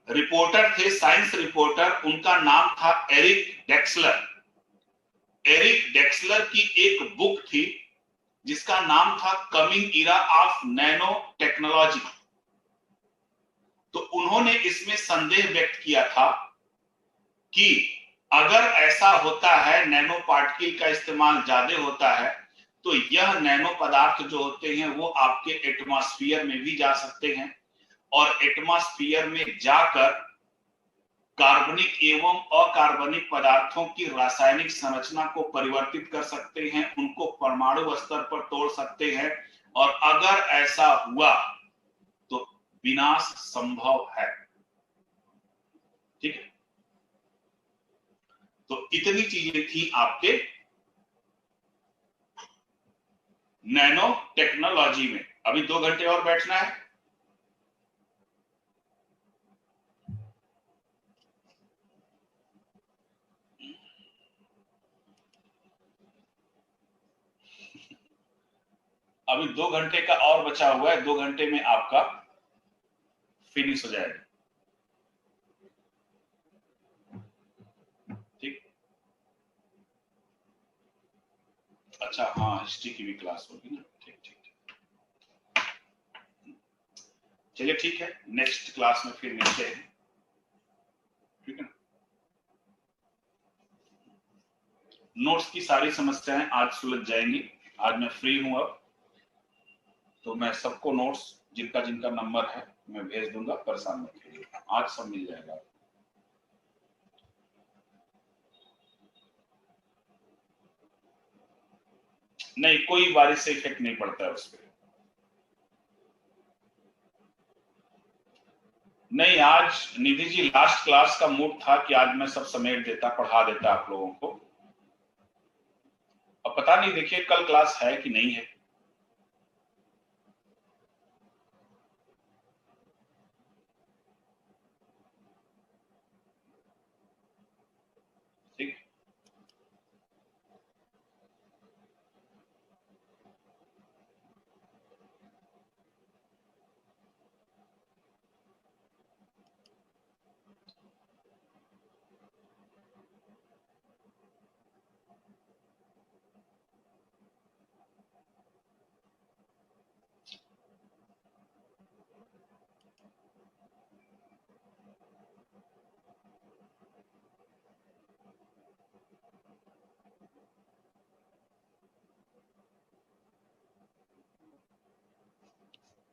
रिपोर्टर थे, साइंस रिपोर्टर, उनका नाम था एरिक डेक्सलर। एरिक डेक्सलर की एक बुक थी जिसका नाम था coming era of nano technology. तो उन्होंने इसमें संदेह व्यक्त किया था कि अगर ऐसा होता है, नैनो पार्टिकल का इस्तेमाल ज्यादा होता है, तो यह नैनो पदार्थ जो होते हैं वो आपके एटमॉस्फेयर में भी जा सकते हैं और एटमॉस्फेयर में जाकर कार्बनिक एवं अकार्बनिक पदार्थों की रासायनिक संरचना को परिवर्तित कर सकते हैं, उनको परमाणु स्तर पर तोड़ सकते हैं, और अगर ऐसा हुआ तो विनाश संभव है। ठीक है, तो इतनी चीजें थी आपके नैनो टेक्नोलॉजी में। अभी 2 घंटे और बैठना है। अभी 2 घंटे का और बचा हुआ है, 2 घंटे में आपका फिनिश हो जाएगा। ठीक, अच्छा, हाँ, हिस्ट्री की भी क्लास होगी ना। ठीक ठीक ठीक, चलिए ठीक है, नेक्स्ट क्लास में फिर मिलते हैं। ठीक है, नोट्स की सारी समस्याएं आज सुलझ जाएंगी। आज मैं फ्री हूं, अब तो मैं सबको नोट्स जिनका जिनका नंबर है मैं भेज दूंगा, परेशान मत होइए, आज सब मिल जाएगा। नहीं, कोई बारिश से इफेक्ट नहीं पड़ता है उस पर। नहीं, आज निधि जी लास्ट क्लास का मूड था कि आज मैं सब समेट देता, पढ़ा देता आप लोगों को। अब पता नहीं, देखिए कल क्लास है कि नहीं है। ठीक,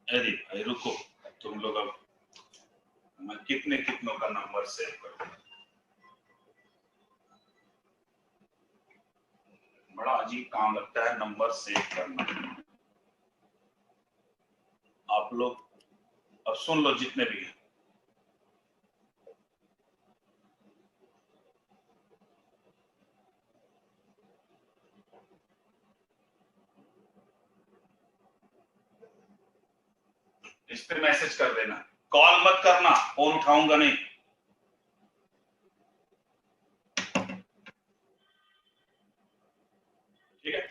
अरे भाई रुको, तुम लोग, अब मैं कितने कितनों का नंबर सेव करूं। बड़ा अजीब काम लगता है नंबर सेव करना। आप लोग अब सुन लो जितने भी हैं। इस पे मैसेज कर देना, कॉल मत करना, फोन उठाऊंगा नहीं। ठीक है,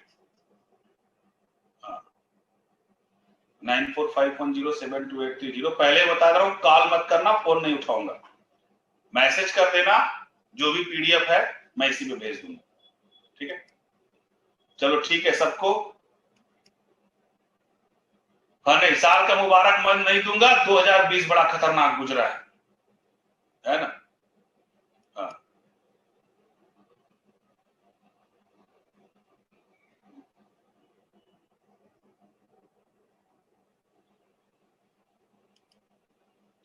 9451072830। पहले बता रहा हूं, कॉल मत करना, फोन नहीं उठाऊंगा, मैसेज कर देना, जो भी पीडीएफ है मैं इसी पे भेज दूंगा। ठीक है, चलो ठीक है सबको। हाँ नहीं, साल का मुबारक मैं नहीं दूंगा, 2020 बड़ा खतरनाक गुजरा है ना। हाँ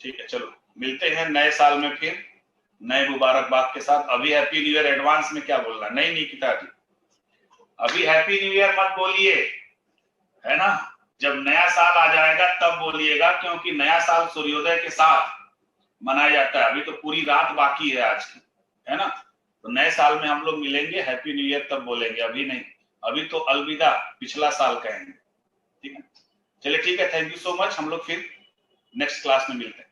ठीक है, चलो मिलते हैं नए साल में फिर नए मुबारकबाद के साथ। अभी हैप्पी न्यू ईयर एडवांस में क्या बोलना, नहीं निकिता जी, अभी हैप्पी न्यू ईयर मत बोलिए, है ना, जब नया साल आ जाएगा तब बोलिएगा, क्योंकि नया साल सूर्योदय के साथ मनाया जाता है। अभी तो पूरी रात बाकी है आज की, है ना, तो नए साल में हम लोग मिलेंगे, हैप्पी न्यू ईयर तब बोलेंगे, अभी नहीं। अभी तो अलविदा पिछला साल कहेंगे। ठीक है, चलिए ठीक है, थैंक यू सो मच, हम लोग फिर नेक्स्ट क्लास में मिलते हैं।